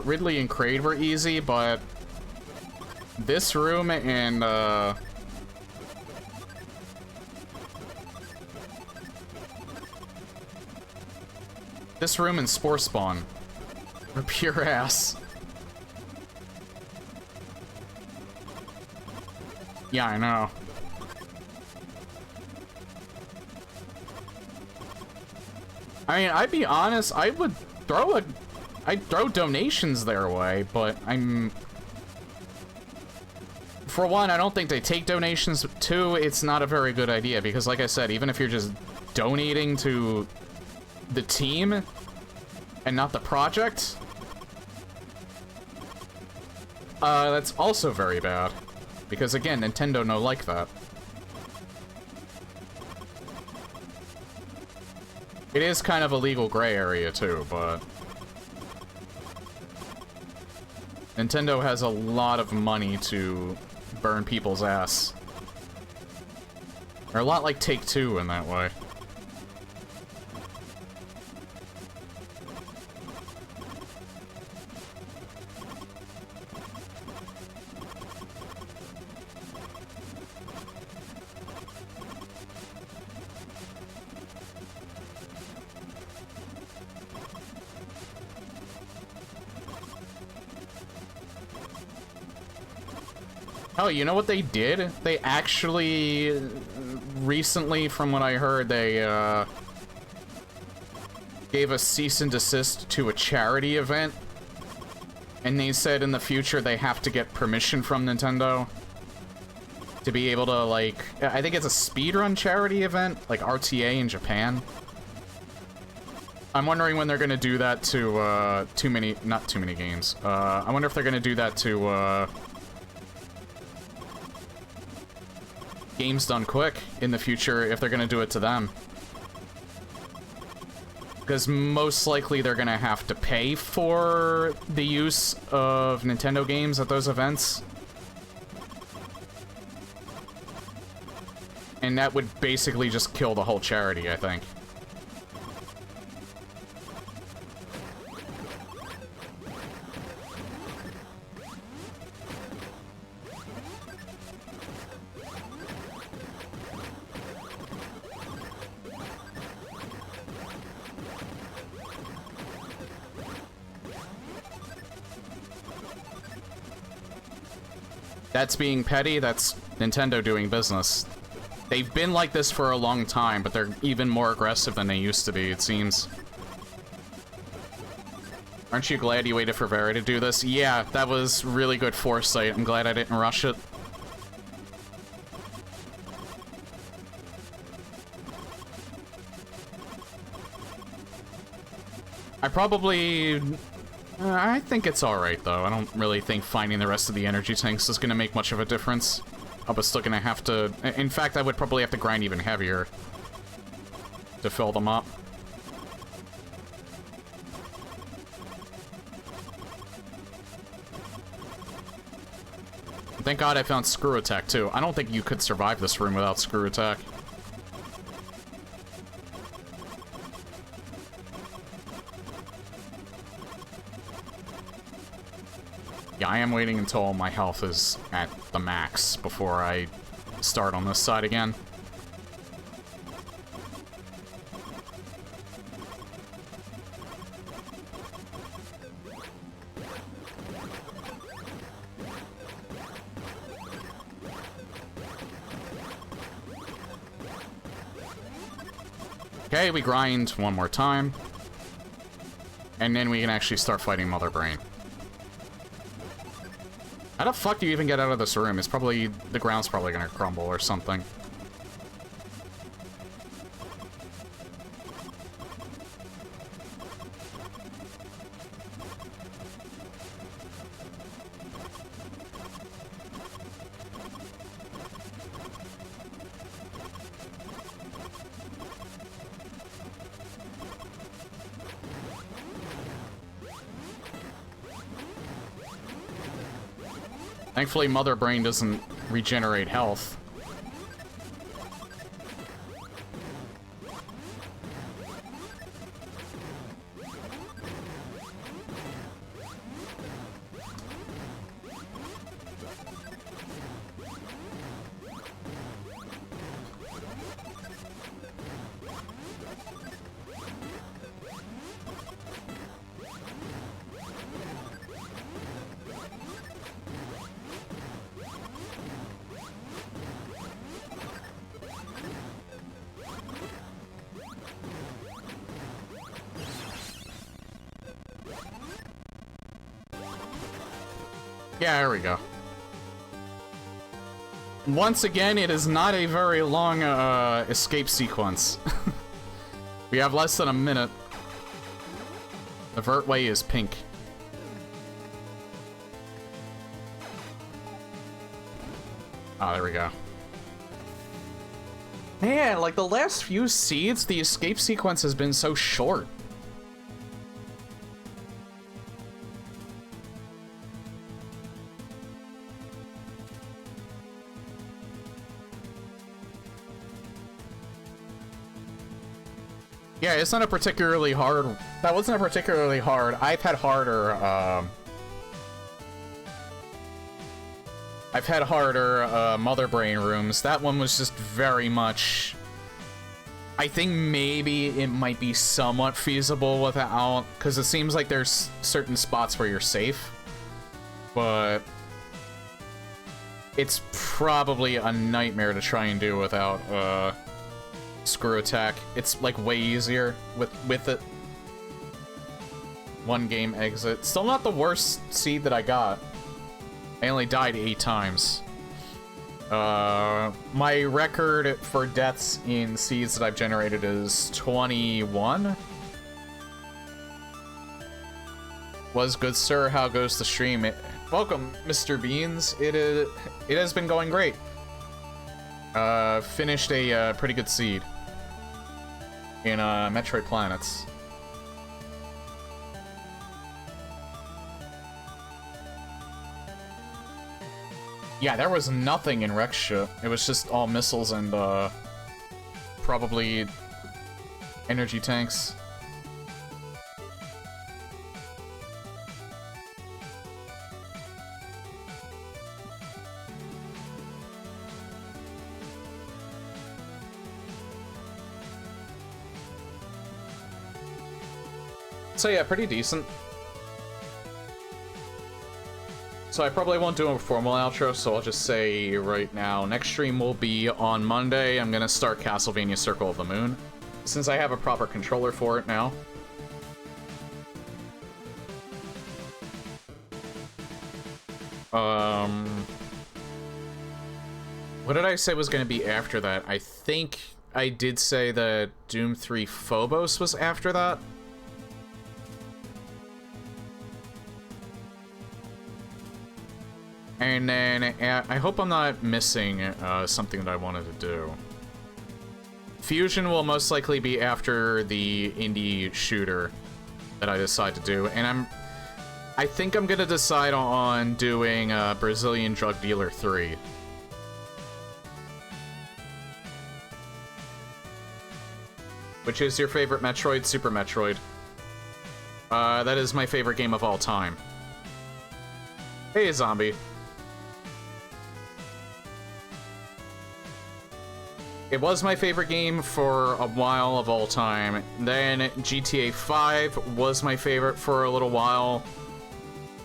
Ridley and Kraid were easy, but this room and, this room and Spore Spawn are pure ass. Yeah, I know. I mean, I'd be honest, I'd throw donations their way, but for one, I don't think they take donations. Two, it's not a very good idea, because like I said, even if you're just donating to the team and not the project, that's also very bad. Because again, Nintendo no like that. It is kind of a legal gray area too, but Nintendo has a lot of money to burn people's ass. They're a lot like Take-Two in that way. Oh, you know what they did? They actually, recently, from what I heard, they, gave a cease and desist to a charity event. And they said in the future they have to get permission from Nintendo to be able to, like, I think it's a speedrun charity event, like RTA in Japan. I'm wondering when they're gonna do that to, not too many games. I wonder if they're gonna do that to, Games Done Quick in the future, if they're gonna do it to them. Because most likely they're gonna have to pay for the use of Nintendo games at those events. And that would basically just kill the whole charity, I think. That's being petty, that's Nintendo doing business. They've been like this for a long time, but they're even more aggressive than they used to be, it seems. Aren't you glad you waited for Vera to do this? Yeah, that was really good foresight. I'm glad I didn't rush it. I think it's alright, though. I don't really think finding the rest of the energy tanks is gonna make much of a difference. I was still gonna have to... In fact, I would probably have to grind even heavier to fill them up. Thank God I found Screw Attack, too. I don't think you could survive this room without Screw Attack. Yeah, I am waiting until my health is at the max before I start on this side again. Okay, we grind one more time. And then we can actually start fighting Mother Brain. How the fuck do you even get out of this room? It's probably... the ground's probably gonna crumble or something. Thankfully, Mother Brain doesn't regenerate health. Yeah, there we go. Once again, it is not a very long escape sequence. We have less than a minute. The vert way is pink. Oh, there we go. Man, like the last few seeds, the escape sequence has been so short. Yeah, it's not a particularly hard... That wasn't a particularly hard. I've had harder, Mother Brain rooms. That one was just very much... I think maybe it might be somewhat feasible without... Because it seems like there's certain spots where you're safe. But... It's probably a nightmare to try and do without, Screw Attack. It's, like, way easier with it. One game exit. Still not the worst seed that I got. I only died 8 times. My record for deaths in seeds that I've generated is 21. Was good, sir. How goes the stream? Welcome, Mr. Beans. It has been going great. Finished a pretty good seed in Metroid Planets. Yeah, there was nothing in Rexha. It was just all missiles and probably energy tanks. So yeah, pretty decent. So I probably won't do a formal outro, so I'll just say right now, next stream will be on Monday. I'm gonna start Castlevania Circle of the Moon, since I have a proper controller for it now. What did I say was gonna be after that? I think I did say that Doom 3 Phobos was after that. And then, I hope I'm not missing something that I wanted to do. Fusion will most likely be after the indie shooter that I decide to do, and I think I'm gonna decide on doing Brazilian Drug Dealer 3. Which is your favorite Metroid? Super Metroid. That is my favorite game of all time. Hey, zombie. It was my favorite game for a while of all time. Then GTA 5 was my favorite for a little while,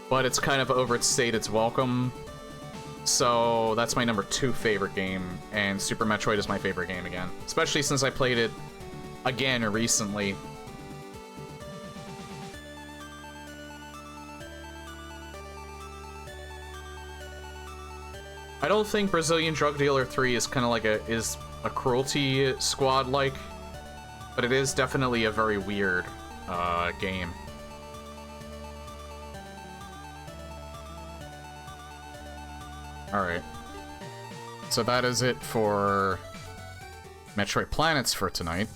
but it's kind of overstayed its welcome. So that's my number 2 favorite game, and Super Metroid is my favorite game again. Especially since I played it again recently. I don't think Brazilian Drug Dealer 3 is kind of like a Cruelty Squad-like, but it is definitely a very weird game. Alright. So that is it for Metroid Planets for tonight.